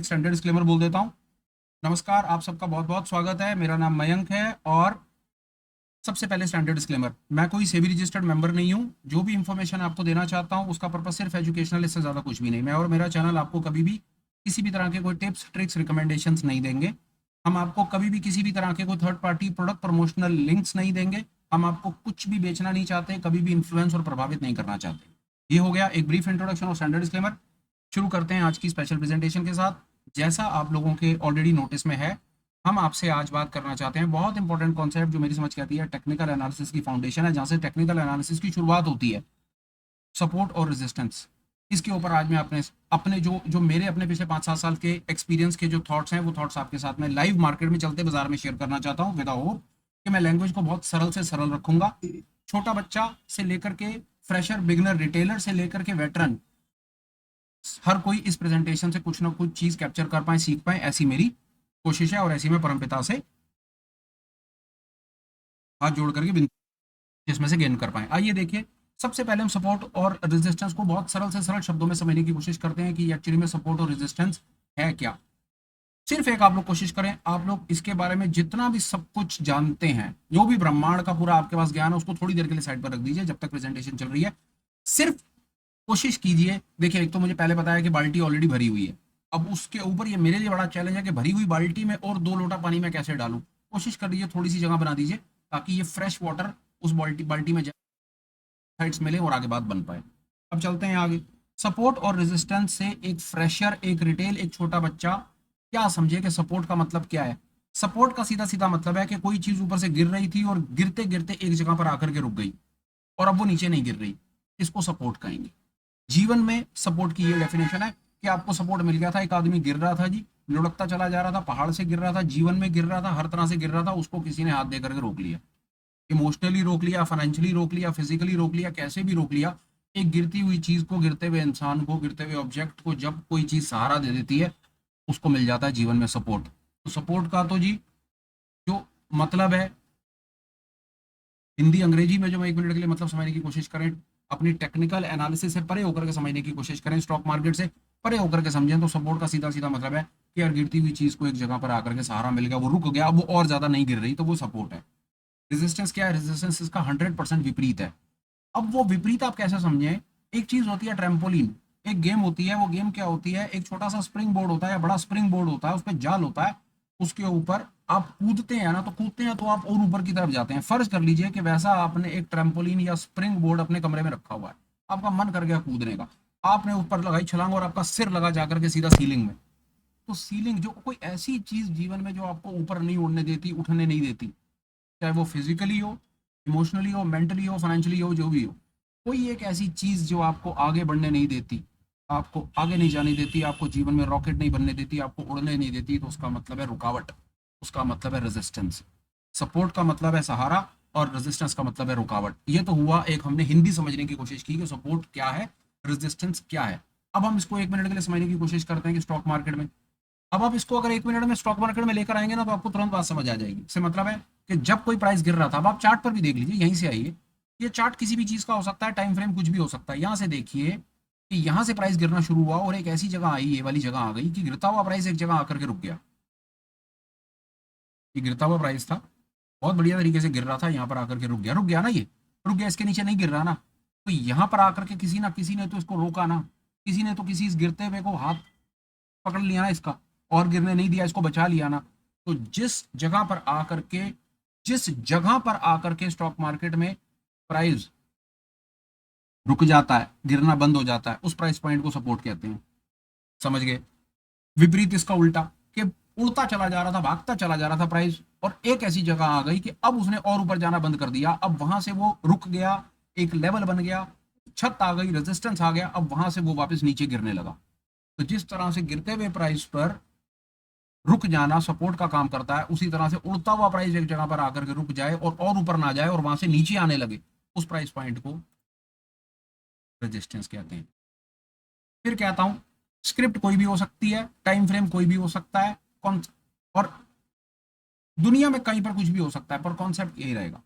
Standard disclaimer बोल देता हूँ। नमस्कार, आप सबका बहुत बहुत स्वागत है। मेरा नाम मयंक है और सबसे पहले स्टैंडर्ड डिस्क्लेमर, मैं कोई सेबी रजिस्टर्ड मेंबर नहीं हूँ। जो भी इंफॉर्मेशन आपको देना चाहता हूँ उसका पर्पस सिर्फ एजुकेशनल, इससे ज़्यादा कुछ भी नहीं। मैं और मेरा चैनल आपको कभी भी किसी भी तरह के कोई टिप्स ट्रिक्स रिकमेंडेशंस नहीं देंगे। हम आपको कभी भी किसी भी तरह के कोई third party product promotional links नहीं देंगे। हम आपको कुछ भी बेचना नहीं चाहते, कभी भी इन्फ्लुएंस और प्रभावित नहीं करना चाहते। ये हो गया एक ब्रीफ इंट्रोडक्शन और स्टैंडर्ड डिस्क्लेमर। शुरू करते हैं आज की स्पेशल प्रेजेंटेशन के साथ। जैसा आप लोगों के ऑलरेडी नोटिस में है, हम आपसे आज बात करना चाहते हैं बहुत इंपॉर्टेंट कॉन्सेप्ट जो मेरी समझ के आती है। टेक्निकल एनालिसिस की फाउंडेशन है, जहाँ से टेक्निकल एनालिसिस की शुरुआत होती है। सपोर्ट और रेजिस्टेंस, इसके ऊपर आज मैं अपने अपने जो जो मेरे अपने पिछले 5-7 साल के एक्सपीरियंस के जो थॉट्स हैं, वो थॉट्स आपके साथ में लाइव मार्केट में चलते बाजार में शेयर करना चाहता हूँ। विद होप कि मैं लैंग्वेज को बहुत सरल से सरल रखूंगा। छोटा बच्चा से लेकर के फ्रेशर, बिगनर, रिटेलर से लेकर के वेटरन, हर कोई इस प्रेजेंटेशन से कुछ ना कुछ चीज कैप्चर कर पाए, सीख पाए, ऐसी मेरी कोशिश है और ऐसी मैं परमपिता से हाथ जोड़ करके विनती इसमें से गेन कर पाए। आइए देखिए, सबसे पहले हम सपोर्ट और रेजिस्टेंस को बहुत सरल से सरल शब्दों में समझने की कोशिश करते हैं कि एक्चुअली में सपोर्ट और रेजिस्टेंस है क्या। सिर्फ एक आप लोग कोशिश करें, आप लोग इसके बारे में जितना भी सब कुछ जानते हैं, जो भी ब्रह्मांड का पूरा आपके पास ज्ञान है, उसको थोड़ी देर के लिए साइड पर रख दीजिए जब तक प्रेजेंटेशन चल रही है। सिर्फ कोशिश कीजिए। देखिए, एक तो मुझे पहले बताया कि बाल्टी ऑलरेडी भरी हुई है। अब उसके ऊपर ये मेरे लिए बड़ा चैलेंज है कि भरी हुई बाल्टी में और 2 लोटा पानी में कैसे डालूं। कोशिश कर लीजिए, थोड़ी सी जगह बना दीजिए ताकि ये फ्रेश वाटर उस बाल्टी बाल्टी में साइड्स मिले और आगे बात बन पाए। अब चलते हैं आगे। सपोर्ट और रेजिस्टेंस से एक फ्रेशर, एक रिटेल, एक छोटा बच्चा क्या समझे कि सपोर्ट का मतलब क्या है। सपोर्ट का सीधा सीधा मतलब है कि कोई चीज ऊपर से गिर रही थी और गिरते गिरते एक जगह पर आकर के रुक गई और अब वो नीचे नहीं गिर रही। इसको सपोर्ट कहेंगे। जीवन में सपोर्ट की ये डेफिनेशन है कि आपको सपोर्ट मिल गया था। एक आदमी गिर रहा था जी, लुढ़कता चला जा रहा था, पहाड़ से गिर रहा था, जीवन में गिर रहा था, हर तरह से गिर रहा था, उसको किसी ने हाथ दे करके रोक लिया। इमोशनली रोक लिया, फाइनेंशियली रोक लिया, फिजिकली रोक लिया, कैसे भी रोक लिया। एक गिरती हुई चीज को, गिरते हुए इंसान को, गिरते हुए ऑब्जेक्ट को जब कोई चीज सहारा दे देती है, उसको मिल जाता है जीवन में सपोर्ट। तो सपोर्ट का तो जी जो मतलब है, हिंदी अंग्रेजी में जो मैं 1 मिनट के लिए मतलब समझने की कोशिश करें, अपनी टेक्निकल एनालिसिस से परे होकर के समझने की कोशिश करें, स्टॉक मार्केट से परे होकर के समझें, तो सपोर्ट का सीधा सीधा मतलब है कि यार गिरती हुई चीज को एक जगह पर आकर के सहारा मिल गया, वो रुक गया, अब वो और ज्यादा नहीं गिर रही, तो वो सपोर्ट है। रेजिस्टेंस क्या है? रेजिस्टेंस इसका 100% विपरीत है। अब वो विपरीत आप कैसे समझें? एक चीज होती है ट्रैम्पोलिन, एक गेम होती है। वो गेम क्या होती है? एक छोटा सा स्प्रिंग बोर्ड होता है या बड़ा स्प्रिंग बोर्ड होता है, उस पर जाल होता है, उसके ऊपर आप कूदते हैं ना, तो कूदते हैं तो आप और ऊपर की तरफ जाते हैं। फर्ज कर लीजिए कि वैसा आपने एक ट्रैम्पोलिन या स्प्रिंग बोर्ड अपने कमरे में रखा हुआ है, आपका मन कर गया कूदने का, आपने ऊपर लगाई छलांग और आपका सिर लगा जाकर के सीधा सीलिंग में। तो सीलिंग जो कोई ऐसी चीज जीवन में जो आपको ऊपर नहीं उड़ने देती, उठने नहीं देती, चाहे वो फिजिकली हो, इमोशनली हो, मेंटली हो, फाइनेंशियली हो, जो भी हो, कोई एक ऐसी चीज जो आपको आगे बढ़ने नहीं देती, आपको आगे नहीं जाने देती, आपको जीवन में रॉकेट नहीं बनने देती, आपको उड़ने नहीं देती, तो उसका मतलब है रुकावट, उसका मतलब है रेजिस्टेंस। सपोर्ट का मतलब है सहारा और रेजिस्टेंस का मतलब है रुकावट। ये तो हुआ एक, हमने हिंदी समझने की कोशिश की कि सपोर्ट क्या है, रेजिस्टेंस क्या है। अब हम इसको 1 मिनट के लिए समझने की कोशिश करते हैं कि स्टॉक मार्केट में, अब आप इसको अगर 1 मिनट में स्टॉक मार्केट में लेकर आएंगे ना, तो आपको तुरंत बात समझ आ जाएगी। इससे मतलब है कि जब कोई प्राइस गिर रहा था, अब आप चार्ट पर भी देख लीजिए, यहीं से आइए, ये चार्ट किसी भी चीज का हो सकता है, टाइम फ्रेम कुछ भी हो सकता है। यहाँ से देखिए कि यहाँ से प्राइस गिरना शुरू हुआ और एक ऐसी जगह आई, ये वाली जगह आ गई कि गिरता हुआ प्राइस एक जगह आकर के रुक गया। ये गिरता हुआ प्राइस था, बहुत बढ़िया तरीके से गिर रहा था, यहाँ पर आकर के रुक गया। रुक गया ना, ये रुक गया, इसके नीचे नहीं गिर रहा ना। तो यहाँ पर आकर के किसी ना किसी ने तो इसको रोका ना, किसी ने तो किसी इस गिरते हुए को हाथ पकड़ लिया ना इसका, और गिरने नहीं दिया, इसको बचा लिया ना। तो जिस जगह पर आकर के स्टॉक मार्केट में प्राइस रुक जाता है, गिरना बंद हो जाता है, उस प्राइस पॉइंट को सपोर्ट कहते हैं। समझ गए? विपरीत इसका उल्टा, कि उड़ता चला जा रहा था, भागता चला जा रहा था प्राइस, और एक ऐसी जगह आ गई कि अब उसने और ऊपर जाना बंद कर दिया, अब वहां से वो रुक गया, एक लेवल बन गया, छत आ गई, रेजिस्टेंस आ गया, अब वहां से वो वापस नीचे गिरने लगा। तो जिस तरह से गिरते हुए प्राइस पर रुक जाना सपोर्ट का काम करता है, उसी तरह से उड़ता हुआ प्राइस एक जगह पर आकर के रुक जाए और ऊपर ना जाए और वहां से नीचे आने लगे, उस प्राइस पॉइंट को रेजिस्टेंस कहते हैं। फिर कहता हूं, स्क्रिप्ट कोई भी हो सकती है, टाइम फ्रेम कोई भी हो सकता है, कौन, और दुनिया में कहीं पर कुछ भी हो सकता है, पर कॉन्सेप्ट यही रहेगा।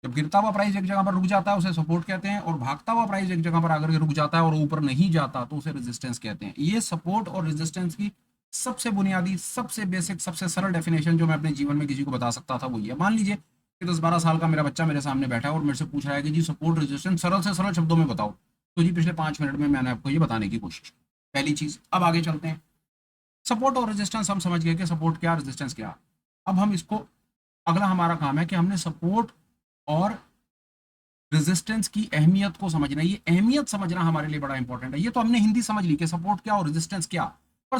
जब गिरता हुआ प्राइस एक जगह पर रुक जाता है उसे सपोर्ट कहते हैं, और भागता हुआ प्राइस एक जगह पर आकर के रुक जाता है और ऊपर नहीं जाता तो उसे रेजिस्टेंस कहते हैं। ये सपोर्ट और रेजिस्टेंस की सबसे बुनियादी, सबसे बेसिक, सबसे सरल डेफिनेशन जो मैं अपने जीवन में किसी को बता सकता था वो ये। मान लीजिए कि 10-12 साल का मेरा बच्चा मेरे सामने बैठा है और मेरे से पूछ रहा है कि जी सपोर्ट रेजिस्टेंस सरल से सरल शब्दों में बताओ, तो जी पिछले 5 मिनट में मैंने आपको ये बताने की कोशिश की। पहली चीज, अब आगे चलते हैं। सपोर्ट और रेजिस्टेंस हम समझ गए कि सपोर्ट क्या, रेजिस्टेंस क्या। अब हम इसको, अगला हमारा काम है कि हमने सपोर्ट और रेजिस्टेंस की अहमियत को समझना है। ये अहमियत समझना हमारे लिए बड़ा इंपॉर्टेंट है। ये तो हमने हिंदी समझ ली कि सपोर्ट क्या और रेजिस्टेंस क्या, पर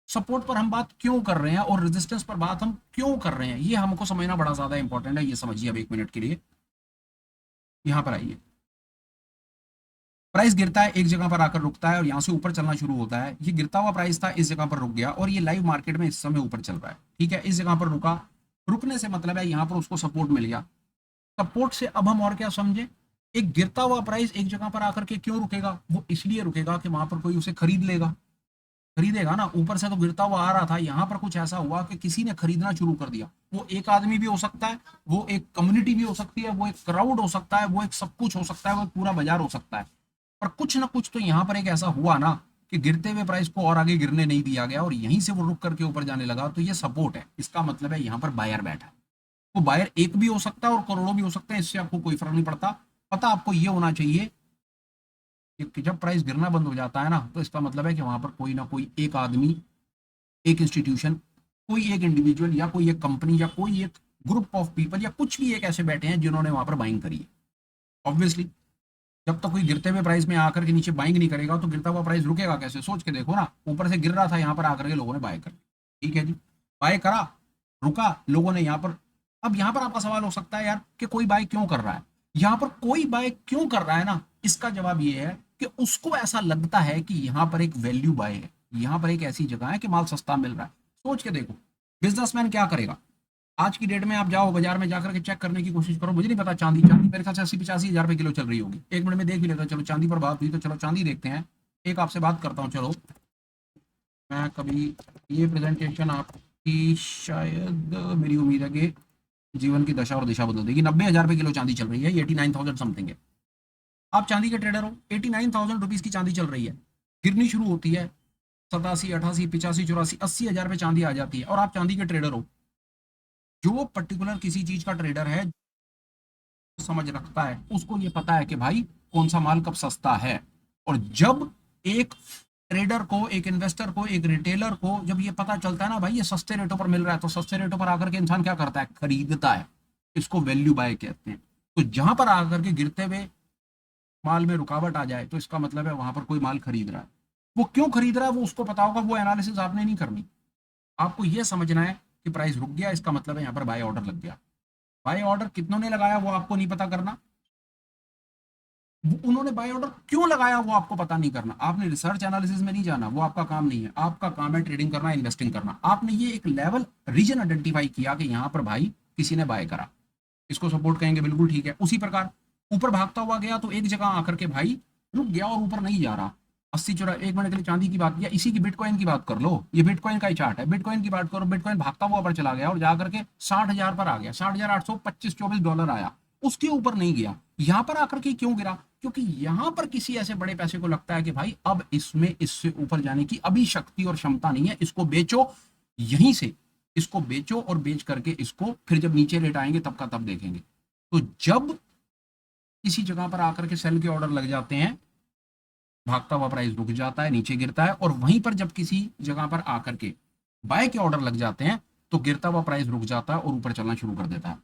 सपोर्ट पर हम बात क्यों कर रहे हैं और रेजिस्टेंस पर बात हम क्यों कर रहे हैं, ये हमको समझना बड़ा ज्यादा इंपॉर्टेंट है। ये समझिए अब 1 मिनट के लिए। यहां पर आइए, प्राइस गिरता है, एक जगह पर आकर रुकता है और यहां से ऊपर चलना शुरू होता है। ये गिरता हुआ प्राइस था, इस जगह पर रुक गया और ये लाइव मार्केट में इस समय ऊपर चल रहा है। ठीक है, इस जगह पर रुका, रुकने से मतलब है यहां पर उसको सपोर्ट मिल गया। सपोर्ट से अब हम और क्या समझे, एक गिरता हुआ प्राइस एक जगह पर आकर के क्यों रुकेगा, वो इसलिए रुकेगा कि वहां पर कोई उसे खरीदेगा ना। ऊपर से तो गिरता हुआ आ रहा था, यहां पर कुछ ऐसा हुआ कि किसी ने खरीदना शुरू कर दिया। वो एक आदमी भी हो सकता है, वो एक कम्युनिटी भी हो सकती है, वो एक क्राउड हो सकता है, वो एक सब कुछ हो सकता है, वो एक पूरा बाजार हो सकता है। पर कुछ ना कुछ तो यहाँ पर एक ऐसा हुआ ना कि गिरते हुए प्राइस को और आगे गिरने नहीं दिया गया और यहीं से वो रुक करके ऊपर जाने लगा। तो ये सपोर्ट है, इसका मतलब है यहाँ पर बायर बैठा है। वो बायर एक भी हो सकता है और करोड़ों भी हो सकते हैं, इससे आपको कोई फर्क नहीं पड़ता। पता आपको ये होना चाहिए कि जब प्राइस गिरना बंद हो जाता है ना, तो इसका मतलब है कि वहां पर कोई ना कोई एक आदमी, एक इंस्टीट्यूशन, कोई एक इंडिविजुअल या कोई एक कंपनी या कोई एक ग्रुप ऑफ पीपल या कुछ भी एक ऐसे बैठे हैं जिन्होंने वहां पर बाइंग करी है। ऑब्वियसली जब तक कोई गिरते हुए प्राइस में आकर के नीचे बाइंग नहीं करेगा तो गिरता हुआ प्राइस रुकेगा कैसे। सोच के देखो ना, ऊपर से गिर रहा था, यहाँ पर आकर के लोगों ने बाय कर लिया। ठीक है जी, बाय करा, रुका, लोगों ने यहाँ पर। अब यहाँ पर आपका सवाल हो सकता है यार कि कोई बाय क्यों कर रहा है, यहाँ पर कोई बाय क्यों कर रहा है ना, इसका जवाब ये है कि उसको ऐसा लगता है कि यहाँ पर एक वैल्यू बाय है, यहाँ पर एक ऐसी जगह है कि माल सस्ता मिल रहा है। सोच के देखो, बिजनेसमैन क्या करेगा आज की डेट में। आप जाओ बाजार में जाकर के चेक करने की कोशिश करो, मुझे नहीं पता, चांदी चांदी मेरे ख्याल से 80-85 हज़ार रुपए किलो चल रही होगी। 1 मिनट में देख भी लेता हूं। चलो चांदी पर बात हुई तो चलो चांदी देखते हैं। एक आपसे बात करता हूँ, चलो मैं कभी, ये प्रेजेंटेशन आपकी शायद, मेरी उम्मीद है कि जीवन की दशा और दिशा बदल देगी। 90 हज़ार रुपए किलो चांदी चल रही है, ये 89,000 समथिंग है। आप चांदी के ट्रेडर हो, 89,000 रुपीज की चांदी चल रही है, गिरनी शुरू होती है 87, 88, 85, 84, 80 हज़ार पे चांदी आ जाती है और आप चांदी के ट्रेडर हो। जो पर्टिकुलर किसी चीज का ट्रेडर है, समझ रखता है, उसको ये पता है कि भाई कौन सा माल कब सस्ता है। और जब एक ट्रेडर को, एक इन्वेस्टर को, एक रिटेलर को जब ये पता चलता है ना भाई ये सस्ते रेटों पर मिल रहा है, तो सस्ते रेटों पर आकर के इंसान क्या करता है, खरीदता है। इसको वैल्यू बाय कहते हैं। तो जहां पर आकर के गिरते हुए माल में रुकावट आ जाए तो इसका मतलब है वहां पर कोई माल खरीद रहा है। वो क्यों खरीद रहा है वो उसको पता होगा, वो एनालिसिस आपने नहीं करनी। आपको यह समझना है कि प्राइस रुक गया, इसका मतलब है यहाँ पर बाय ऑर्डर लग गया। बाय ऑर्डर कितनों ने लगाया वो आपको नहीं पता करना, उन्होंने बाय ऑर्डर क्यों लगाया वो आपको पता नहीं करना। आपने रिसर्च एनालिसिस में नहीं जाना, वो आपका काम नहीं है। आपका काम है ट्रेडिंग करना, इन्वेस्टिंग करना। आपने ये एक लेवल रीजन आइडेंटिफाई किया कि यहाँ पर भाई किसी ने बाय करा, इसको सपोर्ट कहेंगे, बिल्कुल ठीक है। उसी प्रकार ऊपर भागता हुआ गया तो एक जगह आकर के भाई रुक गया और ऊपर नहीं जा रहा। 80 84, 1 मिनट के लिए चांदी की बात किया, इसी की बिटकॉइन की बात कर लो, ये बिटकॉइन का ही चार्ट है। बिटकॉइन की बात करो, बिटकॉइन भागता हुआ ऊपर चला गया और जाकर के 60,000 पर आ गया, 60,825-24 डॉलर आया, उसके ऊपर नहीं गया। यहां पर आकर के क्यों गिरा, क्योंकि यहां पर किसी ऐसे बड़े पैसे को लगता है कि भाई अब इसमें इससे ऊपर जाने की अभी शक्ति और क्षमता नहीं है, इसको बेचो, यहीं से इसको बेचो और बेच करके इसको फिर जब नीचे रेट आएंगे तब का तब देखेंगे। तो जब किसी जगह पर आकर के सेल के ऑर्डर लग जाते हैं, भागता हुआ प्राइस रुक जाता है, नीचे गिरता है, और वहीं पर जब किसी जगह पर आकर के बाय के ऑर्डर लग जाते हैं तो गिरता हुआ प्राइस रुक जाता है और ऊपर चलना शुरू कर देता है।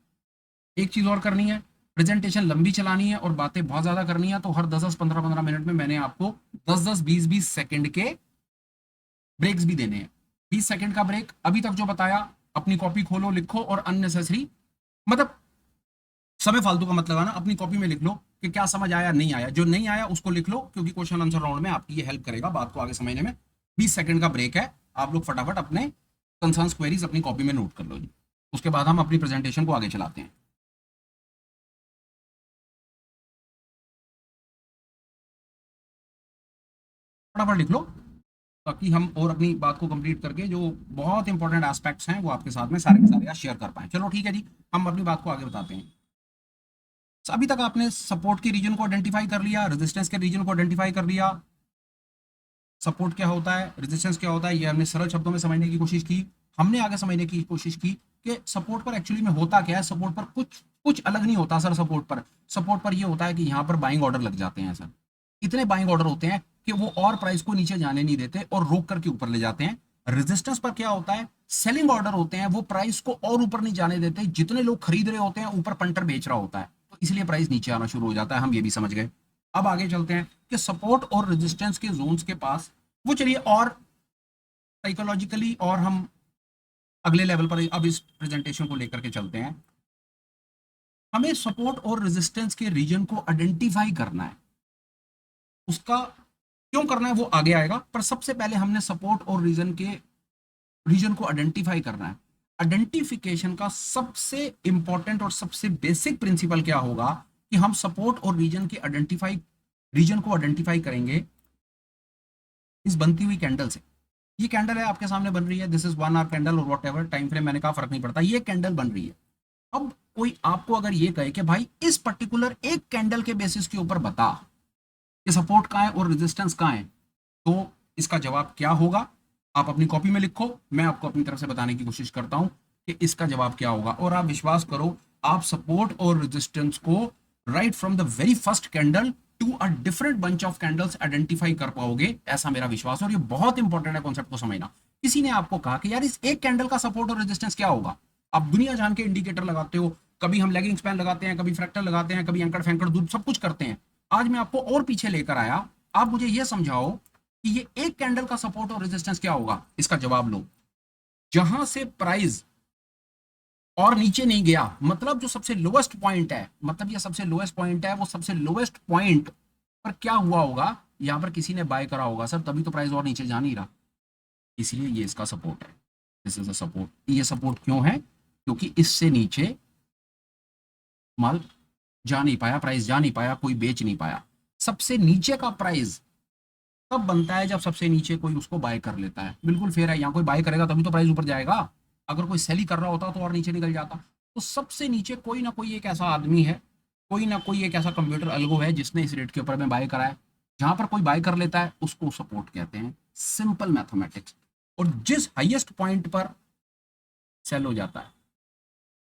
एक चीज और करनी है, प्रेजेंटेशन लंबी चलानी है और बातें बहुत ज्यादा करनी है, तो हर 10-10, 15-15 मिनट में मैंने आपको 10-10, 20-20 सेकंड के ब्रेक्स भी देने हैं। 20 सेकंड का ब्रेक, अभी तक जो बताया अपनी कॉपी खोलो, लिखो, और अननेसेसरी मतलब समय फालतू का मत लगाना, अपनी कॉपी में लिख लो कि क्या समझ आया, नहीं आया। जो नहीं आया उसको लिख लो, क्योंकि क्वेश्चन आंसर राउंड में आपकी ये हेल्प करेगा बात को आगे समझने में। 20 सेकंड का ब्रेक है, आप लोग फटाफट अपने कंसर्न्स, क्वेरीज अपनी कॉपी में नोट कर लो जी। उसके बाद हम अपनी प्रेजेंटेशन को आगे चलाते हैं। फटाफट लिख लो ताकि हम और अपनी बात को कंप्लीट करके जो बहुत इंपॉर्टेंट एस्पेक्ट्स हैं वो आपके साथ में सारे के सारे शेयर कर पाए। चलो ठीक है जी, हम अपनी बात को आगे बताते हैं। अभी तक आपने सपोर्ट के रीजन को आइडेंटिफाई कर लिया, रेजिस्टेंस के रीजन को आइडेंटिफाई कर लिया, सपोर्ट क्या होता है, रेजिस्टेंस क्या होता है, ये हमने सरल शब्दों में समझने की कोशिश की। हमने आगे समझने की कोशिश की कि सपोर्ट पर एक्चुअली में होता क्या है। सपोर्ट पर कुछ कुछ अलग नहीं होता सर। सपोर्ट पर ये होता है कि यहाँ पर बाइंग ऑर्डर लग जाते हैं सर। इतने बाइंग ऑर्डर होते हैं कि वो और प्राइस को नीचे जाने नहीं देते और रोक करके ऊपर ले जाते हैं। रेजिस्टेंस पर क्या होता है, सेलिंग ऑर्डर होते हैं, वो प्राइस को और ऊपर नहीं जाने देते। जितने लोग खरीद रहे होते हैं ऊपर पंटर बेच रहा होता है, तो इसलिए प्राइस नीचे आना शुरू हो जाता है। हम ये भी समझ गए। अब आगे चलते हैं कि सपोर्ट और रेजिस्टेंस के जोन्स के पास वो चलिए और साइकोलॉजिकली और हम अगले लेवल पर अब इस प्रेजेंटेशन को लेकर के चलते हैं। हमें सपोर्ट और रेजिस्टेंस के रीजन को आइडेंटिफाई करना है। उसका क्यों करना है वो आगे आएगा, पर सबसे पहले हमने सपोर्ट और रीजन को आइडेंटिफाई करना है। आइडेंटिफिकेशन का सबसे इंपॉर्टेंट और सबसे बेसिक प्रिंसिपल क्या होगा कि हम सपोर्ट और रीजन को आइडेंटिफाई करेंगे इस बनती हुई कैंडल से। ये कैंडल है आपके सामने बन रही है, दिस इज 1 आवर कैंडल और वॉट एवर टाइम फ्रेम मैंने कहा फर्क नहीं पड़ता, ये कैंडल बन रही है। अब कोई आपको अगर ये कहे कि भाई इस पर्टिकुलर एक कैंडल के बेसिस के ऊपर बता कि सपोर्ट कहाँ है और रेजिस्टेंस कहाँ है, तो इसका जवाब क्या होगा आप अपनी कॉपी में लिखो, मैं आपको अपनी तरफ से बताने की कोशिश करता हूं कि इसका जवाब क्या होगा। और आप विश्वास करो, आप सपोर्ट और रेजिस्टेंस को right from the very first candle to a different bunch of candles identify कर पाओगे, ऐसा मेरा विश्वास है। और ये बहुत इंपॉर्टेंट है कॉन्सेप्ट को समझना। किसी ने आपको कहा कि यार इस एक कैंडल का सपोर्ट और रेजिस्टेंस क्या होगा, आप दुनिया जान के इंडिकेटर लगाते हो, कभी हम लैगिंग स्पैन लगाते हैं, कभी फ्रैक्टल लगाते हैं, कभी एंकर फैंकर दूर सब कुछ करते हैं। आज मैं आपको और पीछे लेकर आया, आप मुझे यह समझाओ कि ये एक कैंडल का सपोर्ट और रेजिस्टेंस क्या होगा। इसका जवाब लो, जहां से प्राइस और नीचे नहीं गया, मतलब जो सबसे लोएस्ट पॉइंट है, मतलब ये सबसे लोएस्ट पॉइंट है, वो सबसे लोएस्ट पॉइंट पर क्या हुआ होगा, यहां पर किसी ने बाय करा होगा सर, तभी तो प्राइस और नीचे जा नहीं रहा, इसलिए ये इसका सपोर्ट है। This is a support. ये सपोर्ट क्यों है, क्योंकि इससे नीचे माल जा नहीं पाया, प्राइस जा नहीं पाया, कोई बेच नहीं पाया। सबसे नीचे का प्राइस तब बनता है जब सबसे नीचे कोई उसको बाय कर लेता है। बिल्कुल फेयर है, यहाँ कोई बाय करेगा तभी तो प्राइस ऊपर जाएगा, अगर कोई सेल ही कर रहा होता तो और नीचे निकल जाता। तो सबसे नीचे कोई ना कोई एक ऐसा आदमी है, कोई ना कोई एक ऐसा कंप्यूटर अलगो है जिसने इस रेट के ऊपर में बाय करा है। जहां पर कोई बाय कर लेता है उसको सपोर्ट कहते हैं, सिंपल मैथमेटिक्स। और जिस हाईएस्ट पॉइंट पर सेल हो जाता है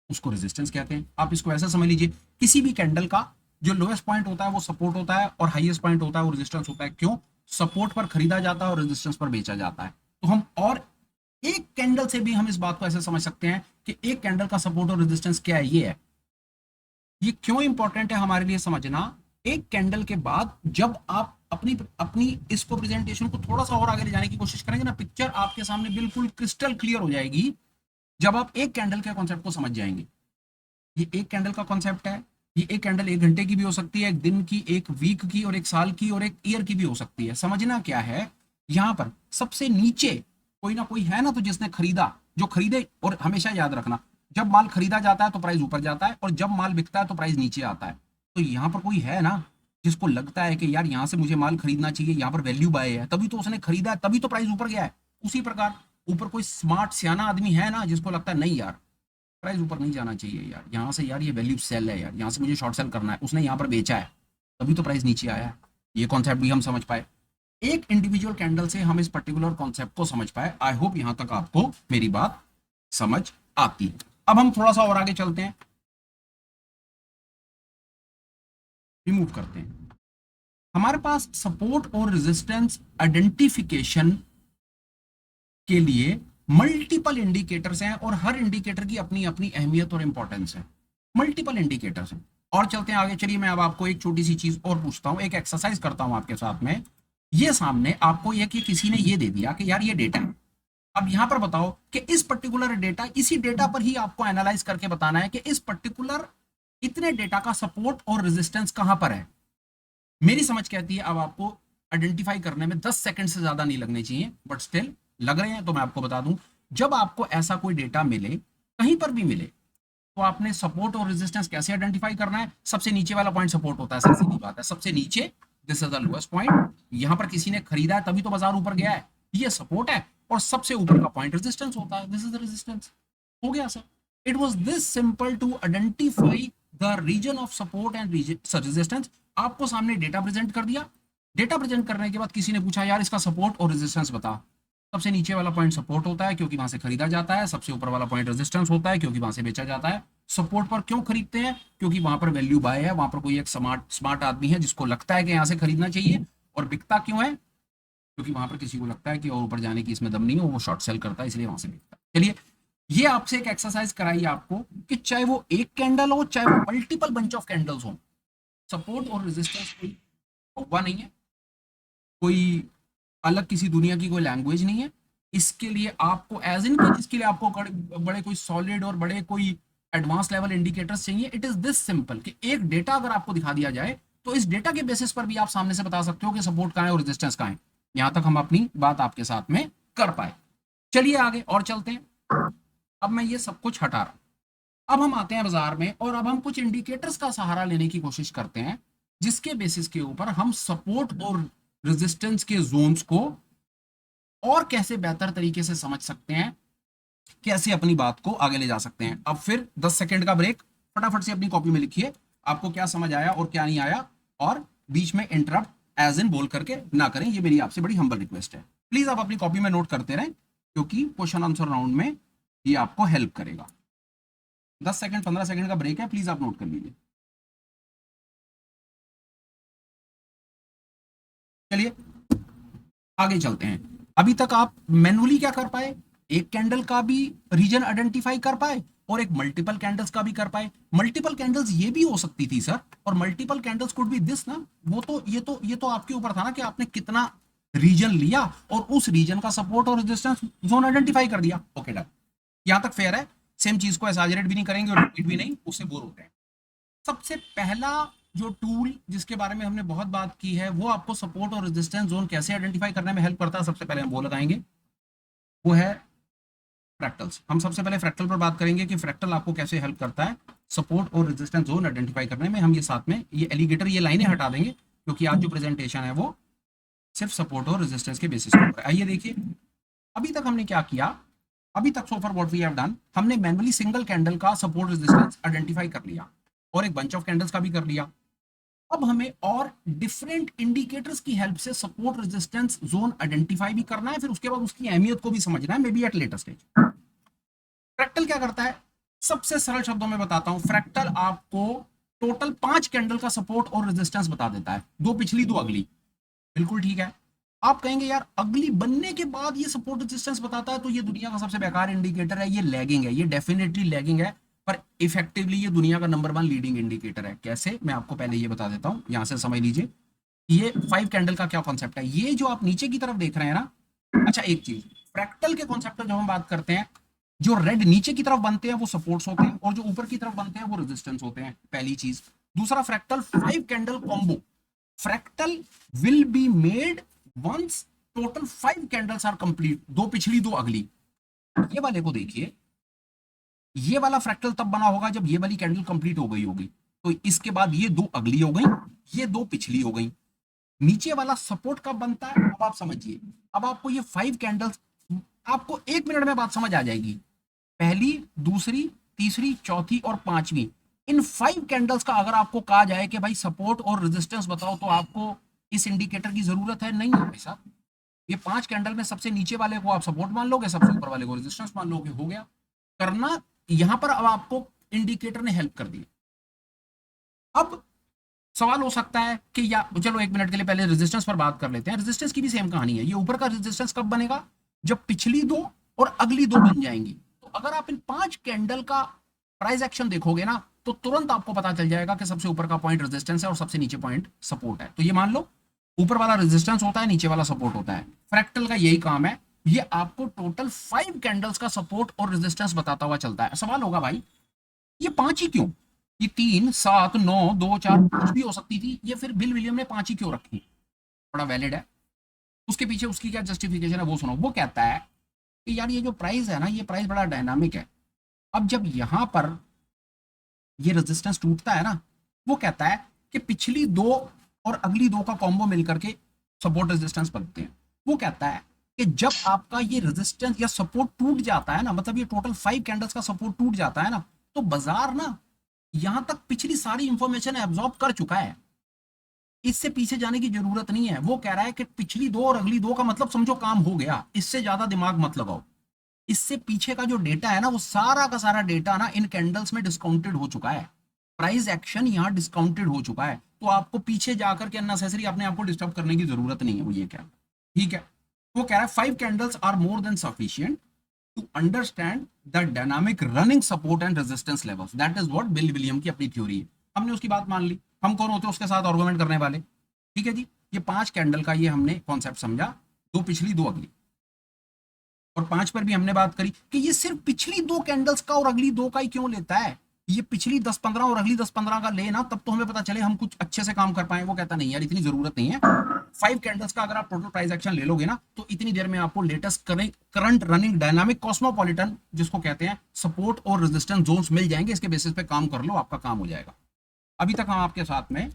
उसको रेजिस्टेंस कहते हैं। आप इसको ऐसा समझ लीजिए, किसी भी कैंडल का जो लोएस्ट पॉइंट होता है वो सपोर्ट होता है और हाईएस्ट पॉइंट होता है वो रेजिस्टेंस होता है। क्यों, सपोर्ट पर खरीदा जाता है और रेजिस्टेंस पर बेचा जाता है। तो हम और एक कैंडल से भी हम इस बात को ऐसे समझ सकते हैं कि एक कैंडल का सपोर्ट और रेजिस्टेंस क्या है। ये है, ये क्यों इंपॉर्टेंट है हमारे लिए समझना। एक कैंडल के बाद जब आप अपनी अपनी इसको प्रेजेंटेशन को थोड़ा सा और आगे ले जाने की कोशिश करेंगे ना, पिक्चर आपके सामने बिल्कुल क्रिस्टल क्लियर हो जाएगी जब आप एक कैंडल के कॉन्सेप्ट को समझ जाएंगे। ये एक कैंडल का कॉन्सेप्ट है। ये एक कैंडल 1 घंटे की भी हो सकती है, एक दिन की, एक वीक की, और एक साल की, और एक ईयर की भी हो सकती है। समझना क्या है, यहां पर सबसे नीचे कोई ना कोई है ना, तो जिसने खरीदा, जो खरीदे। और हमेशा याद रखना, जब माल खरीदा जाता है तो प्राइस ऊपर जाता है, और जब माल बिकता है तो प्राइस नीचे आता है। तो यहाँ पर कोई है ना जिसको लगता है कि यार यहाँ से मुझे माल खरीदना चाहिए, यहाँ पर वैल्यू बाय है, तभी तो उसने खरीदा है, तभी तो प्राइस ऊपर गया है। उसी प्रकार ऊपर कोई स्मार्ट सियाना आदमी है ना जिसको लगता है नहीं यार प्राइस ऊपर नहीं जाना चाहिए, यार यहाँ से यार ये वैल्यू सेल है, यार यहाँ से मुझे शॉर्ट सेल करना है, उसने यहाँ पर बेचा है तभी तो प्राइस नीचे आया है। ये कॉन्सेप्ट भी हम समझ पाए। एक इंडिविजुअल कैंडल से हम इस पर्टिकुलर कॉन्सेप्ट को समझ पाए। आई होप यहां तक आपको मेरी बात समझ आती है। अब हम थोड़ा सा और आगे चलते हैं, रिमूव करते हैं। हमारे पास सपोर्ट और रेजिस्टेंस आइडेंटिफिकेशन के लिए मल्टीपल इंडिकेटर्स हैं, और हर इंडिकेटर की अपनी अपनी अहमियत और इंपॉर्टेंस है। मल्टीपल इंडिकेटर्स हैं। और चलते हैं आगे। चलिए मैं अब आपको एक छोटी सी चीज और पूछता हूं, एक एक्सरसाइज करता हूं आपके साथ में। ये सामने आपको यह कि किसी ने ये दे दिया कि यार ये डेटा है। अब यहां पर बताओ कि इस पर्टिकुलर डेटा, इसी डेटा पर ही आपको एनालाइज करके बताना है कि इस पर्टिकुलर इतने डेटा का सपोर्ट और रेजिस्टेंस कहां पर है। मेरी समझ कहती है अब आपको आइडेंटिफाई करने में 10 सेकंड से ज्यादा नहीं लगने चाहिए, बट स्टिल लग रहे हैं तो मैं आपको बता दूं। जब आपको ऐसा कोई डेटा मिले, कहीं पर भी मिले, तो आपने सपोर्ट और रेजिस्टेंस कैसे आइडेंटिफाई करना है। सबसे नीचे वाला पॉइंट सपोर्ट होता है, सीधी बात है। सबसे नीचे, this is the lowest point, यहां पर किसी ने खरीदा है तभी तो बाजार ऊपर गया है, ये सपोर्ट है। और सबसे ऊपर का पॉइंट रेजिस्टेंस होता है, दिस इज द रेजिस्टेंस। हो गया sir. It was this simple to identify the region of support and resistance. आपको सामने डेटा प्रेजेंट कर दिया, डेटा प्रेजेंट करने के बाद किसी ने पूछा यार इसका सपोर्ट और रेजिस्टेंस बता। सबसे नीचे वाला पॉइंट सपोर्ट होता है क्योंकि वहां से खरीदा जाता है, सबसे ऊपर वाला पॉइंट रेजिस्टेंस होता है क्योंकि वहां से बेचा जाता है। सपोर्ट पर क्यों खरीदते हैं? क्योंकि वहां पर वैल्यू बाय है, वहां पर कोई एक स्मार्ट आदमी है जिसको लगता है कि यहाँ से खरीदना चाहिए। और बिकता क्यों है? क्योंकि वहां पर किसी को लगता है कि और ऊपर जाने की इसमें दम नहीं है, वो शॉर्ट सेल करता है, इसलिए वहां से बिकता है। चलिए, ये आपसे एक एक्सरसाइज कराई आपको कि चाहे वो एक कैंडल हो चाहे वो मल्टीपल बंच ऑफ कैंडल्स हो, सपोर्ट और रेजिस्टेंस कोई हुआ नहीं है, कोई अलग किसी दुनिया की कोई लैंग्वेज नहीं है। इसके लिए आपको एज इन इसके लिए आपको बड़े कोई सॉलिड और बड़े कोई एडवांस लेवल इंडिकेटर्स चाहिए। इट इज दिस सिंपल कि एक डेटा अगर आपको दिखा दिया जाए तो इस डेटा के बेसिस पर भी आप सामने से बता सकते हो कि सपोर्ट कहां है और रेजिस्टेंस कहां है। यहां तक हम अपनी बात आपके साथ में कर पाए। चलिए आगे और चलते हैं। अब मैं ये सब कुछ हटा रहा हूं, अब हम आते हैं बाजार में और अब हम कुछ इंडिकेटर्स का सहारा लेने की कोशिश करते हैं जिसके बेसिस के ऊपर हम सपोर्ट और रेजिस्टेंस के जोन्स को और कैसे बेहतर तरीके से समझ सकते हैं, कैसे अपनी बात को आगे ले जा सकते हैं। अब फिर 10 सेकंड का ब्रेक, फटाफट से अपनी कॉपी में लिखिए आपको क्या समझ आया और क्या नहीं आया, और बीच में इंटरप्ट एज इन बोल करके ना करें, ये मेरी आपसे बड़ी हम्बल रिक्वेस्ट है। प्लीज आप अपनी कॉपी में नोट करते रहें क्योंकि क्वेश्चन आंसर राउंड में ये आपको हेल्प करेगा। 10 सेकंड 15 सेकंड का ब्रेक है, प्लीज आप नोट कर लीजिए। चलिए आगे चलते हैं। अभी तक आप मैनुअली क्या कर पाए? एक कैंडल का भी रीजन आइडेंटिफाई कर पाए और एक मल्टीपल कैंडल्स का भी कर पाए। मल्टीपल कैंडल्स ये भी हो सकती थी सर, और multiple candles could be this ना, वो तो ये तो आपके ऊपर था ना कि आपने कितना रीजन लिया और उस रीजन का सपोर्ट और रेजिस्टेंस जोन आइडेंटिफाई कर दिया। ओके डन, यहां तक फेयर है। सेम चीज को एग्जैजरेट भी नहीं करेंगे और रिपीट भी नहीं, उससे बोर होते हैं। सबसे पहला जो टूल जिसके बारे में हमने बहुत बात की है वो आपको सपोर्ट और रेजिस्टेंस जोन कैसे आइडेंटिफाई करने में हेल्प करता है, सबसे पहले हम वो लगाएंगे, वो है फ्रैक्टल्स। हम सबसे पहले फ्रैक्टल पर बात करेंगे कि फ्रैक्टल आपको कैसे हेल्प करता है सपोर्ट और रेजिस्टेंस जोन आइडेंटिफाई करने में। हम ये साथ में ये एलिगेटर ये लाइनें हटा देंगे क्योंकि आज जो प्रेजेंटेशन है वो सिर्फ सपोर्ट और रेजिस्टेंस के बेसिस पर। आइए देखिए, अभी तक हमने क्या किया, अभी तक so far what we have done, हमने मैनुअली सिंगल कैंडल का सपोर्ट रेजिस्टेंस आइडेंटिफाई कर लिया और एक बंच ऑफ कैंडल्स का भी कर लिया। अब हमें और डिफरेंट इंडिकेटर्स की हेल्प से सपोर्ट रेजिस्टेंस जोन आइडेंटिफाई भी करना है, फिर उसके बाद उसकी अहमियत को भी समझना है, maybe at later stage. Fractal क्या करता है? सबसे सरल शब्दों में बताता हूं, फ्रैक्टल आपको टोटल 5 कैंडल का सपोर्ट और रेजिस्टेंस बता देता है, 2 पिछली 2 अगली। बिल्कुल ठीक है। आप कहेंगे यार अगली बनने के बाद ये सपोर्ट रेजिस्टेंस बताता है तो ये दुनिया का सबसे बेकार इंडिकेटर है, ये लैगिंग है, ये डेफिनेटली लैगिंग है, पर इफेक्टिवली ये दुनिया का नंबर 1 लीडिंग इंडिकेटर है। कैसे? मैं आपको पहले ये बता देता हूं, यहां से समझ लीजिए। ये 5 कैंडल का क्या कॉन्सेप्ट है, ये जो आप नीचे की तरफ देख रहे हैं ना, अच्छा एक चीज, फ्रैक्टल के कॉन्सेप्ट पर जब हम बात करते हैं, जो रेड नीचे की तरफ बनते हैं वो सपोर्ट्स होते हैं और जो ऊपर की तरफ बनते हैं वो रेजिस्टेंस होते हैं, पहली चीज। दूसरा, fractal 5 candle combo, fractal will be made once total 5 candles are complete, 2 पिछली 2 अगली। ये वाले को देखिए, ये वाला फ्रैक्टल तब बना होगा जब ये वाली कैंडल कंप्लीट हो गई होगी, तो इसके बाद ये 2 अगली हो गई, ये 2 पिछली हो गई। नीचे वाला सपोर्ट कब बनता है, अब आप समझिए। अब आपको ये 5 कैंडल्स, आपको 1 मिनट में बात समझ आ जाएगी। पहली, दूसरी, तीसरी, चौथी और पांचवी, इन 5 कैंडल्स का अगर आपको कहा जाए कि भाई सपोर्ट और रेजिस्टेंस बताओ, तो आपको इस इंडिकेटर की जरूरत है नहीं है भाई साहब। ये 5 कैंडल में सबसे नीचे वाले को आप सपोर्ट मान लोगे, सबसे ऊपर वाले को रेजिस्टेंस मान लोगे, हो गया करना। यहां पर अब आपको इंडिकेटर ने हेल्प कर दी। अब सवाल हो सकता है कि या चलो 1 मिनट के लिए पहले रेजिस्टेंस पर बात कर लेते हैं। रेजिस्टेंस की भी सेम कहानी है। ये ऊपर का रेजिस्टेंस कब बनेगा? जब पिछली 2 और अगली 2 बन जाएंगी। तो अगर आप इन 5 कैंडल का प्राइस एक्शन देखोगे ना, तो तुरंत आपको पता चल जाएगा कि सबसे ऊपर का पॉइंट रेजिस्टेंस है और सबसे नीचे पॉइंट सपोर्ट है। तो ये मान लो ऊपर वाला रेजिस्टेंस होता है, नीचे वाला सपोर्ट होता है। फ्रैक्टल का यही काम है, ये आपको टोटल 5 कैंडल्स का सपोर्ट और रेजिस्टेंस बताता हुआ चलता है। सवाल होगा भाई ये 5 ही क्यों? ये 3, 7, 9, 2, 4 कुछ भी हो सकती थी, ये फिर बिल विलियम ने 5 ही क्यों रखी? बड़ा वैलिड है। उसके पीछे उसकी क्या जस्टिफिकेशन है वो सुनो। वो कहता है कि यार ये जो प्राइस है ना, ये प्राइस बड़ा डायनामिक है। अब जब यहां पर ये रेजिस्टेंस टूटता है ना, वो कहता है कि पिछली 2 और अगली 2 का कॉम्बो मिलकर के सपोर्ट रेजिस्टेंस बनते हैं। वो कहता है कि जब आपका ये रेजिस्टेंस या सपोर्ट टूट जाता है ना, मतलब ये टोटल 5 कैंडल्स का सपोर्ट टूट जाता है ना, तो बाजार ना यहां तक पिछली सारी इंफॉर्मेशन एब्जॉर्ब कर चुका है, इससे पीछे जाने की जरूरत नहीं है। वो कह रहा है कि पिछली दो और अगली दो का मतलब समझो काम हो गया, इससे ज्यादा दिमाग मत लगाओ। इससे पीछे का जो डेटा है ना, वो सारा का सारा डेटा ना इन कैंडल्स में डिस्काउंटेड हो चुका है। प्राइस एक्शन यहाँ डिस्काउंटेड हो चुका है, तो आपको पीछे जाकर के अननेसेसरी अपने आप को डिस्टर्ब करने की जरूरत नहीं है। वो ये क्या, ठीक है। वो कह रहा है 5 candles are more than sufficient to understand the dynamic running support and resistance levels. That is what Bill William की अपनी थ्योरी है। हमने उसकी बात मान ली, हम कौन होते हैं उसके साथ आर्गुमेंट करने वाले, ठीक है जी। ये 5 कैंडल का ये हमने कॉन्सेप्ट समझा, दो पिछली दो अगली, और 5 पर भी हमने बात करी कि ये सिर्फ पिछली दो कैंडल्स का और अगली दो का ही क्यों लेता है। ये पिछली 10-15 और अगली 10-15 का ले ना, तब तो हमें पता चले, हम कुछ अच्छे से काम कर पाए। वो कहता नहीं यार, इतनी जरूरत नहीं है। 5 कैंडल्स का अगर आप टोटल प्राइस एक्शन ले लोगे ना, तो इतनी देर में आपको latest current running dynamic cosmopolitan, जिसको कहते हैं, सपोर्ट और रेजिस्टेंस जोन्स मिल जाएंगे। इसके बेसिस पे काम कर लो, आपका काम हो जाएगा। अभी तक हम आपके साथ में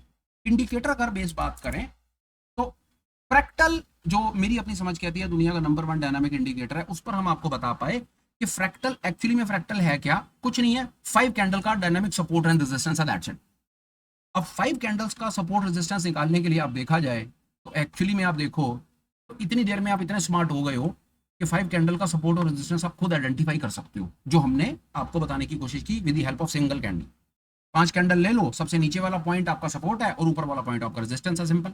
इंडिकेटर अगर बेस बात करें तो फ्रैक्टल, जो मेरी अपनी समझ कहती है दुनिया का नंबर 1 डायनामिक इंडिकेटर है, उस पर हम आपको बता पाए कि फ्रैक्टल एक्चुअली में फ्रैक्टल है क्या, कुछ नहीं है। 5 कैंडल का डायनामिक सपोर्ट एंड रेजिस्टेंस है, दैट्स इट। अब 5 कैंडल्स का सपोर्ट रेजिस्टेंस निकालने के लिए आप देखा जाए तो एक्चुअली में आप देखो तो इतनी देर में आप इतने स्मार्ट हो गए हो कि 5 कैंडल का सपोर्ट और रेजिस्टेंस आप खुद आइडेंटिफाई कर सकते हो, जो हमने आपको बताने की कोशिश की with the help of single candle. 5 candle ले लो, सबसे नीचे वाला पॉइंट आपका सपोर्ट है और ऊपर वाला पॉइंट आपका रेजिस्टेंस है, सिंपल।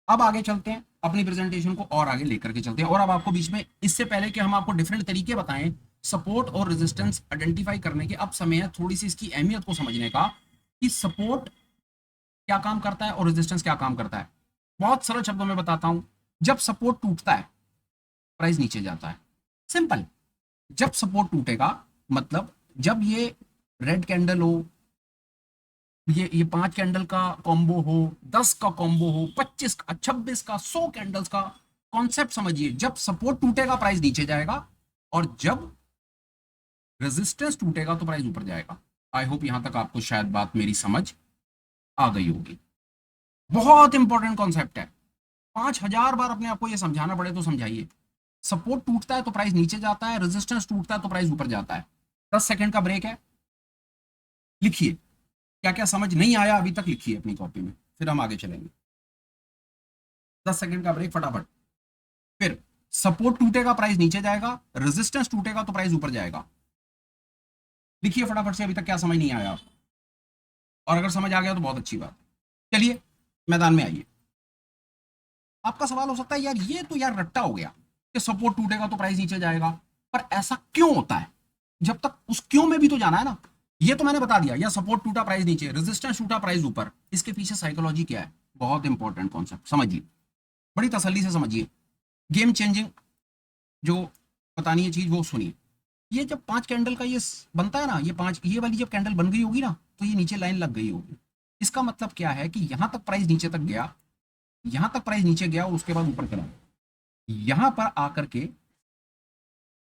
अब आगे चलते हैं, अपनी प्रेजेंटेशन को और आगे लेकर के चलते हैं। और अब आपको बीच में, इससे पहले कि हम आपको डिफरेंट तरीके बताएं सपोर्ट और रेजिस्टेंस आइडेंटिफाई करने के, अब समय है थोड़ी सी इसकी अहमियत को समझने का कि सपोर्ट क्या काम करता है और रेजिस्टेंस क्या काम करता है। बहुत सरल शब्दों में बताता हूं, जब सपोर्ट टूटता है प्राइस नीचे जाता है, सिंपल। जब सपोर्ट टूटेगा मतलब जब ये रेड कैंडल हो, ये 5 कैंडल का कॉम्बो हो, 10 का कॉम्बो हो, 25 का, 26 का, 100 कैंडल्स का कॉन्सेप्ट समझिए। जब सपोर्ट टूटेगा प्राइस नीचे जाएगा, और जब रेजिस्टेंस टूटेगा तो प्राइस ऊपर जाएगा। आई होप यहां तक आपको शायद बात मेरी समझ आ गई होगी। बहुत इंपॉर्टेंट कॉन्सेप्ट है, 5000 बार अपने आपको यह समझाना पड़े तो समझाइए। सपोर्ट टूटता है तो प्राइस नीचे जाता है, रेजिस्टेंस टूटता है तो प्राइस ऊपर जाता है। 10 सेकंड का ब्रेक है, लिखिए क्या क्या समझ नहीं आया अभी तक, लिखिए अपनी कॉपी में, फिर हम आगे चलेंगे। 10 सेकंड का ब्रेक, फटाफट। फिर सपोर्ट टूटेगा प्राइस नीचे जाएगा, रेजिस्टेंस टूटेगा तो प्राइस ऊपर जाएगा। लिखिए फटाफट से, अभी तक क्या समझ नहीं आया आपको, और अगर समझ आ गया तो बहुत अच्छी बात। चलिए मैदान में आइए। आपका सवाल हो सकता है यार ये तो यार रट्टा हो गया कि सपोर्ट टूटेगा तो प्राइस नीचे जाएगा, पर ऐसा क्यों होता है? जब तक उस क्यों में भी तो जाना है ना। ये तो मैंने बता दिया, या सपोर्ट टूटा प्राइस नीचे, रेजिस्टेंस टूटा प्राइस ऊपर, इसके पीछे साइकोलॉजी क्या है, बहुत इंपॉर्टेंट कॉन्सेप्ट समझिए, बड़ी तसल्ली से समझिए। गेम चेंजिंग जो बतानी है चीज वो सुनिए। ये जब 5 कैंडल का ये बनता है ना, ये वाली जब कैंडल बन गई होगी ना, तो ये नीचे लाइन लग गई होगी। इसका मतलब क्या है कि यहां तक प्राइस नीचे तक गया, यहां तक प्राइस नीचे गया और उसके बाद ऊपर चला, यहां पर आकर के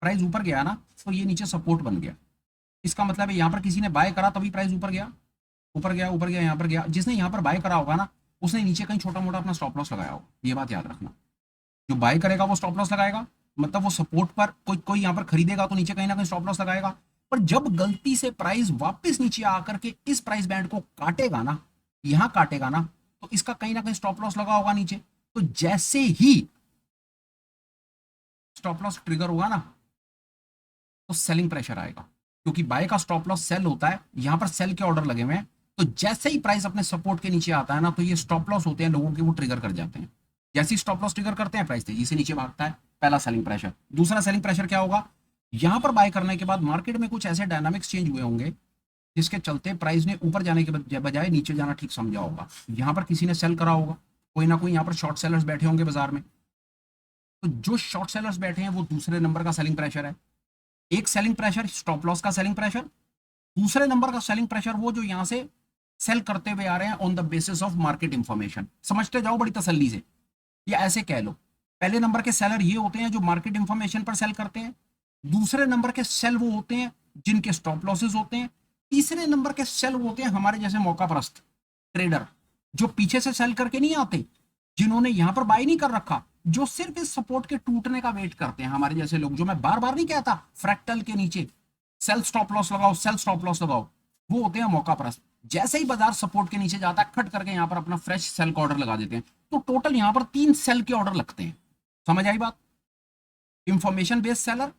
प्राइस ऊपर गया ना, तो ये नीचे सपोर्ट बन गया। इसका मतलब है यहां पर किसी ने बाय करा तभी प्राइस ऊपर गया, ऊपर गया, ऊपर गया, यहां पर गया। जिसने यहां पर बाय करा होगा ना, उसने नीचे कहीं छोटा मोटा अपना स्टॉप लॉस लगाया होगा, ये बात याद रखना। जो बाय करेगा वो स्टॉप लॉस लगाएगा, मतलब वो सपोर्ट पर कोई कोई यहां पर खरीदेगा तो नीचे कहीं ना कहीं स्टॉप लॉस लगाएगा। पर जब गलती से प्राइस वापस नीचे आकर के इस प्राइस बैंड को काटेगा ना, यहां काटेगा ना, तो इसका कहीं ना कहीं स्टॉप लॉस लगा होगा नीचे। तो जैसे ही स्टॉप लॉस ट्रिगर होगा ना, तो सेलिंग प्रेशर आएगा, क्योंकि बाय का स्टॉप लॉस सेल होता है, यहां पर सेल के ऑर्डर लगे हुए हैं। तो जैसे ही प्राइस अपने सपोर्ट के नीचे आता है ना, तो ये स्टॉप लॉस होते हैं लोगों के, वो ट्रिगर कर जाते हैं। जैसे ही स्टॉप लॉस ट्रिगर करते हैं, प्राइस तेजी से नीचे भागता है, पहला सेलिंग प्रेशर। दूसरा सेलिंग प्रेशर क्या होगा, यहां पर बाय करने के बाद मार्केट में कुछ ऐसे डायनामिक्स चेंज हुए होंगे जिसके चलते प्राइस ने ऊपर जाने के बजाय नीचे जाना ठीक समझा होगा। यहां पर किसी ने सेल करा होगा, कोई ना कोई यहां पर शॉर्ट सेलर्स बैठे होंगे बाजार में। तो जो शॉर्ट सेलर्स बैठे हैं वो दूसरे नंबर का सेलिंग प्रेशर है। एक सेलिंग प्रेशर स्टॉप लॉस का सेलिंग प्रेशर, दूसरे नंबर का सेलिंग प्रेशर वो जो यहां से सेल करते हुए आ रहे हैं on the basis of market information. समझते जाओ बड़ी तसल्ली से, या ऐसे कह लो, पहले नंबर के सेलर ये होते हैं जो मार्केट इंफॉर्मेशन पर सेल करते हैं, दूसरे नंबर के सेल वो होते हैं जिनके स्टॉप लॉसेस होते हैं, तीसरे नंबर के सेल वो होते हैं हमारे जैसे मौकापरस्त ट्रेडर, जो पीछे से सेल करके नहीं आते, जिन्होंने यहां पर बाय नहीं कर रखा, जो सिर्फ इस सपोर्ट के टूटने का वेट करते हैं, हमारे जैसे लोग। जो मैं बार बार नहीं कहता फ्रैक्टल के नीचे सेल स्टॉप लॉस लगाओ, सेल स्टॉप लॉस लगाओ, वो होते हैं मौका परस्त। जैसे ही बाजार सपोर्ट के नीचे जाता है, खट करके यहाँ पर अपना फ्रेश सेल का ऑर्डर लगा देते हैं। तो टोटल यहाँ पर 3 सेल के ऑर्डर लगते हैं। समझ आई बात? इंफॉर्मेशन बेस्ड सेलर,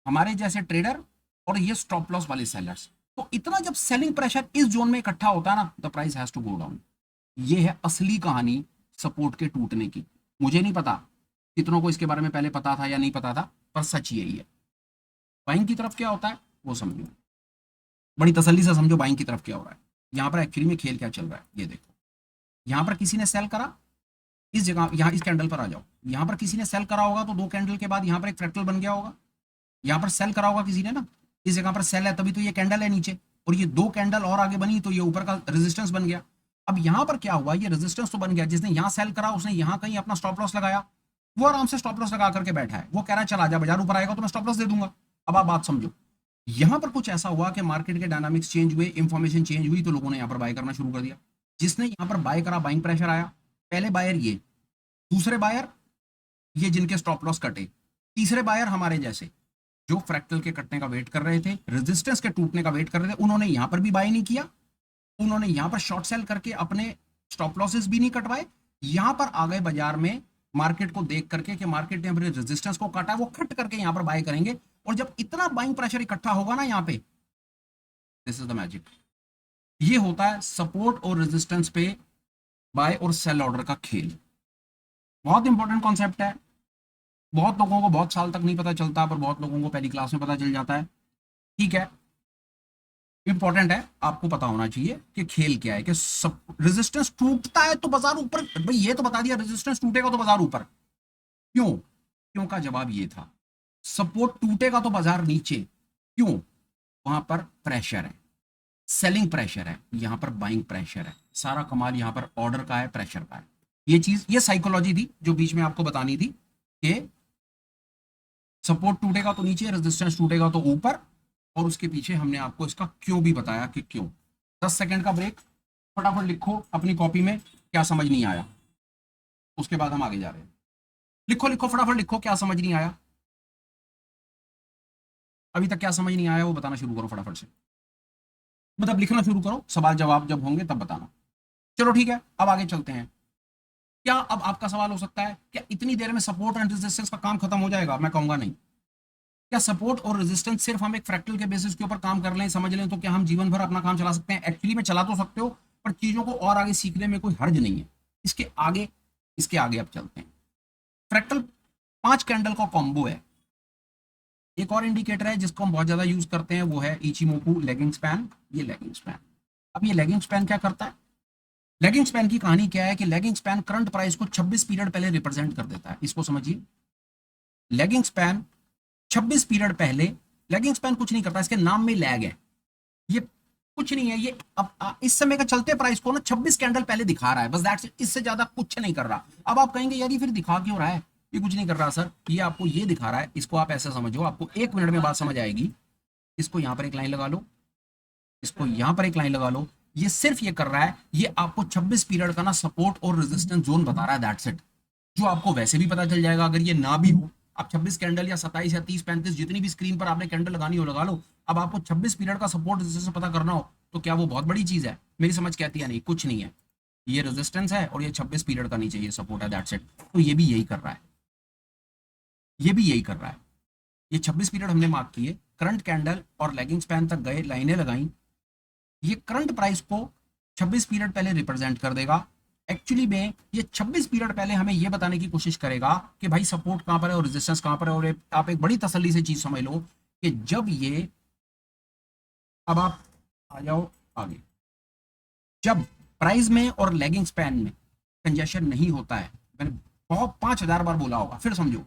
हमारे जैसे ट्रेडर, और ये स्टॉप लॉस वाले सेलर्स। तो इतना जब सेलिंग प्रेशर इस जोन में इकट्ठा होता है ना, the price has to go down. ये है असली कहानी सपोर्ट के टूटने की। मुझे नहीं पता कितनों को इसके बारे में पहले पता था या नहीं पता था, पर सच यही है। बाइंग की तरफ क्या होता है वो समझो, बड़ी तसल्ली से समझो बाइंग की तरफ क्या हो रहा है। यहाँ पर एक्चुअली में खेल क्या चल रहा है ये देखो। यहाँ पर किसी ने सेल करा, इस जगह यहाँ इस कैंडल पर आ जाओ, यहाँ पर किसी ने सेल करा होगा तो 2 कैंडल के बाद यहाँ पर एक फ्रैक्टल बन गया होगा। यहाँ पर सेल करा होगा किसी ने ना, इस जगह पर सेल है तभी तो ये कैंडल है नीचे, और ये 2 कैंडल और आगे बनी तो ये ऊपर का रेजिस्टेंस बन गया। अब यहाँ पर क्या हुआ, ये रेजिस्टेंस तो बन गया, जिसने यहाँ सेल करा उसने यहाँ कहीं अपना स्टॉप लॉस लगाया, वो आराम से स्टॉप लॉस लगा करके बैठा है। वो कह रहा है चला जा, बाजार ऊपर आएगा तो मैं स्टॉप लॉस दे दूंगा। अब आप बात समझो, यहां पर कुछ ऐसा हुआ कि मार्केट के डायनामिक्स चेंज हुए, इंफॉर्मेशन चेंज हुई, तो लोगों ने यहां पर बाय करना शुरू कर दिया। जिसने यहां पर बाय करा, बाइंग प्रेशर आया। पहले बायर ये, दूसरे बायर ये जिनके स्टॉप लॉस कटे, तीसरे बायर हमारे जैसे जो फ्रैक्टल के कटने का वेट कर रहे थे, रेजिस्टेंस के टूटने का वेट कर रहे थे, उन्होंने यहां पर भी बाय नहीं किया। उन्होंने यहां पर शॉर्ट सेल करके अपने स्टॉप लॉसेस भी नहीं कटवाए। यहां पर आ गए बाजार में मार्केट को देख करके कि मार्केट ने अपने रेजिस्टेंस को काटा, वो खट करके यहां पर बाय करेंगे। और जब इतना बाइंग प्रेशर इकट्ठा होगा ना यहाँ पे, दिस इज द मैजिक। ये होता है सपोर्ट और रेजिस्टेंस पे बाय और सेल ऑर्डर का खेल। बहुत इंपॉर्टेंट कॉन्सेप्ट है, बहुत लोगों को बहुत साल तक नहीं पता चलता, पर बहुत लोगों को पहली क्लास में पता चल जाता है। ठीक है, इंपॉर्टेंट है, आपको पता होना चाहिए कि खेल क्या है। कि सब रेजिस्टेंस टूटता है तो बाजार ऊपर, भाई ये तो बता दिया रेजिस्टेंस टूटेगा तो बाजार ऊपर। क्यों? क्यों का जवाब ये था। सपोर्ट टूटेगा तो बाजार नीचे। क्यों? वहां पर प्रेशर है, सेलिंग प्रेशर है, यहां पर बाइंग प्रेशर है। सारा कमाल यहां पर ऑर्डर का है, प्रेशर का है। ये चीज, ये साइकोलॉजी थी जो बीच में आपको बतानी थी कि सपोर्ट टूटेगा तो नीचे, रेजिस्टेंस टूटेगा तो ऊपर। और उसके पीछे हमने आपको इसका क्यों भी बताया कि क्यों। 10 सेकंड का ब्रेक, फटाफट लिखो अपनी कॉपी में क्या समझ नहीं आया, उसके बाद हम आगे जा रहे हैं। लिखो लिखो फटाफट लिखो, क्या समझ नहीं आया, अभी तक क्या समझ नहीं आया वो बताना शुरू करो फटाफट से। मतलब लिखना शुरू करो, सवाल जवाब जब होंगे तब बताना। चलो ठीक है, अब आगे चलते हैं। क्या अब आपका सवाल हो सकता है, क्या इतनी देर में सपोर्ट एंड रेजिस्टेंस का काम खत्म हो जाएगा? मैं कहूंगा नहीं। क्या सपोर्ट और रेजिस्टेंस सिर्फ हम एक फ्रैक्टल के बेसिस के ऊपर काम कर लें, समझ लें, तो क्या हम जीवन भर अपना काम चला सकते हैं? एक्चुअली में चला तो सकते हो, पर चीजों को और आगे सीखने में कोई हर्ज नहीं है। इसके आगे अब चलते हैं। फ्रैक्टल 5 कैंडल का कॉम्बो है। एक और इंडिकेटर है जिसको हम बहुत ज्यादा यूज करते हैं, वो है इचिमोकू लैगिंग स्पैन। ये लैगिंग स्पैन, अब ये लैगिंग स्पैन क्या करता है? लैगिंग स्पैन की कहानी क्या है कि लैगिंग स्पैन करंट प्राइस को 26 पीरियड पहले रिप्रेजेंट कर देता है। इसको समझिए, लैगिंग स्पैन 26 पीरियड पहले, लैगिंग स्पैन कुछ नहीं करता, इसके नाम में लैग है। ये कुछ नहीं है, ये अब इस समय का चलते प्राइस को ना 26 कैंडल पहले दिखा रहा है, बस दैट्स इट, इससे ज्यादा कुछ नहीं कर रहा। अब आप कहेंगे यार ये फिर दिखा क्यों रहा है? ये कुछ नहीं कर रहा सर, ये आपको ये दिखा रहा है, इसको आप ऐसे समझो, आपको 1 मिनट में बात समझ आएगी। इसको यहां पर एक लाइन लगा लो, इसको यहां पर एक लाइन लगा लो। ये सिर्फ ये कर रहा है, ये आपको 26 पीरियड का ना सपोर्ट और रेजिस्टेंस जोन बता रहा है, दैट्स इट। जो आपको वैसे भी पता चल जाएगा अगर ये ना भी हो। आप 26 कैंडल या 27 या 30 35 जितनी भी स्क्रीन पर आपने कैंडल लगानी हो लगा लो। अब आपको 26 पीरियड का सपोर्ट रेजिस्टेंस पता करना हो तो क्या वो बहुत बड़ी चीज है? मेरी समझ कहती है नहीं, कुछ नहीं है। ये रेजिस्टेंस है और ये 26 पीरियड का नीचे ये सपोर्ट है, दैट्स इट। तो ये भी यही कर रहा है, ये भी यही कर रहा है। ये 26 पीरियड हमने मार्क किए, करंट कैंडल और लेगिंग स्पैन तक गए, लाइनें लगाई। ये करंट प्राइस को 26 पीरियड पहले रिप्रेजेंट कर देगा। एक्चुअली में ये 26 पीरियड पहले हमें ये बताने की कोशिश करेगा कि भाई सपोर्ट कहां पर है और रेजिस्टेंस कहां पर है। और आप एक बड़ी तसल्ली से चीज समझ लो कि जब ये, अब आप आ जाओ आगे, जब प्राइस में और लेगिंग स्पैन में कंजेशन नहीं होता है, मैंने बहुत 5000 बार बोला होगा, फिर समझो,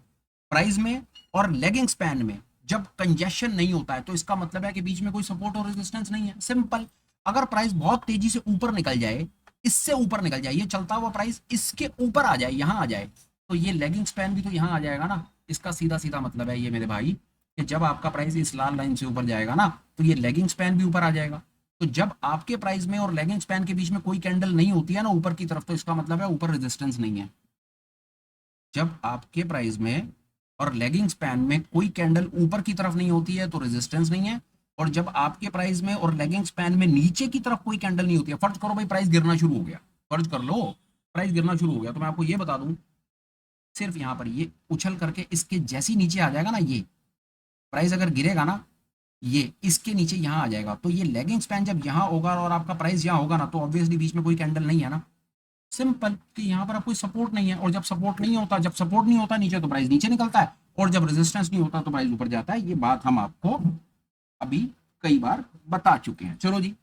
प्राइस में और लेगिंग स्पैन में जब कंजेशन नहीं होता है तो इसका मतलब है कि बीच में कोई सपोर्ट और रेजिस्टेंस नहीं है। सिंपल। अगर प्राइस बहुत तेजी से ऊपर निकल जाए, इससे ऊपर निकल जाए, ये चलता हुआ प्राइस इसके ऊपर आ जाए, यहां आ जाए, तो ये लेगिंग स्पैन भी तो यहां आ जाएगा ना। इसका सीधा सीधा मतलब है ये मेरे भाई कि जब आपका प्राइस इस लाल लाइन से ऊपर जाएगा ना तो ये लेगिंग स्पैन भी ऊपर आ जाएगा। तो जब आपके प्राइस में और लेगिंग स्पैन के बीच में कोई कैंडल नहीं होती है ना ऊपर की तरफ, तो इसका मतलब है ऊपर रेजिस्टेंस नहीं है। जब आपके प्राइस में और लेगिंग स्पैन में कोई कैंडल ऊपर की तरफ नहीं होती है तो रेजिस्टेंस नहीं है। और जब आपके प्राइस में और लेगिंग स्पैन में नीचे की तरफ कोई कैंडल नहीं होती है, फर्ज करो भाई प्राइस गिरना शुरू हो गया, फर्ज कर लो प्राइस गिरना शुरू हो गया, तो मैं आपको ये बता दूं, सिर्फ यहां पर ये उछल करके इसके जैसी नीचे आ जाएगा ना, ये प्राइस अगर गिरेगा ना, ये इसके नीचे यहां आ जाएगा, तो ये लेगिंग स्पैन जब यहां होगा और आपका प्राइस यहां होगा ना, तो ऑब्वियसली बीच में कोई कैंडल नहीं है ना, सिंपल कि यहाँ पर अब कोई सपोर्ट नहीं है, और जब सपोर्ट नहीं होता, जब सपोर्ट नहीं होता नीचे तो प्राइस नीचे निकलता है, और जब रेजिस्टेंस नहीं होता तो प्राइस ऊपर जाता है। ये बात हम आपको अभी कई बार बता चुके हैं। चलो जी,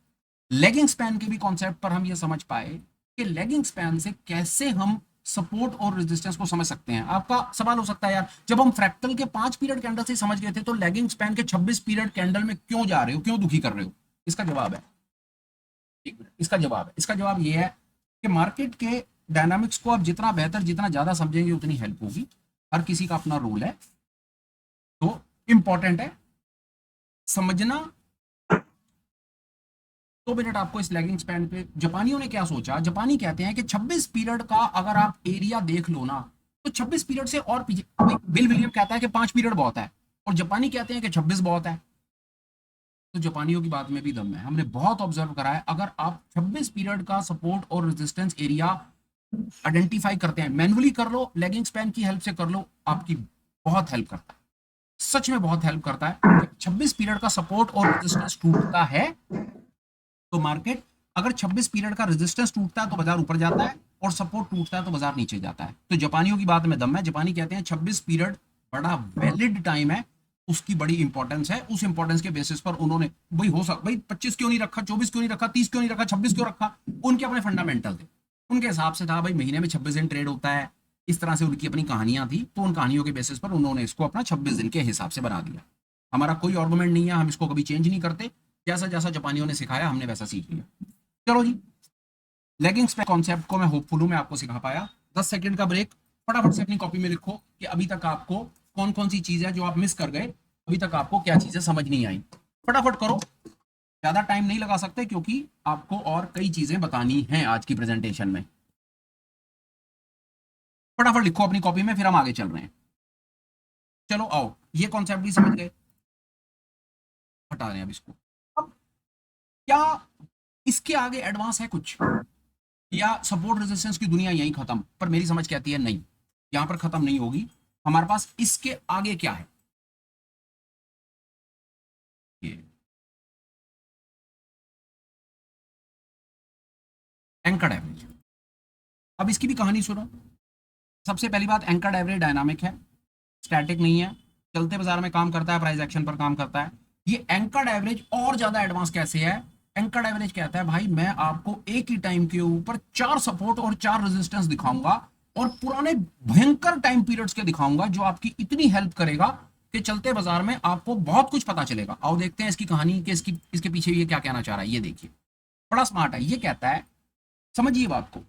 लेगिंग स्पैन के भी कॉन्सेप्ट पर हम ये समझ पाए कि लेगिंग स्पैन से कैसे हम सपोर्ट और रेजिस्टेंस को समझ सकते हैं। आपका सवाल हो सकता है यार, जब हम फ्रैक्टल के 5 पीरियड कैंडल से समझ गए थे, तो लेगिंग स्पैन के 26 पीरियड कैंडल में क्यों जा रहे हो, क्यों दुखी कर रहे हो? इसका जवाब है, एक मिनट, इसका जवाब ये है कि मार्केट के डायनामिक्स को आप जितना बेहतर, जितना ज्यादा समझेंगे उतनी हेल्प होगी। हर किसी का अपना रोल है, तो इंपॉर्टेंट है समझना। 2 मिनट आपको इस लैगिंग स्पैन पे, जापानियों ने क्या सोचा, जापानी कहते हैं कि 26 पीरियड का अगर आप एरिया देख लो ना, तो 26 पीरियड से और पीछे, बिल विलियम कहता है कि 5 पीरियड बहुत है, और जापानी कहते हैं कि 26 बहुत है। तो जापानियों की बात में भी दम है, हमने बहुत ऑब्जर्व करा है, अगर आप 26 पीरियड का सपोर्ट और रेजिस्टेंस एरिया आइडेंटिफाई करते हैं, मैनुअली कर लो, लेगिंग स्पैन की हेल्प से कर लो, आपकी बहुत हेल्प करता है, सच में बहुत हेल्प करता है। 26 पीरियड का सपोर्ट और रेजिस्टेंस टूटता है तो मार्केट, अगर 26 पीरियड का रेजिस्टेंस टूटता है तो बाजार ऊपर जाता है, और सपोर्ट टूटता है तो बाजार नीचे जाता है। तो जापानियों की बात में दम है, जापानी कहते हैं 26 पीरियड बड़ा वैलिड टाइम है, उसकी बड़ी इंपॉर्टेंस है, उस इंपॉर्टेंस के बेसिस पर उन्होंने, भाई हो सकता, भाई 25 क्यों नहीं रखा, 24 क्यों नहीं रखा, 30 क्यों नहीं रखा, 26 क्यों रखा, उनके अपने फंडामेंटल थे, उनके हिसाब से था भाई महीने में 26 दिन ट्रेड होता है, इस तरह से उनकी अपनी कहानियां थी, तो उन कहानियों के बेसिस पर उन्होंने इसको अपना 26 दिन के हिसाब से बना दिया। हमारा कोई आर्गुमेंट नहीं है, हम इसको कभी चेंज नहीं करते, जैसा जैसा जापानियों ने सिखाया हमने वैसा सीख लिया। चलो जी, लेगिंग्स पे कॉन्सेप्ट को मैं होपफुल हूं मैं आपको सिखा पाया। 10 सेकंड का ब्रेक, फटाफट से अपनी कॉपी में लिखो कि अभी तक आपको कौन कौन सी चीज है जो आप मिस कर गए, अभी तक आपको क्या चीजें समझ नहीं आई, फटाफट करो, ज्यादा टाइम नहीं लगा सकते क्योंकि आपको और कई चीजें बतानी हैं आज की प्रेजेंटेशन में। फटाफट लिखो अपनी कॉपी में, फिर हम आगे चल रहे हैं। चलो आओ, ये कॉन्सेप्ट भी समझ गए, हटा रहे हैं अब इसको। अब क्या इसके आगे एडवांस है कुछ, या सपोर्ट रेजिस्टेंस की दुनिया यहीं खत्म? पर मेरी समझ कहती है नहीं, यहां पर खत्म नहीं होगी, हमारे पास इसके आगे क्या है, ये एंकर्ड एवरेज। अब इसकी भी कहानी सुनो। सबसे पहली बात, एंकर्ड एवरेज डायनामिक है, स्टैटिक नहीं है, चलते बाजार में काम करता है, प्राइस एक्शन पर काम करता है। ये एंकर्ड एवरेज और ज्यादा एडवांस कैसे है? एंकर्ड एवरेज कहता है भाई मैं आपको एक ही टाइम के ऊपर 4 सपोर्ट और 4 रेजिस्टेंस दिखाऊंगा, और पुराने भयंकर टाइम पीरियड्स के दिखाऊंगा, जो आपकी इतनी हेल्प करेगा कि चलते बाजार में आपको बहुत कुछ पता चलेगा। आओ देखते हैं इसकी कहानी कि इसके पीछे ये क्या कहना चाह रहा है। ये देखिए, बड़ा स्मार्ट है, ये कहता है, समझिए बात को,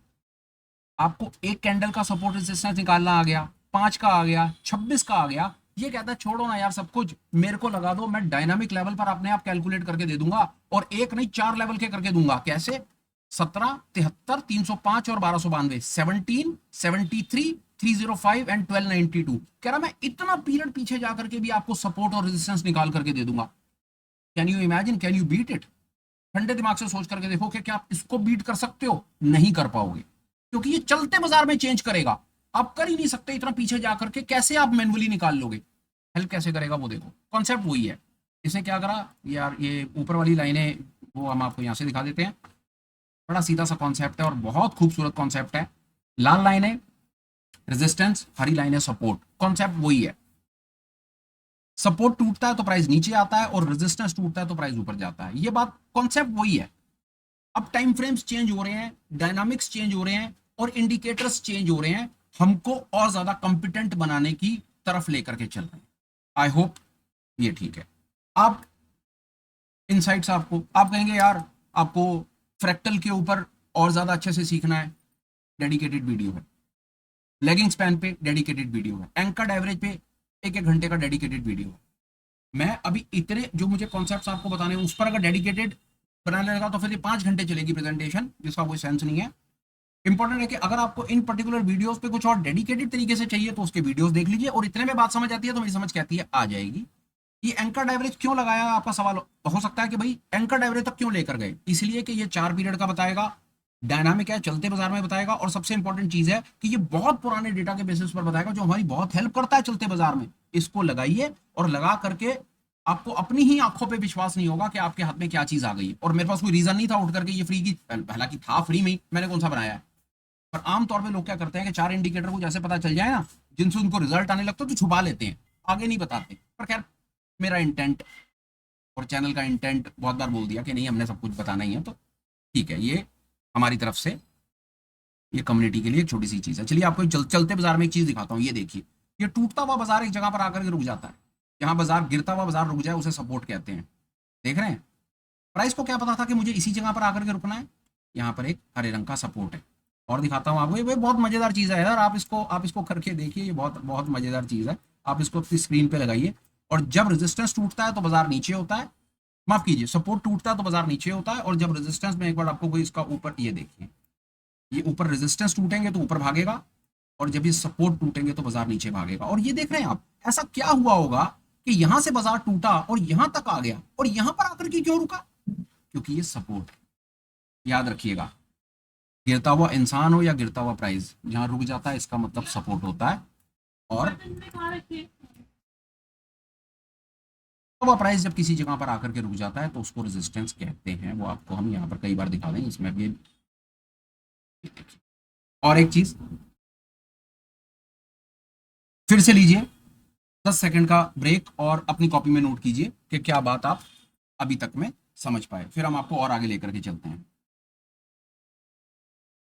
आपको एक कैंडल का सपोर्ट रेजिस्टेंस निकालना आ गया, 5 का आ गया, 26 का आ गया, ये कहता है छोड़ो ना यार सब कुछ, मेरे को लगा दो, मैं डायनामिक लेवल पर अपने आप कैलकुलेट करके दे दूंगा, और एक नहीं 4 लेवल के करके दूंगा। कैसे? 17, 73, 305 और 1292, 17, 73, 305 एंड 1292। कह रहा मैं इतना पीरियड पीछे जाकर के भी आपको सपोर्ट और रेजिस्टेंस निकाल करके दे दूंगा। Can you imagine, can you beat it? ठंडे दिमाग से सोच करके देखो कि क्या आप इसको बीट कर सकते हो? नहीं कर पाओगे, क्योंकि ये चलते बाजार में चेंज करेगा, आप कर ही नहीं सकते इतना पीछे जाकर के। कैसे आप मैनुअली निकाल लोगे? हेल्प कैसे करेगा वो देखो, कॉन्सेप्ट वही है। इसने क्या करा यार, ये ऊपर वाली लाइनें वो हम आपको यहां से दिखा देते हैं, बड़ा सीधा सा कॉन्सेप्ट है और बहुत खूबसूरत कॉन्सेप्ट है। लाल लाइन है रेजिस्टेंस, हरी लाइन है सपोर्ट, कॉन्सेप्ट वही है। सपोर्ट टूटता है तो प्राइस नीचे आता है, और रेजिस्टेंस टूटता है तो प्राइस ऊपर जाता है। ये बात, कॉन्सेप्ट वही है। अब टाइम फ्रेम्स चेंज हो रहे हैं, डायनामिक्स चेंज हो रहे हैं, और इंडिकेटर्स चेंज हो रहे हैं, हमको और ज्यादा कंपिटेंट बनाने की तरफ लेकर के चल रहे हैं। आई होप ये ठीक है। आप इनसाइट्स, आपको आप कहेंगे यार आपको फ्रैक्टल के ऊपर और ज्यादा अच्छे से सीखना है, डेडिकेटेड वीडियो है। लेगिंग स्पैन पे डेडिकेटेड वीडियो है। एंकर्ड एवरेज पे 1-1 घंटे का डेडिकेटेड वीडियो है। मैं अभी इतने जो मुझे कॉन्सेप्ट्स आपको बताने हैं उस पर अगर डेडिकेटेड बनाने लगा तो फिर ये 5 घंटे चलेगी प्रेजेंटेशन, जिसका कोई सेंस नहीं है। इंपॉर्टेंट है कि अगर आपको इन पर्टिकुलर वीडियोस पे कुछ और डेडिकेटेड तरीके से चाहिए तो उसके वीडियोस देख लीजिए, और इतने में बात समझ आती है तो मेरी समझ कहती है आ जाएगी। ये एंकर्ड एवरेज क्यों लगाया, आपका सवाल हो सकता है कि भाई एंकर्ड एवरेज तक क्यों लेकर गए, इसलिए कि ये 4 पीरियड का बताएगा, डायनामिक है, चलते बाजार में बताएगा, और सबसे इंपॉर्टेंट चीज है कि ये बहुत पुराने डेटा के बेसिस पर बताएगा जो हमारी बहुत हेल्प करता है चलते बाजार में। इसको लगाइए और लगा करके आपको अपनी ही आंखों पे विश्वास नहीं होगा कि आपके हाथ में क्या चीज आ गई है। और मेरे पास कोई रीजन नहीं था उठ करके ये फ्री की, हालांकि था फ्री में ही, मैंने कौन सा बनाया है। पर आमतौर पे लोग क्या करते हैं कि 4 इंडिकेटर को जैसे पता चल जाए ना, जिनसे उनको रिजल्ट आने लगता है तो छुपा लेते हैं, आगे नहीं बताते। पर खैर, मेरा इंटेंट और चैनल का इंटेंट बहुत बार बोल दिया कि नहीं हमने सब कुछ बताना ही है, तो ठीक है, ये हमारी तरफ से, ये कम्युनिटी के लिए एक छोटी सी चीज है। चलिए आपको चलते बाजार में एक चीज दिखाता हूँ, ये देखिए, ये टूटता हुआ बाजार एक जगह पर आकर के रुक जाता है। जहां बाजार गिरता हुआ बाजार रुक जाए उसे सपोर्ट कहते हैं। देख रहे हैं, प्राइस को क्या पता था कि मुझे इसी जगह पर आकर के रुकना है। यहाँ पर एक हरे रंग का सपोर्ट है, और दिखाता हूँ आपको, ये बहुत मजेदार चीज है यार, आप इसको करके देखिए, ये बहुत बहुत मजेदार चीज है। आप इसको अपनी स्क्रीन पे लगाइए, और जब रेजिस्टेंस टूटता है तो बाजार नीचे होता है, माफ कीजिए, सपोर्ट टूटता है तो बाजार नीचे होता है, और जब रेजिस्टेंस में एक बार आपको कोई इसका ऊपर, ये देखिए, ये ऊपर रेजिस्टेंस टूटेंगे तो ऊपर भागेगा, और जब ये सपोर्ट टूटेंगे तो बाजार नीचे भागेगा। और ये देख रहे हैं आप, ऐसा क्या हुआ होगा कि यहां से बाजार टूटा और यहां तक आ गया, और यहां पर आकर के क्यों रुका, क्योंकि ये सपोर्ट है। याद रखिएगा, गिरता हुआ इंसान हो या गिरता हुआ प्राइस, जहां रुक जाता है इसका मतलब सपोर्ट होता है। और हुआ प्राइस जब किसी जगह पर आकर के रुक जाता है तो उसको रेजिस्टेंस कहते हैं। वो आपको हम यहाँ पर कई बार दिखा देंगे, इसमें भी देखिए। और एक चीज फिर से लीजिए 10 सेकंड का ब्रेक, और अपनी कॉपी में नोट कीजिए कि क्या बात आप अभी तक में समझ पाए, फिर हम आपको और आगे लेकर के चलते हैं।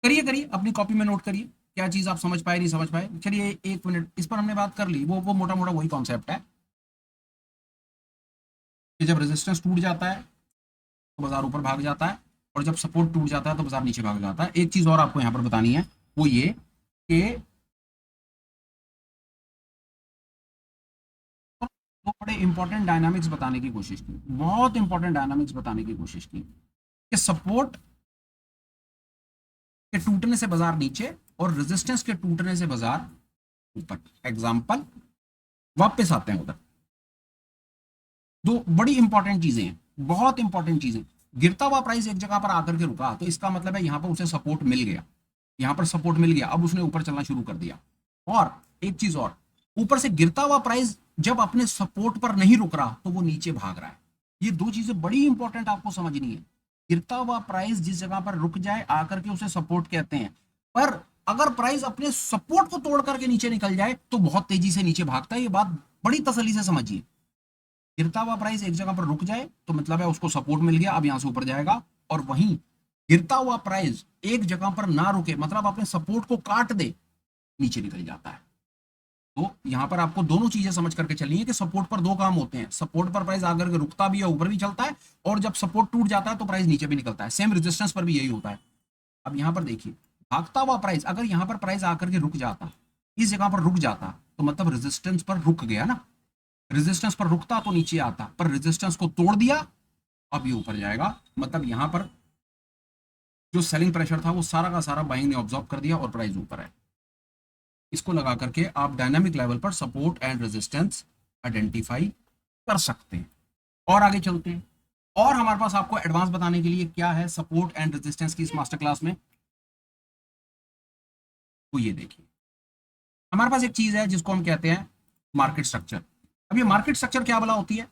करिए करिए, अपनी कॉपी में नोट करिए क्या चीज आप समझ पाए नहीं समझ पाए। चलिए 1 मिनट, इस पर हमने बात कर ली, वो मोटा मोटा वही कॉन्सेप्ट है कि जब रेजिस्टेंस टूट जाता है तो बाजार ऊपर भाग जाता है, और जब सपोर्ट टूट जाता है तो बाजार नीचे भाग जाता है। एक चीज और आपको यहाँ पर बतानी है, वो ये कि दो बड़े इंपॉर्टेंट डायनामिक्स बताने की कोशिश की, बहुत इंपॉर्टेंट डायनामिक्स बताने की कोशिश की, कि सपोर्ट के टूटने से बाजार नीचे और रेजिस्टेंस के टूटने से बाजार ऊपर। एग्जांपल, वापस आते हैं उधर, दो बड़ी इंपॉर्टेंट चीजें हैं, बहुत इंपॉर्टेंट चीजें। गिरता हुआ प्राइस एक जगह पर आकर के रुका तो इसका मतलब है यहां पर उसे सपोर्ट मिल गया, यहां पर सपोर्ट मिल गया, अब उसने ऊपर चलना शुरू कर दिया। और एक चीज और, ऊपर से गिरता हुआ प्राइस जब अपने सपोर्ट पर नहीं रुक रहा तो वो नीचे भाग रहा है। ये दो चीजें बड़ी इंपॉर्टेंट आपको समझनी है। गिरता हुआ प्राइस जिस जगह पर रुक जाए आकर के उसे सपोर्ट कहते हैं, पर अगर प्राइस अपने सपोर्ट को तोड़ करके नीचे निकल जाए तो बहुत तेजी से नीचे भागता है। ये बात बड़ी तसल्ली से समझिए, गिरता हुआ प्राइस एक जगह पर रुक जाए तो मतलब है उसको सपोर्ट मिल गया, अब यहां से ऊपर जाएगा। और वहीं गिरता हुआ प्राइस एक जगह पर ना रुके, मतलब अपने सपोर्ट को काट दे, नीचे निकल जाता है। तो यहां पर आपको दोनों चीजें समझ करके चलिए कि सपोर्ट पर दो काम होते हैं, सपोर्ट पर प्राइस आकर के रुकता भी है, ऊपर भी चलता है, और जब सपोर्ट टूट जाता है तो प्राइस नीचे भी निकलता है। सेम रेजिस्टेंस पर भी यही होता है। अब यहां पर देखिए, भागता हुआ प्राइस अगर यहां पर प्राइस आकर के रुक जाता, इस जगह पर रुक जाता, तो मतलब रेजिस्टेंस पर रुक गया ना, रेजिस्टेंस पर रुकता तो नीचे आता, पर रेजिस्टेंस को तोड़ दिया, अब ये ऊपर जाएगा। मतलब यहां पर जो सेलिंग प्रेशर था वो सारा का सारा बाइंग ने ऑब्जॉर्व कर दिया और प्राइस ऊपर है। इसको लगा करके आप डायनामिक लेवल पर सपोर्ट एंड रेजिस्टेंस आइडेंटिफाई कर सकते हैं। और आगे चलते हैं, और हमारे पास आपको एडवांस बताने के लिए क्या है सपोर्ट एंड रेजिस्टेंस की इस मास्टर क्लास में, तो ये देखिए, हमारे पास एक चीज है जिसको हम कहते हैं मार्केट स्ट्रक्चर। अब ये मार्केट स्ट्रक्चर क्या भला होती है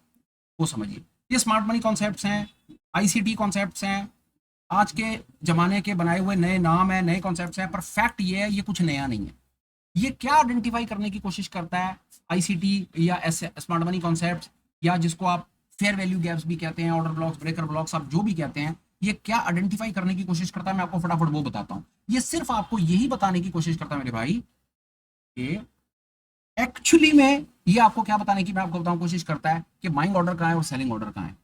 वो समझिए। ये स्मार्ट मनी कॉन्सेप्ट्स हैं, आईसीटी कॉन्सेप्ट्स हैं, आज के जमाने के बनाए हुए नए नाम है, नए कॉन्सेप्ट्स हैं, पर फैक्ट ये है ये कुछ नया नहीं है। ये क्या आइडेंटिफाई करने की कोशिश करता है, आईसीटी या स्मार्ट मनी कॉन्सेप्ट्स, या जिसको आप फेयर वैल्यू गैप्स भी कहते हैं, ऑर्डर ब्लॉक्स, ब्रेकर ब्लॉक्स, आप जो भी कहते हैं, ये क्या आइडेंटिफाई करने की कोशिश करता है, मैं आपको फटाफट वो बताता हूँ। ये सिर्फ आपको यही बताने की कोशिश करता है मेरे भाई कि एक्चुअली में ये आपको क्या बताने की मैं आपको बताऊं कोशिश करता है कि बाइंग ऑर्डर कहाँ है और सेलिंग ऑर्डर कहाँ है।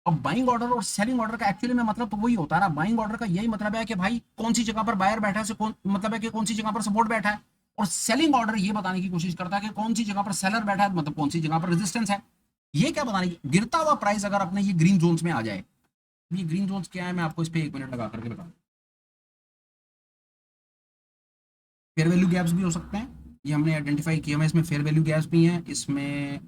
और बाइंग ऑर्डर और सेलिंग ऑर्डर का एक्चुअली में मतलब तो वही होता है ना, बाइंग ऑर्डर का यही मतलब है कि भाई कौन सी जगह पर बायर बैठा है, से कौन मतलब है कि कौन सी जगह पर सपोर्ट बैठा है। और सेलिंग ऑर्डर ये बताने की कोशिश करता है कि कौन सी जगह पर सेलर बैठा है, मतलब कौन सी जगह पर रेजिस्टेंस है। ये क्या बताने की, गिरता हुआ प्राइस अगर अपने ये ग्रीन जोन्स में आ जाए, ये ग्रीन जोन्स क्या है मैं आपको इस पे 1 मिनट लगा करके बताऊं। फेयर वैल्यू गैप्स भी हो सकते हैं, ये हमने आइडेंटिफाई किया हुआ है, इसमें फेयर वैल्यू गैप्स भी हैं, इसमें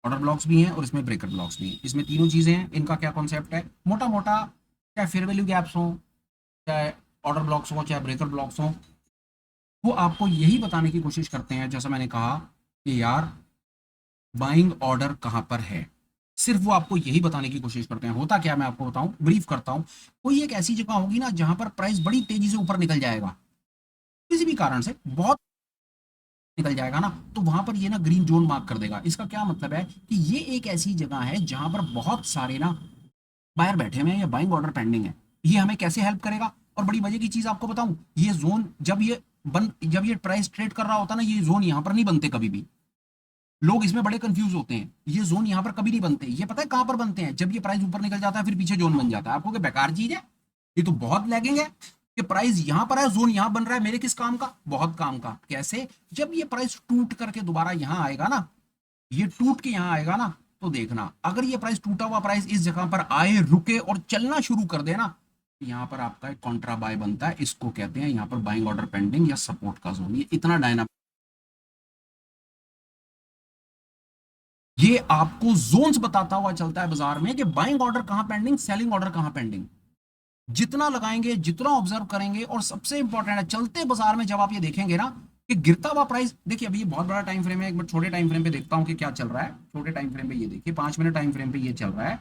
ऑर्डर ब्लॉक्स भी हैं और इसमें ब्रेकर ब्लॉक्स भी हैं। इसमें तीनों चीज़ें हैं। इनका क्या कॉन्सेप्ट है, मोटा मोटा, चाहे फेयर वैल्यू गैप्स हों, चाहे ऑर्डर ब्लॉक्स हों, चाहे ब्रेकर ब्लॉक्स हों, वो आपको यही बताने की कोशिश करते हैं, जैसा मैंने कहा कि यार बाइंग ऑर्डर कहाँ पर है। सिर्फ वो आपको यही बताने की कोशिश करते हैं। होता क्या, मैं आपको बताऊं, ब्रीफ करता हूं। कोई एक ऐसी जगह होगी ना जहां पर प्राइस बड़ी तेजी से ऊपर निकल जाएगा, किसी भी कारण से बहुत निकल जाएगा ना, तो वहां पर ये ना ग्रीन जोन मार्क कर देगा। इसका क्या मतलब है कि ये एक ऐसी जगह है जहां पर बहुत सारे ना बायर बैठे हुए हैं या बाइंग ऑर्डर पेंडिंग है। ये हमें कैसे हेल्प करेगा? और बड़ी मजे की चीज आपको बताऊं, ये जोन जब ये प्राइस ट्रेड कर रहा होता है ना, ये जोन यहां पर नहीं बनते कभी भी। लोग इसमें बड़े कंफ्यूज होते हैं। ये जोन यहां पर कभी नहीं बनते। ये पता है कहां पर बनते हैं? जब ये प्राइस ऊपर निकल जाता है फिर पीछे जोन बन जाता है। आपको क्या बेकार चीज है? ये तो बहुत लैगिंग है कि प्राइस यहां पर है, जोन यहां बन रहा है। मेरे किस काम का? बहुत काम का। कैसे? जब ये प्राइस टूट करके दोबारा यहां आएगा ना, ये टूट के यहां आएगा ना, तो देखना, अगर ये प्राइस टूटा हुआ प्राइस इस जगह पर आए, रुके और चलना शुरू कर देना, यहां पर आपका एक कॉन्ट्रा बाय बनता है। इसको कहते हैं यहां पर बाइंग ऑर्डर पेंडिंग या सपोर्ट का जोन। ये इतना डायनामिक, ये आपको जोन्स बताता हुआ चलता है बाजार में कि बाइंग ऑर्डर कहां पेंडिंग, सेलिंग ऑर्डर कहां पेंडिंग। जितना लगाएंगे, जितना ऑब्जर्व करेंगे, और सबसे इंपॉर्टेंट है चलते बाजार में जब आप ये देखेंगे ना कि गिरता हुआ प्राइस, देखिए अभी ये बहुत बड़ा टाइम फ्रेम है, एक बार छोटे टाइम फ्रेम पे देखता हूं कि क्या चल रहा है। छोटे टाइम फ्रेम पे ये देखिए, 5 मिनट टाइम फ्रेम पे ये चल रहा है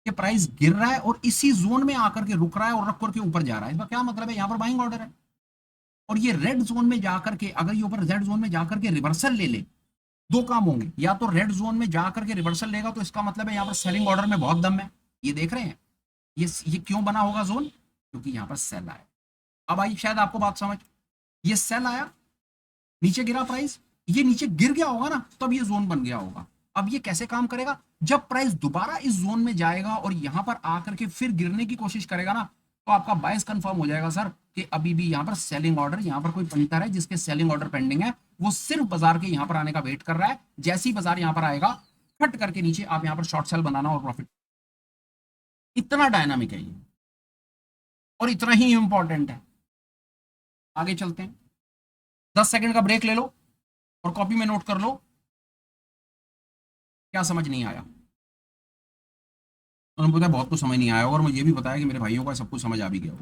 कि प्राइस गिर रहा है और इसी जोन में आकर के रुक रहा है और रख करके ऊपर जा रहा है। इसका क्या मतलब है? यहां पर बाइंग ऑर्डर है। और ये रेड जोन में जाकर के, अगर ये ऊपर रेड जोन में जाकर के रिवर्सल ले ले, दो काम होंगे। या तो रेड जोन में जाकर के रिवर्सल लेगा, तो इसका मतलब है यहां पर सेलिंग ऑर्डर में बहुत दम है। ये देख रहे हैं, ये क्यों बना होगा जोन? क्योंकि यहां पर सेल आया। अब आई शायद आपको बात समझ। ये सेल आया, नीचे गिरा प्राइस, ये नीचे गिर गया होगा ना, तब ये जोन बन गया होगा। अब ये कैसे काम करेगा? जब प्राइस दोबारा इस जोन में जाएगा और यहां पर आकर के फिर गिरने की कोशिश करेगा ना, तो आपका बायस कंफर्म हो जाएगा सर कि अभी भी यहां पर सेलिंग ऑर्डर, यहां पर कोई पंटर है जिसके सेलिंग ऑर्डर पेंडिंग है, वो सिर्फ बाजार के यहां पर आने का वेट कर रहा है। जैसे ही बाजार यहां पर आएगा, फट करके नीचे आप यहां पर शॉर्ट सेल बनाना और प्रॉफिट। इतना डायनामिक है ये, और इतना ही इंपॉर्टेंट है। आगे चलते हैं, 10 सेकंड का ब्रेक ले लो और कॉपी में नोट कर लो क्या समझ नहीं आया। उन्होंने बताया बहुत कुछ समझ नहीं आया, और मुझे ये भी बताया कि मेरे भाइयों का सब कुछ समझ आ भी गया हो।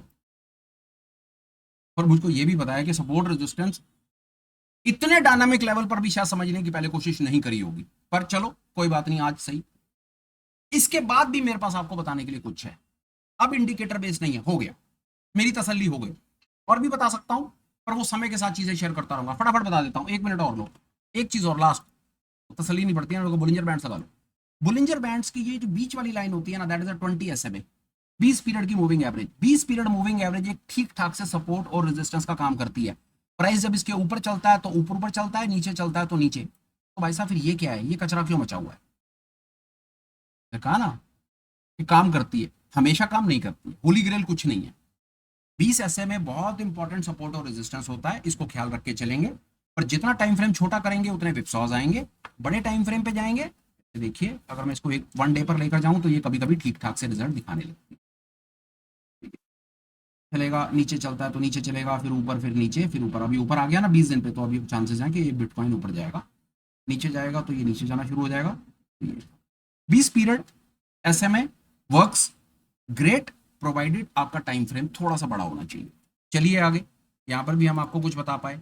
और मुझको ये भी बताया कि सपोर्ट रेजिस्टेंस इतने डायनामिक लेवल पर भी शायद समझने की पहले कोशिश नहीं करी होगी। पर चलो कोई बात नहीं, आज सही। इसके बाद भी मेरे पास आपको बताने के लिए कुछ है। अब इंडिकेटर बेस नहीं है, हो गया, मेरी तसल्ली हो गई। और भी बता सकता हूं, पर वो समय के साथ चीजें शेयर करता रहूंगा। फटाफट बता देता हूं, 1 मिनट और लो। एक चीज और लास्ट, तसल्ली नहीं पड़ती है ना, बुलिंजर बैंड्स लगा लो। बुलिंजर बैंड्स की ये जो बीच वाली लाइन होती है ना, that is a 20 SMA, 20 period की moving average. 20 period moving average एक ठीक ठाक से सपोर्ट और रेजिस्टेंस का काम करती है। प्राइस जब इसके ऊपर चलता है तो ऊपर ऊपर चलता है, नीचे चलता है तो नीचे। तो भाई साहब फिर ये क्या है? ये कचरा क्यों मचा हुआ है? कहा ना, ये काम करती है, हमेशा काम नहीं करती है। होली ग्रेल कुछ नहीं है। 20 SMA बहुत इंपॉर्टेंट सपोर्ट और रेजिस्टेंस होता है, इसको ख्याल रख के चलेंगे। पर जितना टाइम फ्रेम छोटा करेंगे उतने विप्सॉज आएंगे। बड़े टाइम फ्रेम पे जाएंगे, देखिए अगर मैं इसको एक 1 डे पर लेकर जाऊं तो ये कभी कभी ठीक ठाक से रिजल्ट दिखाने लगती है। चलेगा, नीचे चलता है तो नीचे चलेगा, फिर ऊपर, फिर नीचे, फिर ऊपर। अभी ऊपर आ गया ना 20 दिन पे, तो अभी चांसेस हैं कि ये बिटकॉइन ऊपर जाएगा। नीचे जाएगा तो ये नीचे जाना शुरू हो जाएगा। 20 period SMA works great, provided आपका टाइम फ्रेम थोड़ा सा बड़ा होना चाहिए। चलिए आगे, यहां पर भी हम आपको कुछ बता पाए।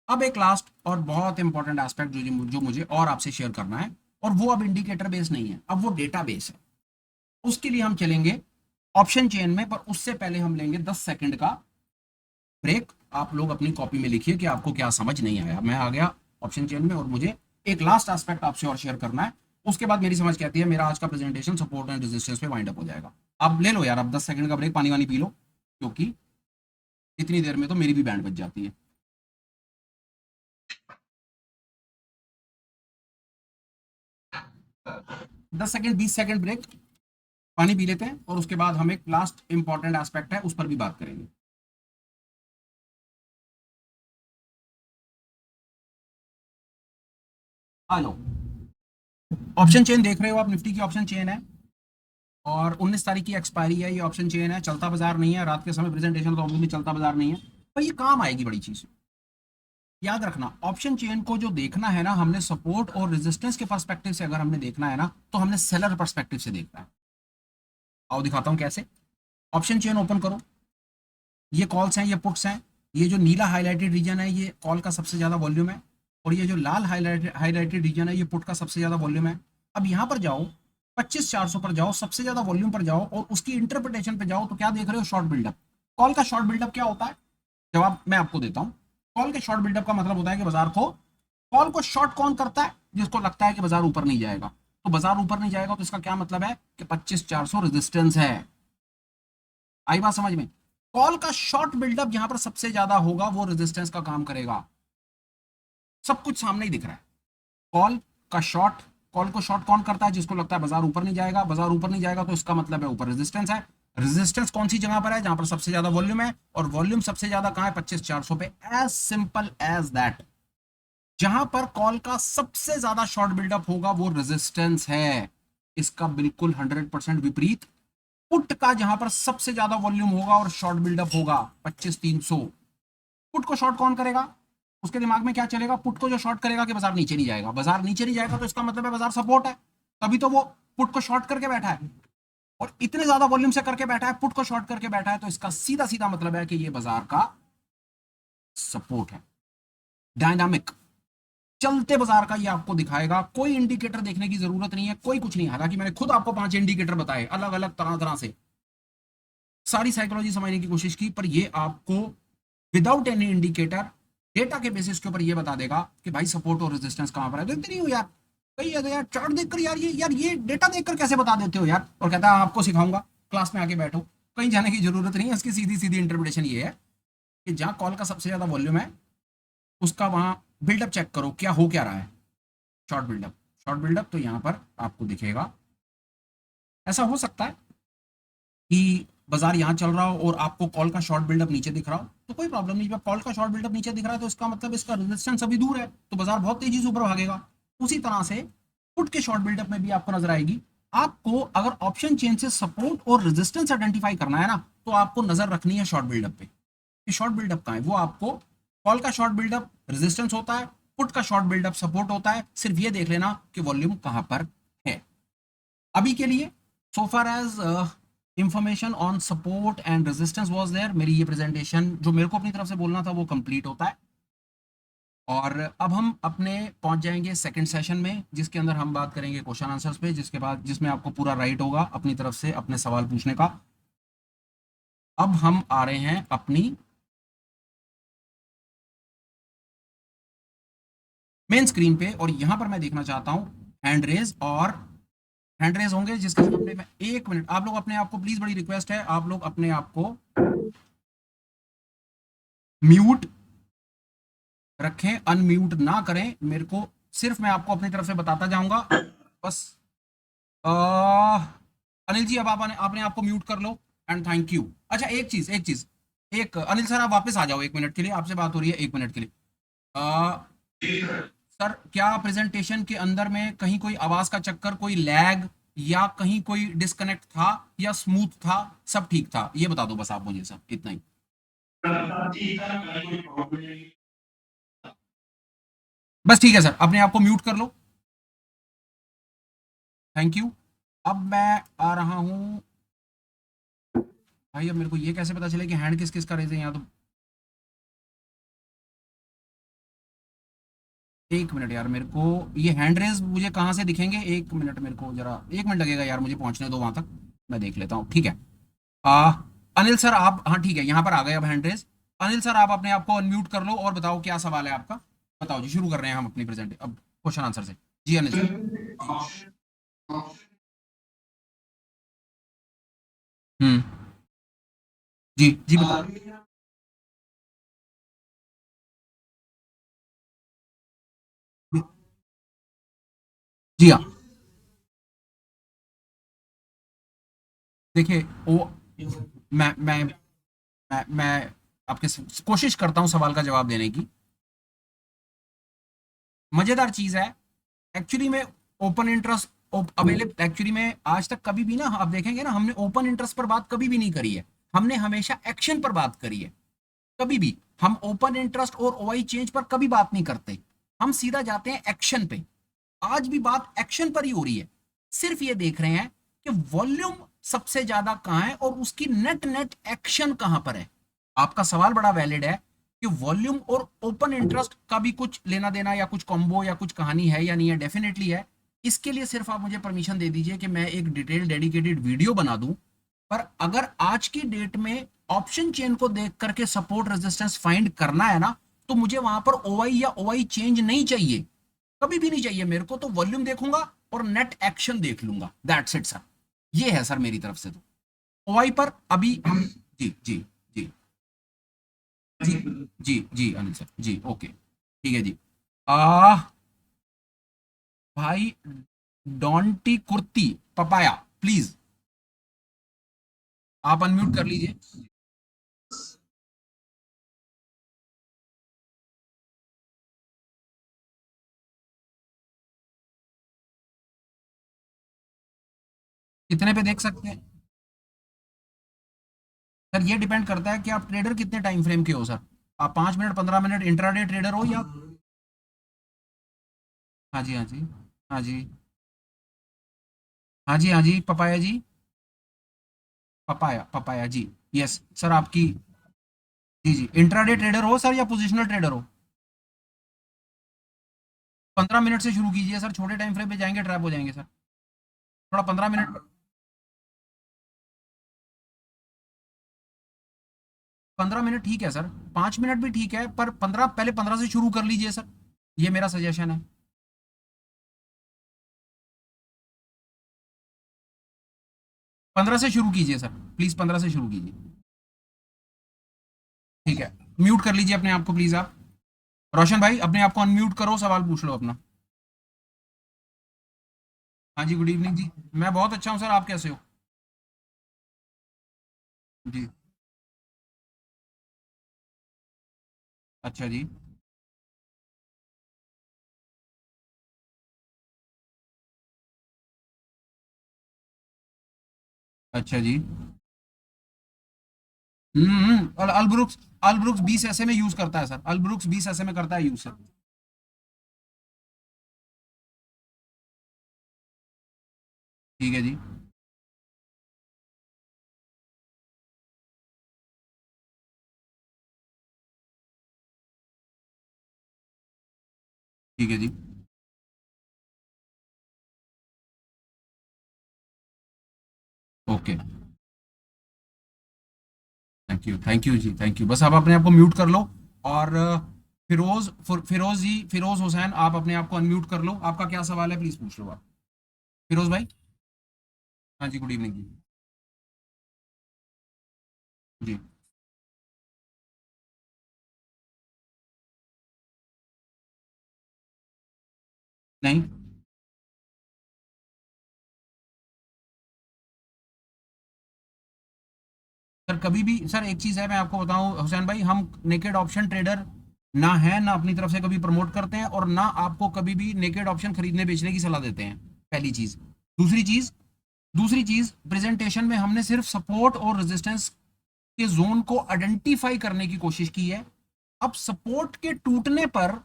अब एक लास्ट और बहुत इंपॉर्टेंट एस्पेक्ट जो मुझे और आपसे शेयर करना है, और वो अब इंडिकेटर बेस नहीं है, अब वो डेटा बेस है। उसके लिए हम चलेंगे ऑप्शन चेन में, पर उससे पहले हम लेंगे 10 सेकंड का ब्रेक। आप लोग अपनी कॉपी में लिखिए कि आपको क्या समझ नहीं आया। मैं आ गया ऑप्शन चेन में, और मुझे एक लास्ट एस्पेक्ट आपसे और शेयर करना है। उसके बाद मेरी समझ कहती है मेरा आज का प्रेजेंटेशन सपोर्ट एंड रेजिस्टेंस पे वाइंड अप हो जाएगा। अब ले लो यार, अब 10 सेकंड का ब्रेक, पानी वानी पी लो, क्योंकि इतनी देर में तो मेरी भी बैंड बज जाती है। 10 सेकंड, 20 सेकंड ब्रेक, पानी पी लेते हैं, और उसके बाद हम एक लास्ट इंपॉर्टेंट एस्पेक्ट है उस पर भी बात करेंगे। हेलो, ऑप्शन चेन देख रहे हो आप, निफ्टी की ऑप्शन चेन है, और 19 तारीख की एक्सपायरी है। ये ऑप्शन चेन है, चलता बाजार नहीं है। रात के समय प्रेजेंटेशन तो ऑब्वियसली चलता बाजार नहीं है, पर ये काम आएगी बड़ी चीज। याद रखना, ऑप्शन चेन को जो देखना है ना, हमने सपोर्ट और रेजिस्टेंस के पर्सपेक्टिव से अगर हमने देखना है ना, तो हमने सेलर पर्सपेक्टिव से देखना है। आओ दिखाता हूं कैसे। ऑप्शन चेन ओपन करो, ये कॉल्स हैं, ये पुट्स हैं, ये जो नीला हाईलाइटेड रीजन है ये कॉल का सबसे ज्यादा वॉल्यूम है, और ये जो लाल हाईलाइटेड रीजन है ये पुट का सबसे ज्यादा वॉल्यूम है। अब यहां पर जाओ, 25,400 पर जाओ, सबसे ज्यादा वॉल्यूम पर जाओ और उसकी इंटरप्रिटेशन पे जाओ, तो क्या देख रहे हो? Short buildup. कॉल का शॉर्ट बिल्डअप क्या होता है? जवाब मैं आपको देता हूं। कॉल के शॉर्ट बिल्डअप का मतलब होता है कि बाजार को, कॉल को शॉर्ट कौन करता है? जिसको लगता है कि बाजार ऊपर नहीं जाएगा। तो बाजार ऊपर नहीं जाएगा तो इसका क्या मतलब है कि 25,400 रेजिस्टेंस है। आई बात समझ में? कॉल का शॉर्ट बिल्डअप जहां पर सबसे ज्यादा होगा वो रेजिस्टेंस का काम करेगा। सब कुछ सामने ही दिख रहा है। कॉल का शॉर्ट, कॉल को शॉर्ट कौन करता है? जिसको लगता है बाजार ऊपर नहीं जाएगा। बाजार ऊपर नहीं जाएगा तो इसका मतलब है ऊपर रेजिस्टेंस है। रेजिस्टेंस कौन सी जगह पर है? जहां पर सबसे ज्यादा वॉल्यूम है, और वॉल्यूम सबसे ज्यादा कहां है? 25,400 पे। As simple as that. जहां पर कॉल का सबसे ज्यादा शॉर्ट बिल्डअप होगा वो रेजिस्टेंस है। इसका बिल्कुल 100% विपरीत पुट का, जहां पर सबसे ज्यादा वॉल्यूम होगा और शॉर्ट बिल्डअप होगा 25,300। पुट को शॉर्ट कौन करेगा? उसके दिमाग में क्या चलेगा? पुट को जो शॉर्ट करेगा कि बाजार नीचे नहीं जाएगा। बाजार नीचे नहीं जाएगा तो इसका मतलब है बाजार सपोर्ट है, तभी तो वो पुट को शॉर्ट करके बैठा है, और इतने ज्यादा वॉल्यूम से करके बैठा है, पुट को शॉर्ट करके बैठा है, तो इसका सीधा सीधा मतलब है कि ये बाजार का सपोर्ट है। डायनामिक चलते बाजार का ये आपको दिखाएगा। कोई इंडिकेटर देखने की जरूरत नहीं है, कोई कुछ नहीं। हालांकि मैंने खुद आपको 5 इंडिकेटर बताए अलग अलग तरह तरह से, सारी साइकोलॉजी समझने की कोशिश की, पर ये आपको विदाउट एनी इंडिकेटर डेटा के बेसिस के ऊपर ये बता देगा कि भाई सपोर्ट और रेजिस्टेंस कहां पर है। देखते नहीं हो यार कहीं यार चार्ट देखकर, यार ये डेटा देखकर कैसे बता देते हो यार? और कहता है आपको सिखाऊंगा, क्लास में आके बैठो। कहीं जाने की जरूरत नहीं है, इसकी सीधी सीधी इंटरप्रिटेशन ये है कि जहां कॉल का सबसे ज्यादा वॉल्यूम है उसका वहां बिल्डअप चेक करो क्या हो क्या रहा है। शॉर्ट बिल्डअप, शॉर्ट बिल्डअप तो यहां पर आपको दिखेगा। ऐसा हो सकता है कि बाजार यहाँ चल रहा हो और आपको कॉल का शॉर्ट बिल्डअप नीचे दिख रहा हो, तो कोई प्रॉब्लम नहीं। जब कॉल का शॉर्ट बिल्डअप नीचे दिख रहा है तो इसका मतलब इसका रेजिस्टेंस अभी दूर है, तो बाजार बहुत तेजी से ऊपर भागेगा। उसी तरह से पुट के शॉर्ट बिल्डअप में भी आपको नजर आएगी। आपको अगर ऑप्शन चेन से सपोर्ट और रेजिस्टेंस आइडेंटिफाई करना है ना, तो आपको नजर रखनी है शॉर्ट बिल्डअप पे कि शॉर्ट बिल्डअप कहाँ है। वो आपको, कॉल का शॉर्ट बिल्डअप रेजिस्टेंस होता है, पुट का शॉर्ट बिल्डअप सपोर्ट होता है। सिर्फ ये देख लेना कि वॉल्यूम कहां पर है। अभी के लिए so far as information on support and resistance was there, मेरी ये प्रेजेंटेशन जो मेरे को अपनी तरफ से बोलना था वो कंप्लीट होता है। और अब हम अपने पहुंच जाएंगे सेकंड सेशन में, जिसके अंदर हम बात करेंगे क्वेश्चन आंसर्स पे, जिसके बाद जिसमें आपको पूरा राइट होगा अपनी तरफ से अपने सवाल पूछने का। अब हम आ रहे हैं अपनी मेन स्क्रीन पे, और यहां पर मैं देखना चाहता हूं हैंड रेज, और हैंड रेज होंगे जिसके सामने मैं 1 मिनट, आप लोग अपने आप को, प्लीज बड़ी रिक्वेस्ट है, आप लोग अपने आप को म्यूट रखें, अनम्यूट ना करें। मेरे को सिर्फ, मैं आपको अपनी तरफ से बताता जाऊंगा बस। अनिल जी अब आपने आपको म्यूट कर लो, एंड थैंक यू। अच्छा एक चीज, एक अनिल सर आप वापस आ जाओ 1 मिनट के लिए, आपसे बात हो रही है 1 मिनट के लिए। सर क्या प्रेजेंटेशन के अंदर में कहीं कोई आवाज का चक्कर, कोई लैग, या कहीं कोई डिस्कनेक्ट था, या स्मूथ था, सब ठीक था? ये बता दो बस आप मुझे, सर इतना ही। बस ठीक है सर, अपने आप को म्यूट कर लो, थैंक यू। अब मैं आ रहा हूं भाई, अब मेरे को ये कैसे पता चले कि हैंड किस किस का रेज है यहाँ? तो 1 मिनट यार, मेरे को ये हैंड रेज मुझे कहाँ से दिखेंगे? 1 मिनट, मेरे को जरा 1 मिनट लगेगा यार, मुझे पहुंचने दो वहां तक, मैं देख लेता हूँ, ठीक है। आ, अनिल सर आप, हाँ ठीक है, यहाँ पर आ गए अब हैंड रेज। अनिल सर आप अपने आप को अनम्यूट कर लो और बताओ क्या सवाल है आपका। बताओ जी, शुरू कर रहे हैं हम अपनी प्रेजेंट अब क्वेश्चन आंसर से। जी अनिल सर। हम्म। जी जी बताओ। जी हाँ, देखिए वो, मैं आपके कोशिश करता हूँ सवाल का जवाब देने की। मजेदार चीज है एक्चुअली में, ओपन इंटरेस्ट अवेलेबल एक्चुअली में आज तक कभी भी ना, आप देखेंगे ना, हमने ओपन इंटरेस्ट पर बात कभी भी नहीं करी है। हमने हमेशा एक्शन पर बात करी है, कभी भी। हम ओपन इंटरेस्ट और ओआई चेंज पर कभी बात नहीं करते, हम सीधा जाते हैं एक्शन पे। आज भी बात एक्शन पर ही हो रही है, सिर्फ ये देख रहे हैं कि वॉल्यूम सबसे ज्यादा कहां है और उसकी नेट नेट एक्शन कहां पर है। आपका सवाल बड़ा वैलिड है कि वॉल्यूम और ओपन इंटरेस्ट का भी कुछ लेना देना या कुछ कॉम्बो या कुछ कहानी है या नहीं है, डेफिनेटली है। इसके लिए सिर्फ आप मुझे परमिशन दे दीजिए कि मैं एक डिटेल डेडिकेटेड वीडियो बना दूं। पर अगर आज की डेट में ऑप्शन चेन को देख करके सपोर्ट रेजिस्टेंस फाइंड करना है ना, तो मुझे वहां पर ओआई या ओआई चेंज नहीं चाहिए, कभी भी नहीं चाहिए मेरे को। तो वॉल्यूम देखूंगा और नेट एक्शन देख लूंगा, दैट्स इट सर। ये है सर मेरी तरफ से। तो ओआई पर अभी हम जी जी जी जी जी जी अनिल सर जी, ओके ठीक है जी। आ भाई डॉन्टी कुर्ती पपाया, प्लीज आप अनम्यूट कर लीजिए। कितने पे देख सकते हैं सर? ये डिपेंड करता है कि आप ट्रेडर कितने टाइम फ्रेम के हो सर। आप 5 मिनट 15 मिनट इंट्राडे ट्रेडर हो या? हाँ जी हाँ जी हाँ जी हाँ जी हाँ जी पपाया जी, पपाया पपाया जी। यस सर आपकी। जी जी, इंट्राडे ट्रेडर हो सर या पोजिशनल ट्रेडर हो? 15 मिनट से शुरू कीजिए सर, छोटे टाइम फ्रेम पे जाएंगे ट्रैप हो जाएंगे सर। थोड़ा 15 मिनट, 15 मिनट ठीक है सर, 5 मिनट भी ठीक है, पर 15, पहले 15 से शुरू कर लीजिए सर, ये मेरा सजेशन है। 15 से शुरू कीजिए सर, प्लीज 15 से शुरू कीजिए। ठीक है, म्यूट कर लीजिए अपने आप को प्लीज आप। रोशन भाई अपने आप को अनम्यूट करो, सवाल पूछ लो अपना। हाँ जी गुड इवनिंग जी। मैं बहुत अच्छा हूँ सर, आप कैसे हो? जी। अच्छा जी। अच्छा जी। और अलब्रुक्स, अलब्रुक्स 20 ऐसे में यूज करता है सर, अलब्रुक्स 20 ऐसे में करता है यूज सर। ठीक है जी। ठीक है जी। ओके, थैंक यू जी, थैंक यू। बस आप अपने आप को म्यूट कर लो। और फिरोज जी, फिरोज हुसैन, आप अपने आप को अनम्यूट कर लो। आपका क्या सवाल है, प्लीज पूछ लो आप, फिरोज भाई। हाँ जी गुड इवनिंग जी। जी। नहीं सर, कभी भी सर एक चीज है मैं आपको बताऊं हुसैन भाई, हम नेकेड ऑप्शन ट्रेडर ना है, ना अपनी तरफ से कभी प्रमोट करते हैं और ना आपको कभी भी नेकेड ऑप्शन खरीदने बेचने की सलाह देते हैं, पहली चीज। दूसरी चीज, प्रेजेंटेशन में हमने सिर्फ सपोर्ट और रेजिस्टेंस के जोन को आइडेंटिफाई करने की कोशिश की है। अब सपोर्ट के टूटने पर,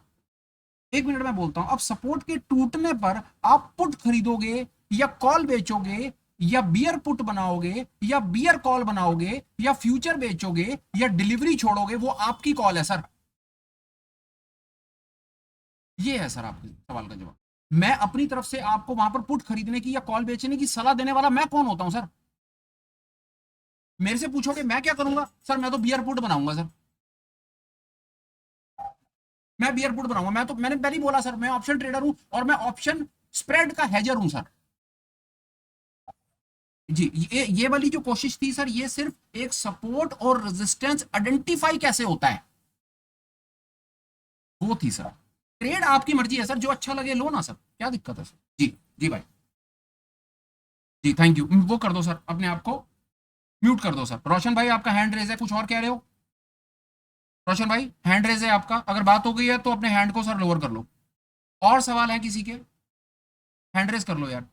एक मिनट में बोलता हूं, अब सपोर्ट के टूटने पर आप पुट खरीदोगे या कॉल बेचोगे या बियर पुट बनाओगे या बियर कॉल बनाओगे या फ्यूचर बेचोगे या डिलीवरी छोड़ोगे, वो आपकी कॉल है सर। ये है सर आपके सवाल का जवाब। मैं अपनी तरफ से आपको वहां पर पुट खरीदने की या कॉल बेचने की सलाह देने वाला मैं कौन होता हूं सर? मेरे से पूछोगे मैं क्या करूंगा सर? मैं तो बियर पुट बनाऊंगा सर, मैं बियर पुट बनाऊंगा। मैं तो, मैंने पहले ही बोला सर, मैं ऑप्शन ट्रेडर हूं और मैं ऑप्शन स्प्रेड का हेजर हूं सर। जी, ये वाली जो कोशिश थी सर, ये सिर्फ एक सपोर्ट और रेजिस्टेंस आइडेंटिफाई कैसे होता है, वो थी सर। ट्रेड आपकी मर्जी है सर, जो अच्छा लगे लो ना सर, क्या दिक्कत है सर? जी जी भाई। जी थैंक यू, वो कर दो सर अपने आप को म्यूट कर दो सर। रोशन भाई आपका हैंड रेज है, कुछ और कह रहे हो? रोशन भाई हैंड रेज है आपका, अगर बात हो गई है तो अपने हैंड को सर लोअर कर लो। और सवाल है किसी के? हैंड रेज कर लो यार,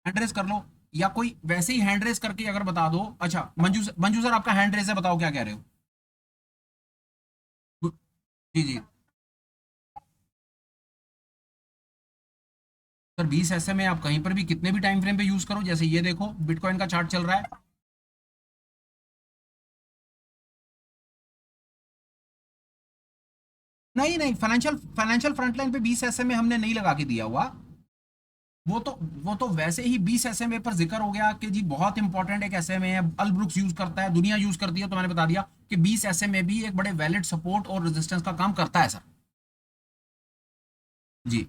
हैंड रेज कर लो। या कोई वैसे ही हैंड रेस करके अगर बता दो। अच्छा मंजू सर आपका हैंड रेस है, बताओ क्या कह रहे हो। जी जी सर, 20 SMA आप कहीं पर भी कितने भी टाइम फ्रेम पे यूज करो, जैसे ये देखो बिटकॉइन का चार्ट चल रहा है। नहीं नहीं, फाइनेंशियल फाइनेंशियल फ्रंटलाइन पे 20 SMA हमने नहीं लगा के दिया हुआ। वो तो वो तो वैसे ही 20 SMA पर जिक्र हो गया कि जी बहुत इंपॉर्टेंट एक SMA है, अल ब्रुक्स यूज करता है, दुनिया यूज करती है, तो मैंने बता दिया कि 20 SMA भी एक बड़े वैलिड सपोर्ट और रेजिस्टेंस का काम करता है सर। जी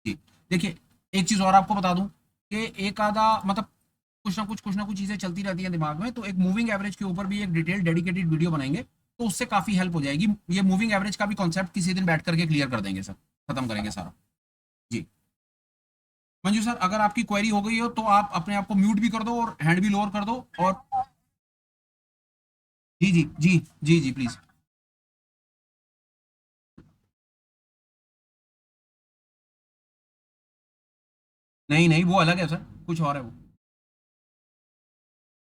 जी। देखिए, एक चीज और आपको बता दूं कि एक आधा मतलब कुछ ना कुछ चीजें चलती रहती हैं दिमाग में, तो एक मूविंग एवरेज के ऊपर भी एक डिटेल डेडिकेटेड वीडियो बनाएंगे, तो उससे काफी हेल्प हो जाएगी। ये मूविंग एवरेज का भी कॉन्सेप्ट किसी दिन बैठ करके क्लियर कर देंगे सर, खत्म करेंगे सारा। जी मंजू सर, अगर आपकी क्वेरी हो गई हो तो आप अपने आप को म्यूट भी कर दो और हैंड भी लोअर कर दो। और जी जी जी जी जी प्लीज। नहीं नहीं, वो अलग है सर, कुछ और है वो।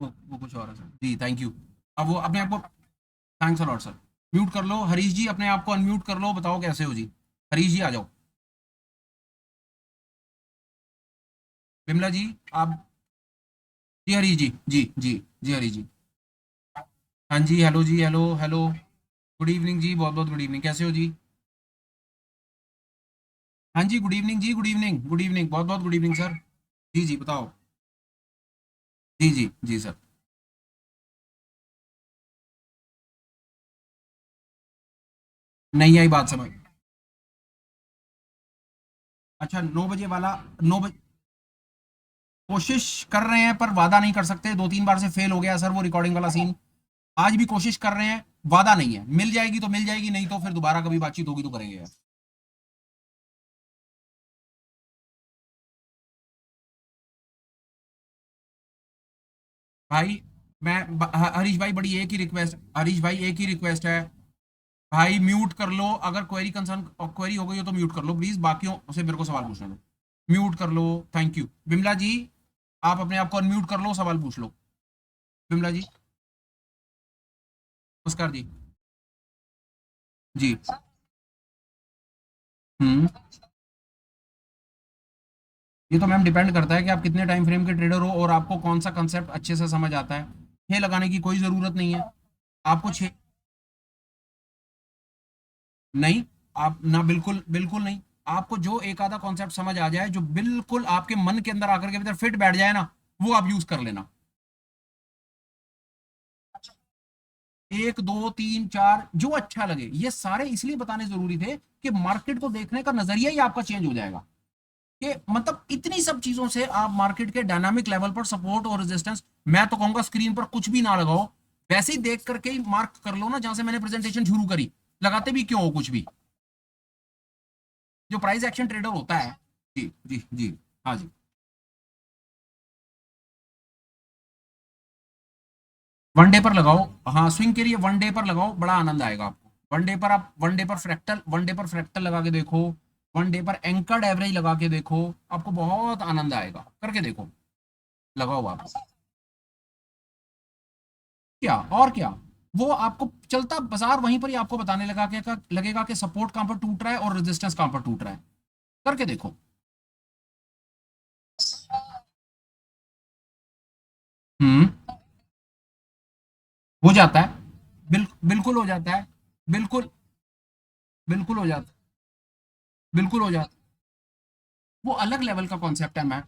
वो कुछ और है सर। जी थैंक यू। अब वो अपने आप को, थैंक्स अलॉट सर। म्यूट कर लो हरीश जी, अपने आप को अनम्यूट कर लो, बताओ कैसे हो जी। हरीश जी आ जाओ। बिमला जी आप। जी हरीश जी जी जी जी हरीश जी। हाँ जी, हेलो जी, हेलो हेलो। गुड इवनिंग जी, बहुत बहुत गुड इवनिंग, कैसे हो जी। हाँ जी, गुड इवनिंग जी, गुड इवनिंग, गुड इवनिंग, बहुत बहुत गुड इवनिंग सर। जी जी बताओ। जी जी जी सर। नहीं आई बात समझ। अच्छा 9 बजे वाला। 9 बजे कोशिश कर रहे हैं पर वादा नहीं कर सकते, 2 3 बार से फेल हो गया सर वो रिकॉर्डिंग वाला सीन। आज भी कोशिश कर रहे हैं, वादा नहीं है, मिल जाएगी तो मिल जाएगी, नहीं तो फिर दोबारा कभी बातचीत होगी तो करेंगे यार। भाई हरीश भाई बड़ी एक ही रिक्वेस्ट, हरीश भाई एक ही रिक्वेस्ट है। भाई म्यूट कर लो, अगर क्वेरी कंसर्न क्वेरी हो गई हो तो म्यूट कर लो प्लीज, बाकियों से मेरे को सवाल पूछने दो। म्यूट कर लो। थैंक यू बिमला जी। आप अपने आप को अनम्यूट कर लो, सवाल पूछ लो। बिमला जी। नमस्कार जी। जी। हम्म। ये तो मैम डिपेंड करता है कि आप कितने टाइम फ्रेम के ट्रेडर हो और आपको कौन सा कंसेप्ट अच्छे से समझ आता है। छः लगाने की कोई ज़रूरत नहीं है। आपको छः। नहीं, आप ना, बिल्कुल बिल्कुल नहीं। आपको जो एक आधा कॉन्सेप्ट समझ आ जाए, जो बिल्कुल आपके मन के अंदर आकर के भीतर फिट बैठ जाए ना, वो आप यूज कर लेना। एक दो तीन चार जो अच्छा लगे, ये सारे इसलिए बताने जरूरी थे कि मार्केट को देखने का नजरिया ही आपका चेंज हो जाएगा। कि मतलब इतनी सब चीजों से आप मार्केट के डायनामिक लेवल पर सपोर्ट और रेजिस्टेंस, मैं तो कहूंगा स्क्रीन पर कुछ भी ना लगाओ, वैसे ही देख करके ही मार्क कर लो ना, जहां से मैंने प्रेजेंटेशन शुरू करी। लगाते भी क्यों हो कुछ भी। जो प्राइस एक्शन ट्रेडर होता है। जी जी जी। हाँ जी। वनडे पर लगाओ। हाँ, स्विंग के लिए वनडे पर लगाओ, बड़ा आनंद आएगा आपको। वनडे पर आप वनडे पर फ्रैक्टल लगा के देखो। वनडे पर एंकर्ड एवरेज लगा के देखो, आपको बहुत आनंद आएगा, करके देखो। लगाओ आप। क्या और क्या। वो आपको चलता बाजार वहीं पर ही आपको बताने लगेगा कि सपोर्ट कहां पर टूट रहा है और रेजिस्टेंस कहां पर टूट रहा है। करके देखो। हम्म। हो जाता है। बिल्कुल हो जाता है। बिल्कुल बिल्कुल हो जाता बिल्कुल हो जाता। वो अलग लेवल का कॉन्सेप्ट है मैम।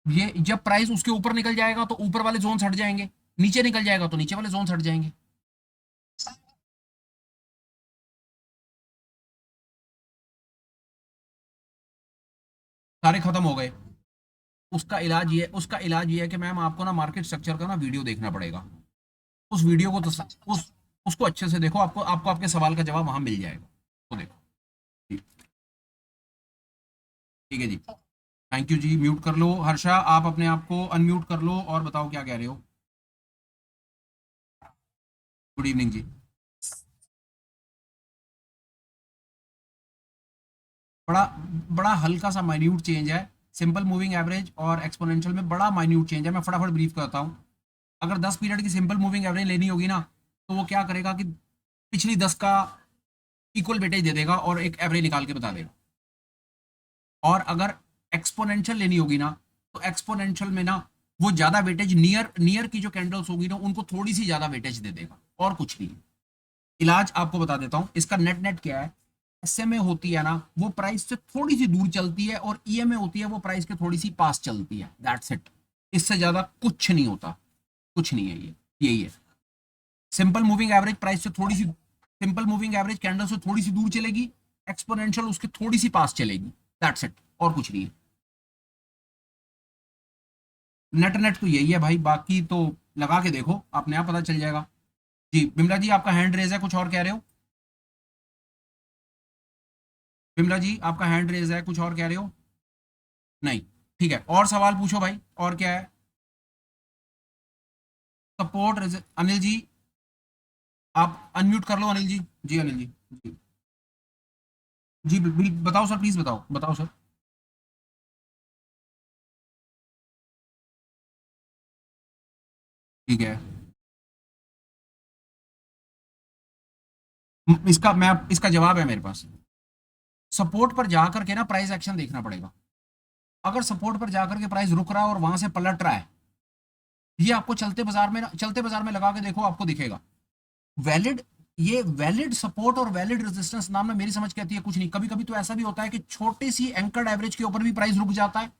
ये जब प्राइस उसके ऊपर निकल जाएगा तो ऊपर वाले जोन हट जाएंगे, नीचे निकल जाएगा तो नीचे वाले जोन हट जाएंगे। सारे खत्म हो गए। उसका इलाज ये है कि मैम आपको ना मार्केट स्ट्रक्चर का ना वीडियो देखना पड़ेगा। उस वीडियो को तो उसको अच्छे से देखो, आपको आपको आपके सवाल का जवाब वहां मिल जाएगा। तो देखो। जी, ठीक है जी। थैंक यू जी, म्यूट कर लो हर्षा, आप अपने आप को अनम्यूट कर लो और बताओ क्या कह रहे हो। गुड इवनिंग जी। बड़ा बड़ा हल्का सा माइन्यूट चेंज है। सिंपल मूविंग एवरेज और एक्सपोनेंशियल में बड़ा माइन्यूट चेंज है, मैं फटाफट ब्रीफ करता हूँ। अगर 10 पीरियड की सिंपल मूविंग एवरेज लेनी होगी ना, तो वो क्या करेगा कि पिछली 10 का इक्वल वेटेज दे देगा और एक एवरेज निकाल के बता देगा। और अगर एक्सपोनेंशियल लेनी होगी ना, तो एक्सपोनेंशियल में ना वो ज्यादा वेटेज नियर नियर की जो कैंडल्स होगी ना उनको थोड़ी सी ज्यादा वेटेज दे देगा, और कुछ नहीं। इलाज आपको बता देता हूं, इसका नेट नेट क्या है। एसएमए होती है ना, वो प्राइस से थोड़ी सी दूर चलती है, और ईएमए होती है वो प्राइस के थोड़ी सी पास चलती है, दैट्स इट। इससे ज्यादा कुछ नहीं होता, कुछ नहीं है ये, यही है। सिंपल मूविंग एवरेज प्राइस से थोड़ी सी, सिंपल मूविंग एवरेज कैंडल से थोड़ी सी दूर चलेगी, एक्सपोनेंशियल उसके थोड़ी सी पास चलेगी, दैट्स इट, और कुछ नहीं है। नेट नेट तो यही है भाई, बाकी तो लगा के देखो, अपने आप पता चल जाएगा। जी बिमला जी, आपका हैंड रेज है, कुछ और कह रहे हो? बिमला जी, आपका हैंड रेज है, कुछ और कह रहे हो? नहीं, ठीक है, और सवाल पूछो भाई, और क्या है? सपोर्ट, अनिल जी, आप अनम्यूट कर लो, अनिल जी। जी अनिल जी। जी जी बताओ सर, प्लीज बताओ, बताओ सर। ठीक है। इसका मैं, इसका जवाब है मेरे पास। सपोर्ट पर जाकर के ना प्राइस एक्शन देखना पड़ेगा। अगर सपोर्ट पर जाकर के प्राइस रुक रहा है और वहां से पलट रहा है, ये आपको चलते बाजार में, चलते बाजार में लगा के देखो, आपको दिखेगा। वैलिड, ये वैलिड सपोर्ट और वैलिड रेजिस्टेंस नाम में मेरी समझ कहती है कुछ नहीं। कभी कभी तो ऐसा भी होता है कि छोटी सी एंकर्ड एवरेज के ऊपर भी प्राइस रुक जाता है।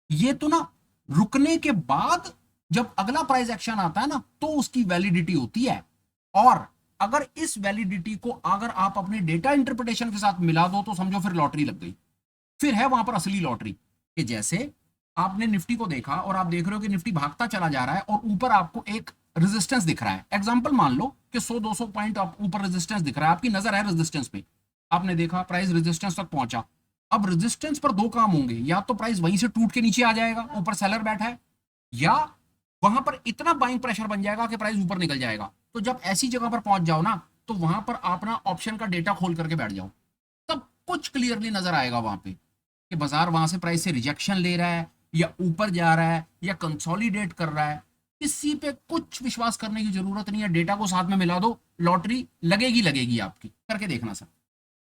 ये तो ना, रुकने के बाद जब अगला प्राइस एक्शन आता है ना, तो उसकी वैलिडिटी होती है। और अगर इस वैलिडिटी को अगर आप अपने डेटा इंटरप्रिटेशन के साथ मिला दो, तो समझो फिर लॉटरी लग गई। फिर है वहां पर असली लॉटरी, कि जैसे आपने निफ्टी को देखा और आप देख रहे हो कि निफ्टी भागता चला जा रहा है और ऊपर आपको एक रेजिस्टेंस दिख रहा है। एग्जांपल मान लो कि 100-200 पॉइंट आप ऊपर रेजिस्टेंस दिख रहा है, आपकी नजर है रेजिस्टेंस पे, आपने देखा प्राइस रेजिस्टेंस तक पहुंचा। अब रेजिस्टेंस पर दो काम होंगे, या तो प्राइस वहीं से टूट के नीचे आ जाएगा, ऊपर सेलर बैठा है, या वहां पर इतना बाइंग प्रेशर बन जाएगा कि प्राइस ऊपर निकल जाएगा। तो जब ऐसी जगह पर पहुंच जाओ ना, तो वहां पर अपना ऑप्शन का डेटा खोल करके बैठ जाओ, तब कुछ क्लियरली नजर आएगा वहां पे कि बाजार वहां से प्राइस से रिजेक्शन ले रहा है, या ऊपर जा रहा है, या कंसोलिडेट कर रहा है। किसी पे कुछ विश्वास करने की जरूरत नहीं है, डेटा को साथ में मिला दो, लॉटरी लगेगी लगेगी, आपकी करके देखना सर।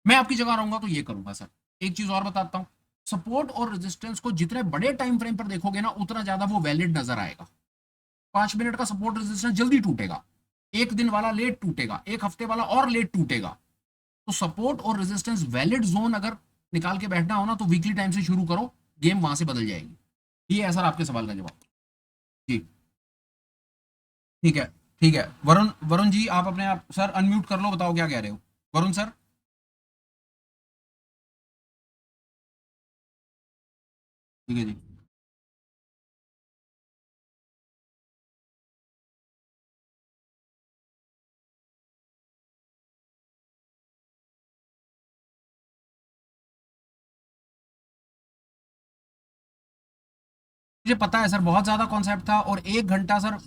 मैं आपकी जगह रहूंगा तो ये करूंगा सर। एक चीज और बताता हूं, सपोर्ट और रेजिस्टेंस को जितने बड़े टाइम फ्रेम पर देखोगे ना, उतना ज्यादा वो वैलिड नजर आएगा। 5 मिनट का सपोर्ट रेजिस्टेंस जल्दी टूटेगा, एक दिन वाला लेट टूटेगा, एक हफ्ते वाला और लेट टूटेगा। तो सपोर्ट और रेजिस्टेंस वैलिड जोन अगर निकाल के बैठना हो ना, तो वीकली टाइम से शुरू करो, गेम वहां से बदल जाएगी। ये है सर आपके सवाल का जवाब। जी ठीक है। ठीक है, वरुण, वरुण जी आप अपने आप सर अनम्यूट कर लो, बताओ क्या कह रहे हो? वरुण सर। ठीक है जी। मुझे पता है सर, बहुत ज्यादा कॉन्सेप्ट था, और 1 घंटा सर,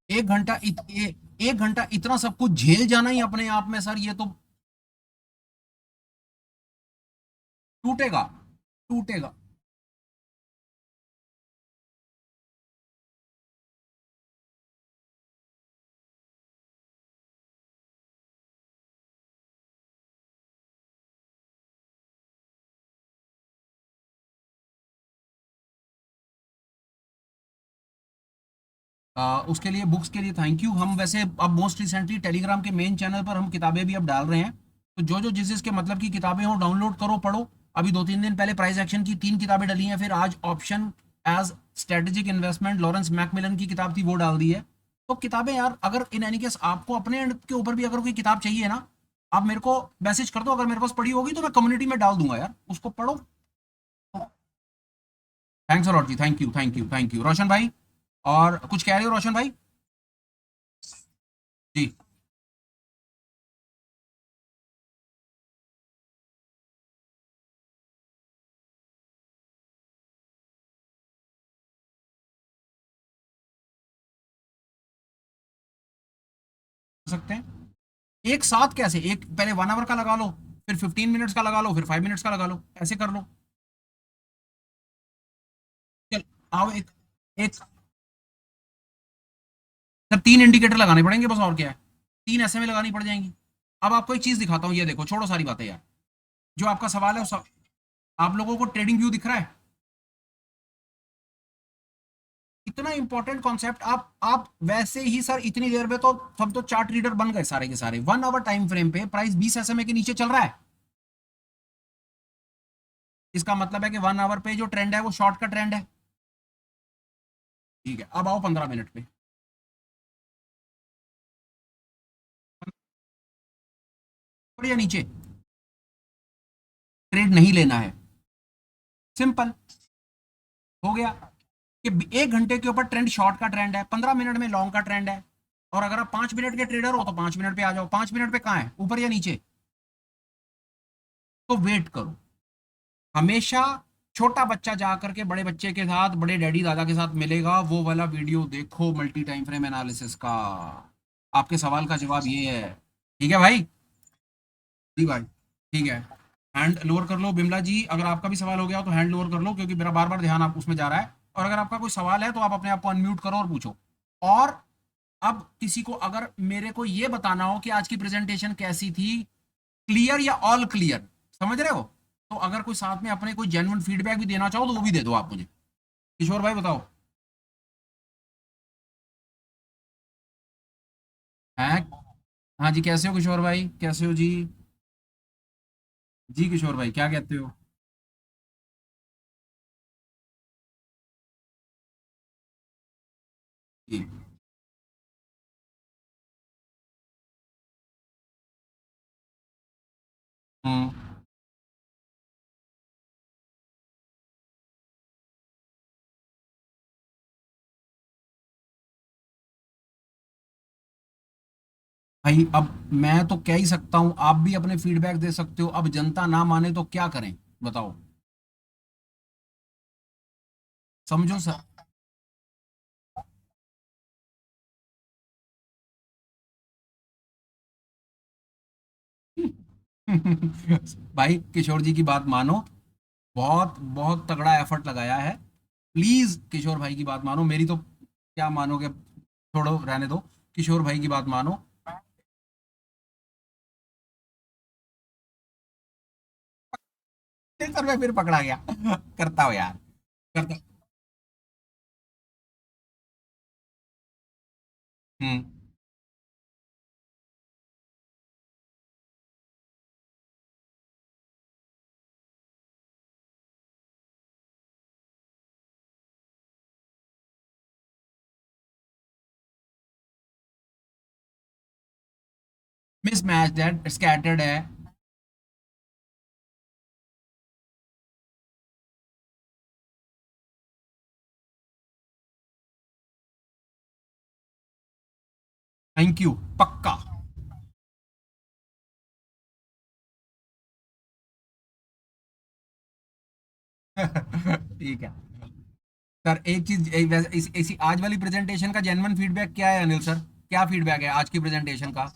1 घंटा एक घंटा इतना सब कुछ झेल जाना ही अपने आप में सर, ये तो टूटेगा, टूटेगा। उसके लिए, बुक्स के लिए थैंक यू। हम वैसे अब मोस्ट रिसेंटली टेलीग्राम के मेन चैनल पर हम किताबें भी अब डाल रहे हैं, तो जो जो जिस जिसके मतलब की किताबें हो डाउनलोड करो, पढ़ो। अभी 2-3 दिन पहले प्राइस एक्शन की 3 किताबें डली हैं, फिर आज option as strategic investment Lawrence McMillan की किताब थी, वो डाल दी है। तो किताबें यार, अगर इन एनी केस आपको अपने एंड के ऊपर भी अगर कोई किताब चाहिए ना, आप मेरे को मैसेज कर दो, अगर मेरे पास पड़ी होगी तो मैं कम्युनिटी में डाल दूंगा यार, उसको पढ़ो। थैंक्स अलॉट जी, thank you thank you thank you. Roshan भाई, और कुछ कह रहे हो रोशन भाई? जी सकते हैं। एक साथ कैसे, एक पहले 1 आवर का लगा लो, फिर 15 मिनट्स का लगा लो, फिर 5 मिनट्स का लगा लो, ऐसे कर लो। आओ एक सर, 3 इंडिकेटर लगाने पड़ेंगे बस, और क्या है, 3 SMA लगानी पड़ जाएंगी। अब आपको एक चीज दिखाता हूँ, ये देखो, छोड़ो सारी बातें यार, जो आपका सवाल है आप लोगों को ट्रेडिंग व्यू दिख रहा है? इतना इंपॉर्टेंट कॉन्सेप्ट, आप वैसे ही सर इतनी देर में तो सब तो चार्ट रीडर बन गए सारे के सारे। 1 आवर टाइम फ्रेम पे प्राइस 20 SMA के नीचे चल रहा है, इसका मतलब है कि 1 आवर पे जो ट्रेंड है वो शॉर्ट का ट्रेंड है। ठीक है, अब आओ 15 मिनट पे। ऊपर या नीचे, ट्रेड नहीं लेना है, सिंपल, हो गया। कि 1 घंटे के ऊपर ट्रेंड शॉर्ट का ट्रेंड है, 15 मिनट में लॉन्ग का ट्रेंड है। और अगर आप 5 मिनट के ट्रेडर हो तो 5 मिनट पे आ जाओ। 5 मिनट पे कहाँ है, ऊपर या नीचे? तो वेट करो हमेशा। छोटा बच्चा जा करके बड़े बच्चे के साथ, बड़े डैडी दादा के साथ मिलेगा, वो वाला वीडियो देखो मल्टी टाइम फ्रेम एनालिसिस का। आपके सवाल का जवाब ये है। ठीक है भाई? जी भाई, ठीक है। हैंड लोअर कर लो बिमला जी, अगर आपका भी सवाल हो गया हो तो हैंड लोअर कर लो, क्योंकि मेरा बार बार ध्यान आप उसमें जा रहा है। और अगर आपका कोई सवाल है तो आप अपने आप को अनम्यूट करो और पूछो। और अब किसी को अगर मेरे को ये बताना हो कि आज की प्रेजेंटेशन कैसी थी, क्लियर या ऑल क्लियर, समझ रहे हो, तो अगर कोई साथ में अपने कोई जेन्युइन फीडबैक भी देना चाहो तो वो भी दे दो आप मुझे। किशोर भाई बताओ। हैं? हाँ जी, कैसे हो किशोर भाई, कैसे हो जी? जी किशोर भाई, क्या कहते हो? जी। हम्म। भाई अब मैं तो कह ही सकता हूं, आप भी अपने फीडबैक दे सकते हो। अब जनता ना माने तो क्या करें, बताओ। समझो सर। भाई किशोर जी की बात मानो, बहुत बहुत तगड़ा एफर्ट लगाया है। प्लीज किशोर भाई की बात मानो, मेरी तो क्या मानोगे, छोड़ो रहने दो। किशोर भाई की बात मानो। सर मैं फिर पकड़ा गया। करता हो यार, करता। हम्म। मिसमैच है, स्कैटर्ड है। थैंक यू, पक्का। ठीक है सर, एक चीज इसी आज वाली प्रेजेंटेशन का जेन्युइन फीडबैक क्या है अनिल सर? क्या फीडबैक है आज की प्रेजेंटेशन का?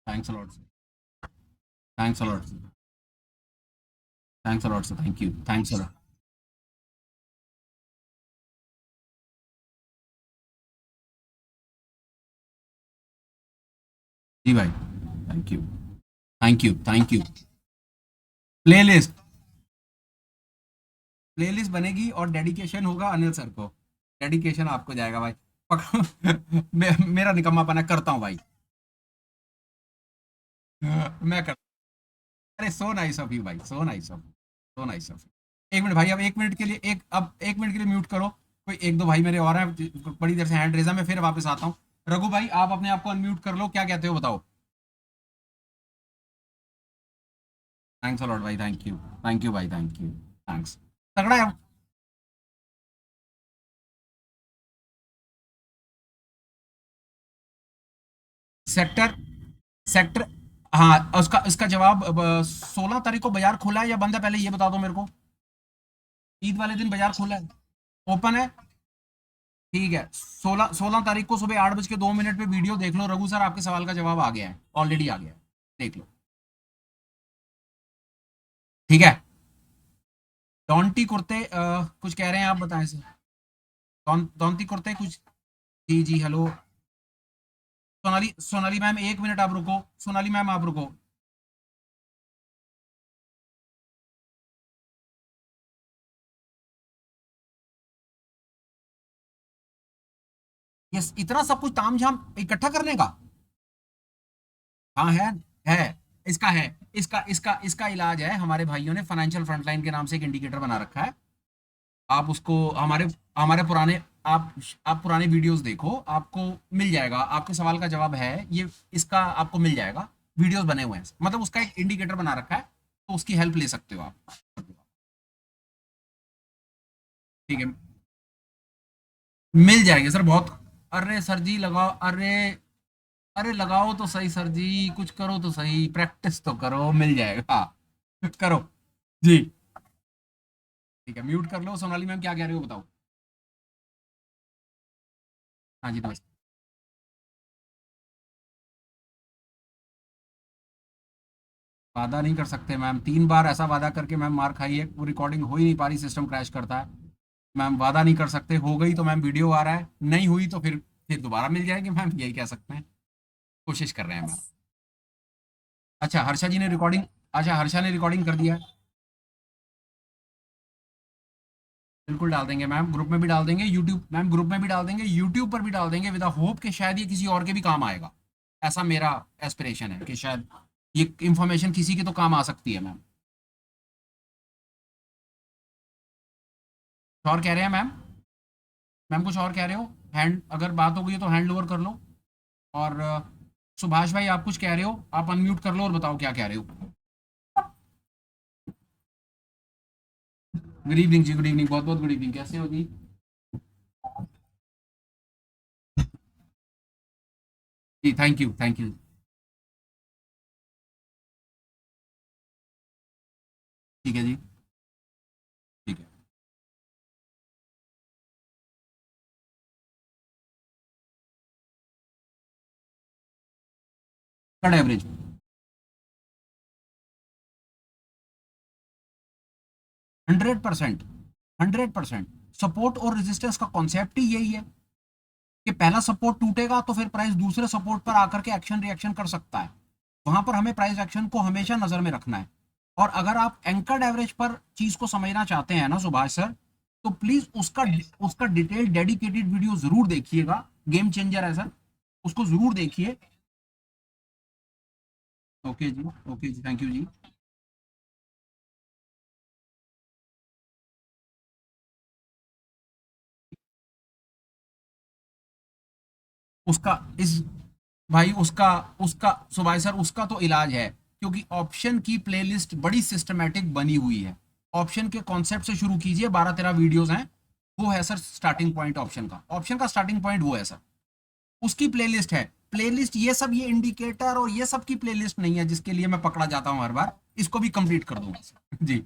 Thanks a lot sir. Thanks a lot sir. Thanks a lot sir, thank you, thanks a lot. जी भाई, thank you, thank you, thank you. Playlist, playlist बनेगी और डेडिकेशन होगा अनिल सर को। डेडिकेशन आपको जाएगा भाई। मेरा निकम्मापना करता हूँ भाई। मैं कर। अरे सो नाइस ऑफ यू भाई, so nice of, so nice of. 1 minute भाई, अब 1 मिनट के लिए अब 1 मिनट के लिए म्यूट करो। कोई एक दो भाई मेरे और हैं, बड़ी देर से हैंड रेज़ा, मैं फिर वापस आता हूँ। रघु भाई आप अपने आप को अनम्यूट कर लो, क्या कहते हो बताओ। थैंक्स अलॉट भाई, थैंक यू। थैंक यू भाई, थैंक यू। थैंक्स। तगड़ा है। सेक्टर, सेक्टर, हाँ उसका इसका जवाब 16 तारीख को बाजार खुला है या बंद है, पहले ये बता दो मेरे को। ईद वाले दिन बाजार खुला है, ओपन है। ठीक है, 16 तारीख को सुबह 8:02 पे वीडियो देख लो रघु सर, आपके सवाल का जवाब आ गया है, ऑलरेडी आ गया है, देख लो। ठीक है। डॉन्टी कुर्ते कुछ कह रहे हैं, आप बताएं सर। डॉन्टी कुर्ते कुछ। जी जी, hello. Sonali, Sonali ma'am 1 minute आप रुको, सोनाली मैम आप रुको। ये इतना सब कुछ तामझाम इकट्ठा करने का। हाँ है। इसका है, इसका इलाज है, हमारे भाइयों ने फाइनेंशियल फ्रंटलाइन के नाम से एक इंडिकेटर बना रखा है। आप उसको हमारे हमारे पुराने, आप पुराने वीडियोस देखो, आपको मिल जाएगा, आपके सवाल का जवाब है ये, इसका आपको मिल जाएगा। वीडियोस बने हुए हैं, मतलब उसका एक इंडिकेटर बना रखा है, तो उसकी हेल्प ले सकते हो आप। ठीक है, मिल जाएंगे सर बहुत। अरे सर जी लगाओ, अरे अरे लगाओ तो सही सर जी, कुछ करो तो सही, प्रैक्टिस तो करो, मिल जाएगा। करो जी। ठीक है, म्यूट कर लो। सोनाली मैम क्या कह रहे हो बताओ। हाँ जी, नमस्ते। वादा नहीं कर सकते मैम, 3 बार ऐसा वादा करके मैम मार खाई है, वो रिकॉर्डिंग हो ही नहीं पा रही, सिस्टम क्रैश करता है। मैम वादा नहीं कर सकते, हो गई तो मैम वीडियो आ रहा है, नहीं हुई तो फिर दोबारा मिल जाएगी मैम, यही कह सकते हैं। कोशिश कर रहे हैं मैम। अच्छा हर्षा जी ने रिकॉर्डिंग, अच्छा हर्षा ने रिकॉर्डिंग कर दिया है। बिल्कुल डाल देंगे मैम, ग्रुप में भी डाल देंगे, यूट्यूब मैम ग्रुप में भी डाल देंगे, यूट्यूब पर भी डाल देंगे, विद होप कि शायद ये किसी और के भी काम आएगा। ऐसा मेरा एस्पिरेशन है कि शायद ये इंफॉर्मेशन किसी की तो काम आ सकती है मैम। कुछ और कह रहे हैं मैम। मैम कुछ और कह रहे हो। हैंड, अगर बात हो गई है तो हैंड ओवर कर लो। और सुभाष भाई आप कुछ कह रहे हो, आप अनम्यूट कर लो और बताओ क्या कह रहे हो। गुड इवनिंग जी, गुड इवनिंग, बहुत बहुत गुड इवनिंग, कैसे हो जी। जी थैंक यू, थैंक यू। ठीक है जी। ठीक है। Cut average. 100%, 100%। सपोर्ट और रेजिस्टेंस का कॉन्सेप्ट ही यही है कि पहला सपोर्ट टूटेगा तो फिर प्राइस दूसरे सपोर्ट पर आकर के एक्शन रिएक्शन कर सकता है। वहां पर हमें प्राइस एक्शन को हमेशा नजर में रखना है। और अगर आप एंकर्ड एवरेज पर चीज को समझना चाहते हैं ना सुभाष सर, तो प्लीज उसका डिटेल डेडिकेटेड वीडियो जरूर देखिएगा, गेम चेंजर है सर, उसको जरूर देखिए। ओके जी, ओके जी, थैंक यू जी। उसका इस भाई उसका उसका सुभाष सर उसका तो इलाज है, क्योंकि ऑप्शन की प्लेलिस्ट बड़ी सिस्टमेटिक बनी हुई है। ऑप्शन के कॉन्सेप्ट से शुरू कीजिए, 12-13 वीडियोस हैं, वो है सर स्टार्टिंग पॉइंट, ऑप्शन का स्टार्टिंग पॉइंट वो है सर। उसकी प्लेलिस्ट है, प्लेलिस्ट ये सब, ये इंडिकेटर और ये सब की प्लेलिस्ट नहीं है जिसके लिए मैं पकड़ा जाता हूँ हर बार। इसको भी कंप्लीट कर दूंगा सर जी।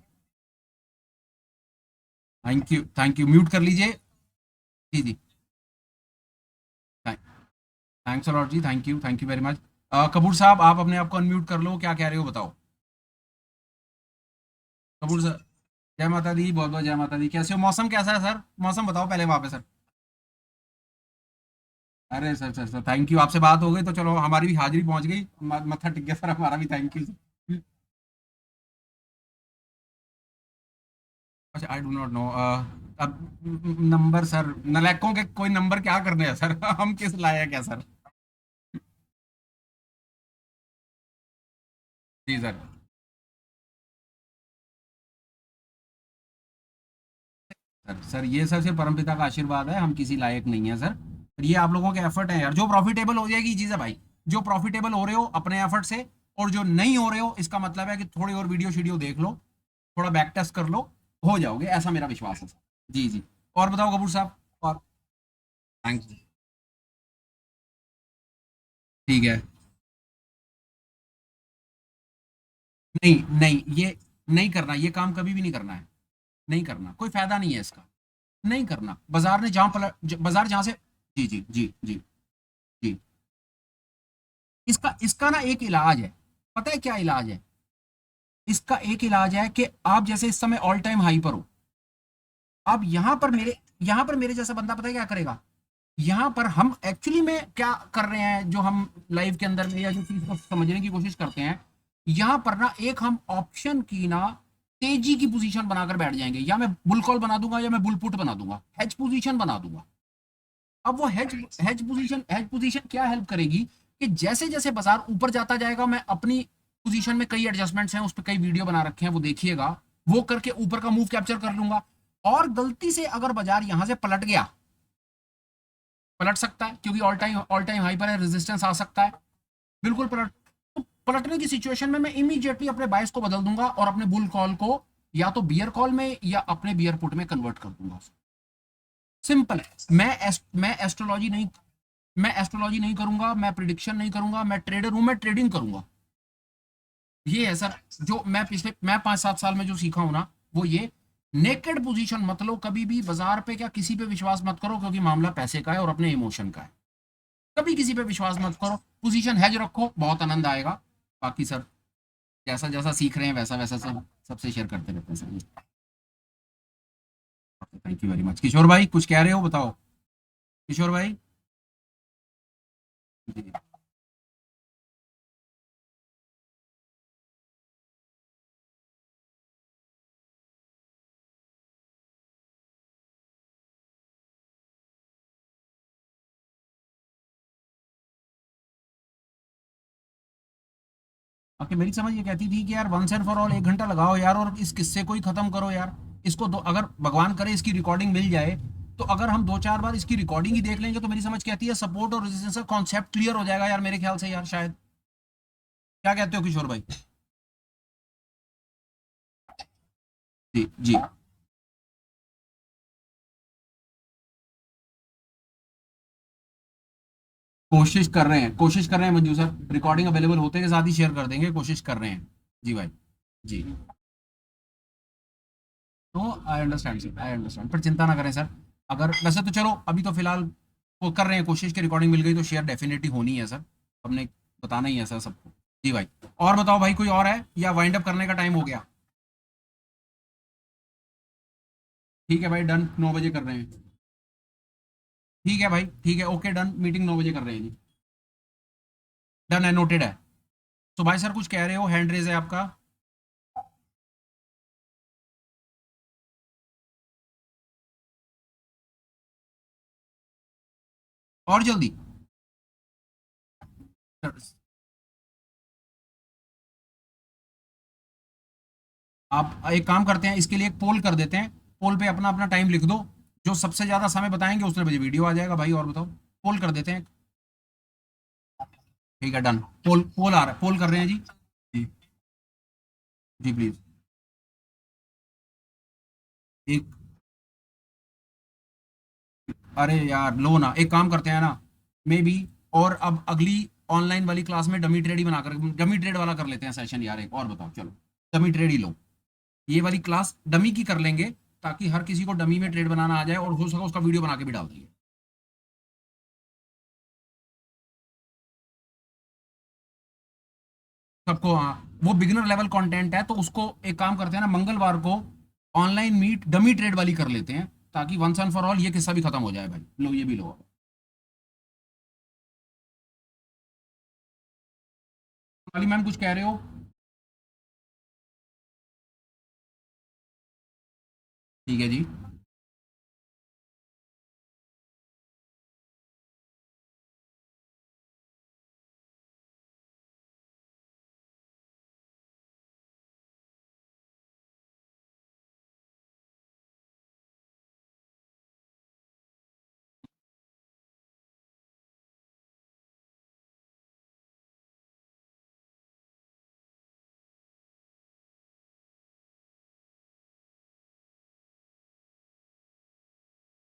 Thank you, thank you, mute कर लीजिए। जी जी। थैंक्स अलॉट जी, thank you very much. Kapoor साहब आप अपने आप को अनम्यूट कर लो, क्या कह रहे हो बताओ। कपूर सर, जय माता दी, बहुत बहुत जय माता दी, कैसे हो, मौसम कैसा है सर, मौसम बताओ पहले वहां पे सर। अरे sir sir sir, thank you, आपसे बात हो गई तो चलो हमारी भी हाजिरी पहुंच गई, मत्था टिक गया सर, हमारा भी थैंक यू। अच्छा आई डू नॉट नो। अब नंबर सर, नलैकों के कोई नंबर क्या करने हैं सर हम किस लायक है सर। जी सर। सर सर ये सर सिर्फ परमपिता का आशीर्वाद है, हम किसी लायक नहीं है सर। ये आप लोगों के एफर्ट है यार, जो प्रॉफिटेबल हो जाएगी चीज़ है भाई। जो प्रॉफिटेबल हो रहे हो अपने एफर्ट से, और जो नहीं हो रहे हो इसका मतलब है कि थोड़ी और वीडियो शीडियो देख लो, थोड़ा बैक टेस्ट कर लो, हो जाओगे, ऐसा मेरा विश्वास है सर। जी जी। और बताओ कपूर साहब। और थैंक यू। ठीक है। नहीं नहीं, ये नहीं करना, ये काम कभी भी नहीं करना है। नहीं करना, कोई फायदा नहीं है इसका, नहीं करना। बाजार ने जहां बाजार जहां से, जी जी जी जी जी, इसका ना एक इलाज है, पता है क्या इलाज है? इसका एक इलाज है कि आप जैसे इस समय ऑल टाइम हाई पर हो, अब यहां पर मेरे जैसा बंदा पता है क्या करेगा? यहां पर हम एक्चुअली में क्या कर रहे हैं, जो हम लाइव के अंदर में या जो चीज को समझने की कोशिश करते हैं, यहां पर ना एक हम ऑप्शन की ना तेजी की पोजीशन बनाकर बैठ जाएंगे, या मैं बुल कॉल बना दूंगा या मैं बुल पुट बना दूंगा, हेज पोजीशन बना दूंगा। अब वो हेज पोजीशन क्या हेल्प करेगी कि जैसे जैसे बाजार ऊपर जाता जाएगा, मैं अपनी पोजीशन में कई एडजस्टमेंट्स हैं, उस पर कई वीडियो बना रखे हैं, वो देखिएगा, वो करके ऊपर का मूव कैप्चर कर लूंगा। और गलती से अगर बाजार यहां से पलट गया, पलट सकता है क्योंकि ऑल टाइम हाई पर है, रेजिस्टेंस आ सकता है, बिल्कुल तो पलटने की सिचुएशन में मैं इमीडिएटली अपने बायस को बदल दूंगा और अपने बुल कॉल को या तो बियर कॉल में या अपने बियर पुट में कन्वर्ट कर दूंगा। सिंपल है। मैं एस्ट्रोलॉजी नहीं करूंगा, मैं प्रिडिक्शन नहीं करूंगा, मैं ट्रेडर हूं, मैं ट्रेडिंग करूंगा। ये है सर, जो मैं 5-7 साल में जो सीखा हूं ना, वो ये, नेकेड पोजीशन मत लो कभी भी बाजार पे, क्या किसी पे विश्वास मत करो, क्योंकि मामला पैसे का है और अपने इमोशन का है। कभी किसी पे विश्वास मत करो, पोजीशन हैज रखो, बहुत आनंद आएगा। बाकी सर जैसा जैसा सीख रहे हैं वैसा वैसा सब सबसे शेयर करते रहते हैं sir. Thank you very much. Kishore भाई कुछ कह रहे हो, बताओ। किशोर भाई जी। ओके, मेरी समझ ये कहती थी कि यार वंस एंड फॉर ऑल 1 घंटा लगाओ यार और इस किस्से को ही खत्म करो यार। इसको दो, अगर भगवान करे इसकी रिकॉर्डिंग मिल जाए, तो अगर हम 2-4 बार इसकी रिकॉर्डिंग ही देख लेंगे, तो मेरी समझ कहती है सपोर्ट और रेजिस्टेंस का कॉन्सेप्ट क्लियर हो जाएगा यार, मेरे ख्याल से यार, शायद। क्या कहते हो किशोर भाई? जी जी, कोशिश कर रहे हैं मंजू सर, रिकॉर्डिंग अवेलेबल होते के साथ ही शेयर कर देंगे, कोशिश कर रहे हैं। जी भाई। जी। तो I understand sir, I understand, पर चिंता ना करें सर। अगर वैसे तो चलो अभी तो फिलहाल वो कर रहे हैं कोशिश की, रिकॉर्डिंग मिल गई तो शेयर डेफिनेटली होनी है सर, हमने बताना ही है सर सबको। जी भाई। और बताओ भाई, कोई और है या वाइंड अप करने का टाइम हो गया? ठीक है भाई, डन, 9 बजे कर रहे हैं। ठीक है भाई, ठीक है, ओके डन, मीटिंग 9 बजे कर रहे हैं जी। डन है, नोटेड है। तो भाई सर कुछ कह रहे हो, हैंड रेज है आपका। और जल्दी सर, आप एक काम करते हैं, इसके लिए एक पोल कर देते हैं, पोल पे अपना अपना टाइम लिख दो, जो सबसे ज्यादा समय बताएंगे उतने बजे वीडियो आ जाएगा भाई। और बताओ, पोल कर देते हैं। ठीक है डन, पोल पोल आ रहा है, पोल कर रहे हैं जी। जी जी प्लीज। एक, अरे यार लो ना, एक काम करते हैं ना, मे बी, और अब अगली ऑनलाइन वाली क्लास में डमी ट्रेड ही बनाकर, डमी ट्रेड वाला कर लेते हैं सेशन यार एक, और बताओ चलो, डमी ट्रेड ही लो। ये वाली क्लास डमी की कर लेंगे, ताकि हर किसी को डमी में ट्रेड बनाना आ जाए, और हो सका उसका वीडियो बना के भी डाल देंगे सबको। हाँ, वो बिगिनर लेवल कंटेंट है, तो उसको एक काम करते हैं ना, मंगलवार को ऑनलाइन मीट डमी ट्रेड वाली कर लेते हैं, ताकि वंस एंड फॉर ऑल ये किस्सा भी खत्म हो जाए भाई। लो ये भी लो। अली मैम कुछ कह रहे हो? ठीक है जी।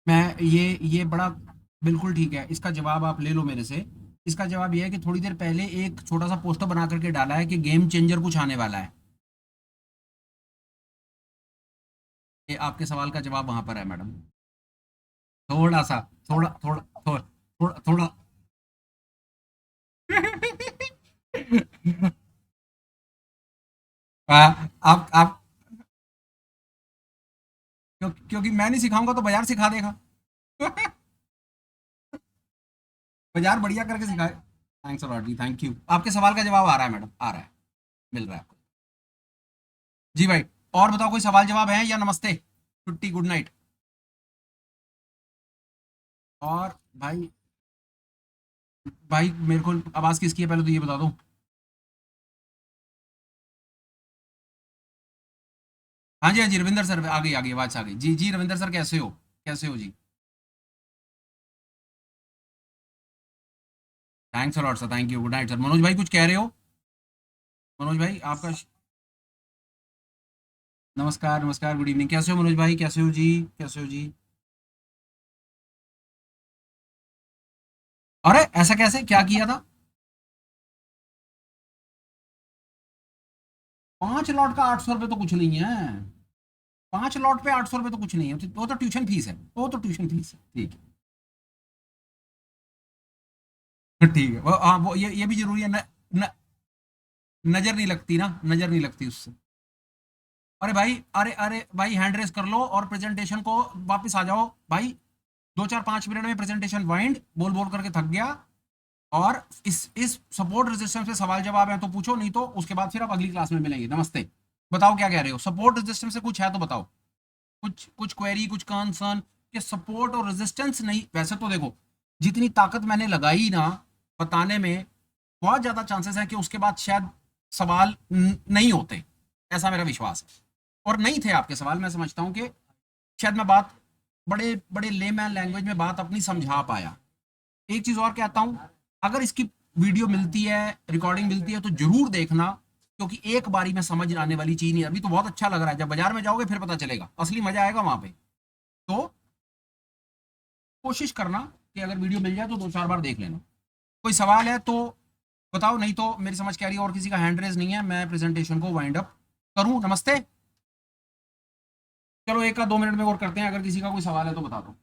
मैं ये बड़ा, बिल्कुल ठीक है, इसका जवाब आप ले लो मेरे से। इसका जवाब ये है कि थोड़ी देर पहले एक छोटा सा पोस्टर बना करके डाला है कि गेम चेंजर कुछ आने वाला है। ये आपके सवाल का जवाब वहां पर है मैडम। थोड़ा सा, थोड़ा थोड़ा थोड़ा थोड़ा थोड़ा। आप क्योंकि मैं नहीं सिखाऊंगा तो बाजार सिखा देगा। बाजार बढ़िया करके सिखाए। थैंक्स अलॉट जी, थैंक यू। आपके सवाल का जवाब आ रहा है मैडम, आ रहा है, मिल रहा है आपको। जी भाई, और बताओ कोई सवाल जवाब है या नमस्ते, छुट्टी, गुड नाइट। और भाई, भाई मेरे को आवाज किसकी है पहले तो ये बता दो। हाँ जी, हाँ जी, रविंदर सर आ गई आवाज आ गई जी। जी रविंदर सर, कैसे हो, कैसे हो जी। Thanks a lot sir, thank you, good night sir. Manoj भाई कुछ कह रहे हो। मनोज भाई आपका नमस्कार, नमस्कार, गुड इवनिंग, कैसे हो मनोज भाई, कैसे हो जी, कैसे हो जी। अरे ऐसा कैसे, क्या किया था। 5 लॉट का 800 रुपये तो कुछ नहीं है। 5 लॉट पे 800 रुपये तो कुछ नहीं है, वो तो ट्यूशन फीस है, वो तो ट्यूशन फीस है, ठीक है। ठीक है, वो हाँ, वो ये भी जरूरी है न, नजर नहीं लगती ना, नजर नहीं लगती उससे। अरे भाई, अरे अरे भाई, हैंड रेस कर लो और प्रेजेंटेशन को वापस आ जाओ भाई। 2 4 5 मिनट में प्रेजेंटेशन वाइंड बोल बोल करके थक गया। और इस सपोर्ट रेजिस्टेंस पे सवाल जवाब है तो पूछो, नहीं तो उसके बाद फिर आप अगली क्लास में मिलेंगे। नमस्ते। बताओ क्या कह रहे हो, सपोर्ट रेजिस्टेंस से कुछ है तो बताओ। कुछ कुछ क्वेरी, कुछ कंसर्न। कि सपोर्ट और रेजिस्टेंस नहीं, वैसे तो देखो, जितनी ताकत मैंने लगाई ना बताने में, बहुत ज्यादा चांसेस है कि उसके बाद शायद सवाल नहीं होते। ऐसा मेरा विश्वास है। और नहीं थे आपके सवाल, मैं समझता हूँ कि शायद मैं बात बड़े बड़े लेमैन लैंग्वेज में बात अपनी समझा पाया। एक चीज और कहता हूं, अगर इसकी वीडियो मिलती है, रिकॉर्डिंग मिलती है तो जरूर देखना। क्योंकि एक बारी में समझ आने वाली चीज नहीं है। अभी तो बहुत अच्छा लग रहा है, जब बाजार में जाओगे फिर पता चलेगा, असली मजा आएगा वहां पे। तो कोशिश करना कि अगर वीडियो मिल जाए तो 2 4 बार देख लेना। कोई सवाल है तो बताओ, नहीं तो मेरी समझ के आ रही है और किसी का हैंड रेज नहीं है, मैं प्रेजेंटेशन को वाइंड अप करूं। नमस्ते। चलो 1 या 2 मिनट में और करते हैं, अगर किसी का कोई सवाल है तो बता दो।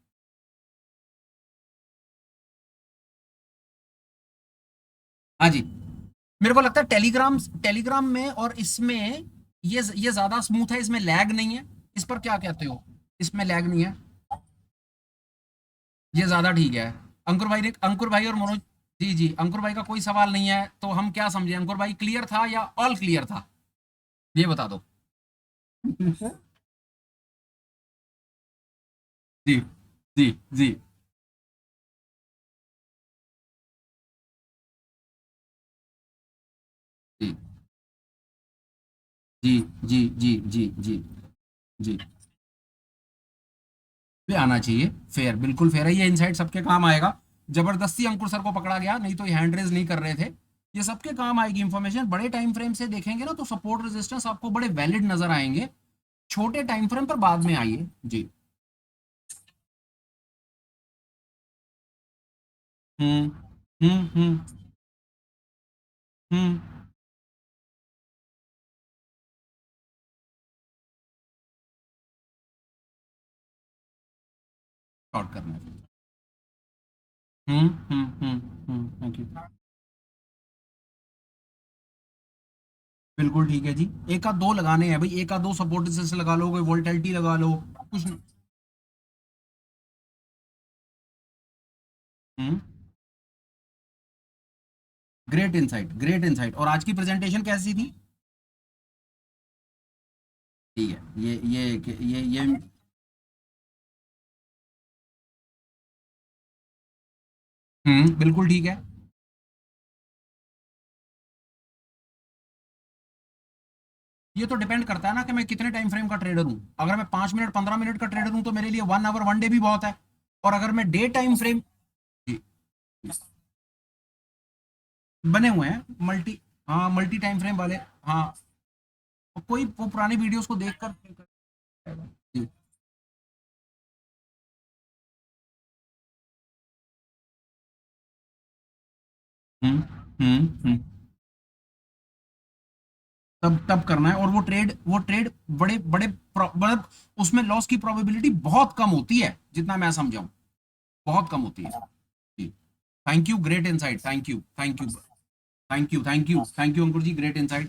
हाँ जी। मेरे को लगता है टेलीग्राम, टेलीग्राम में और इसमें ये ज्यादा स्मूथ है, इसमें लैग नहीं है। इस पर क्या कहते हो, इसमें लैग नहीं है, ये ज्यादा ठीक है। अंकुर भाई ने, अंकुर भाई और मनोज, जी जी, अंकुर भाई का कोई सवाल नहीं है तो हम क्या समझे, अंकुर भाई क्लियर था या ऑल क्लियर था, ये बता दो। जी जी जी जी जी जी जी जी जी जी। पे आना चाहिए, फेयर, बिल्कुल फेयर है, ये इनसाइट सबके काम आएगा। जबरदस्ती अंकुर सर को पकड़ा गया, नहीं तो ये हैंड रेज नहीं कर रहे थे। ये सबके काम आएगी इंफॉर्मेशन, बड़े टाइम फ्रेम से देखेंगे ना तो सपोर्ट रेजिस्टेंस आपको बड़े वैलिड नजर आएंगे। छोटे टाइम फ्रेम पर बाद में आइए जी। हम्म हम्म। हम्म। शॉर्ट करना है। Thank you. बिल्कुल ठीक है जी। एक आध दो लगाने हैं भाई, एक आध दो सपोर्ट रेजिस्टेंस लगा लो, कोई वोल्टेलिटी लगा लो, कुछ नहीं। Hmm. Great insight, great insight. और आज की प्रेजेंटेशन कैसी थी। ठीक है, ये बिल्कुल ठीक है। ये तो डिपेंड करता है ना कि मैं कितने टाइम फ्रेम का ट्रेडर हूं। अगर मैं 5 मिनट 15 मिनट का ट्रेडर हूं तो मेरे लिए 1 आवर 1 डे भी बहुत है। और अगर मैं डे टाइम फ्रेम, बने हुए हैं मल्टी, हाँ मल्टी टाइम फ्रेम वाले। हाँ, कोई वो पुरानी वीडियोस को देख कर। जी। हम्म हम्म। तब तब करना है। और वो ट्रेड बड़े बड़े मतलब उसमें लॉस की प्रोबेबिलिटी बहुत कम होती है, जितना मैं समझाऊं, बहुत कम होती है जी। Thank you, great insight, thank you, thank you, thank you, thank you, thank you Ankur ji, great insight,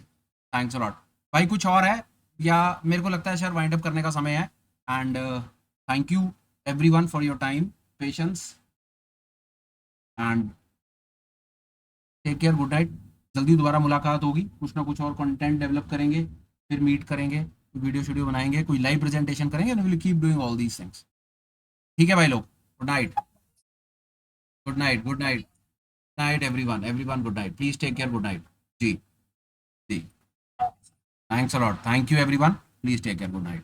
thanks a lot. भाई कुछ और है या मेरे को लगता है शायद वाइंड अप करने का समय है। And thank you everyone for your time, patience, and take care, good night. जल्दी दोबारा मुलाकात होगी, कुछ ना कुछ और कंटेंट डेवलप करेंगे, फिर मीट करेंगे, वीडियो शीडियो बनाएंगे, कोई लाइव प्रेजेंटेशन करेंगे, and will keep doing all these things. ठीक है भाई लोग, good night, good night, good night, night everyone, everyone good night, please take care, good night जी। जी, thanks a lot, thank you everyone, please take care, good night.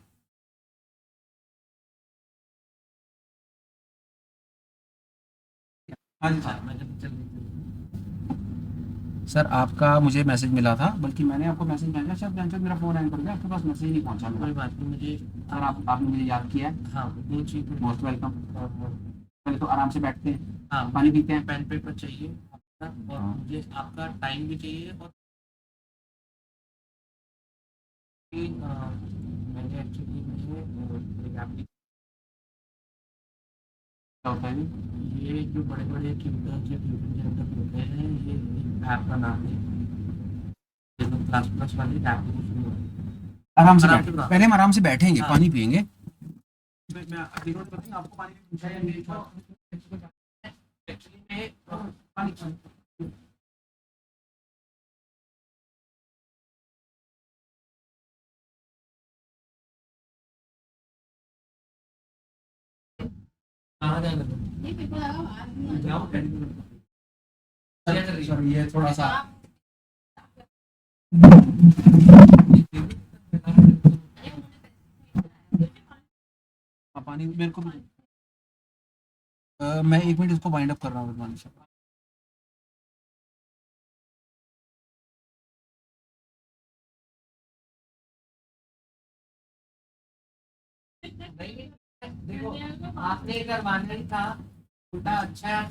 हाँ जी sir, sir आपका मुझे मैसेज मिला था, बल्कि मैंने आपको मैसेज भेजा, शायद जानते मेरा फोन हैंग कर गया, आपके पास मैसेज नहीं पहुंचा। कोई बात नहीं, मुझे सर आपने मुझे याद किया है। हाँ, वो चीज़ मोस्ट वेलकम। पहले तो आराम से बैठते हैं, हाँ पानी पीते हैं, पेन पेपर चाहिए आपका, और हाँ, मुझे आपका टाइम भी चाहिए। और मैंने एक्चुअली मुझे क्या होता है ये जो बड़े बड़े ट्यूटर्स या ट्यूशन सेंटर होते हैं, ये ऐप बनाते हैं, ये लोग क्लास प्लस वाले एप्लीकेशन में आराम से बैठ, पहले हम आराम से बैठेंगे, हाँ, पानी पियेंगे। मैं आपको पानी पूछा या नहीं पूछा? एक्चुअली में पानी कहाँ जाना है? सर ये थोड़ा सा पानी मेरे को भी मैं एक मिनट इसको वाइंड अप कर रहा हूँ विद्वान देखो, आपने करवाना ही था, उल्टा अच्छा है।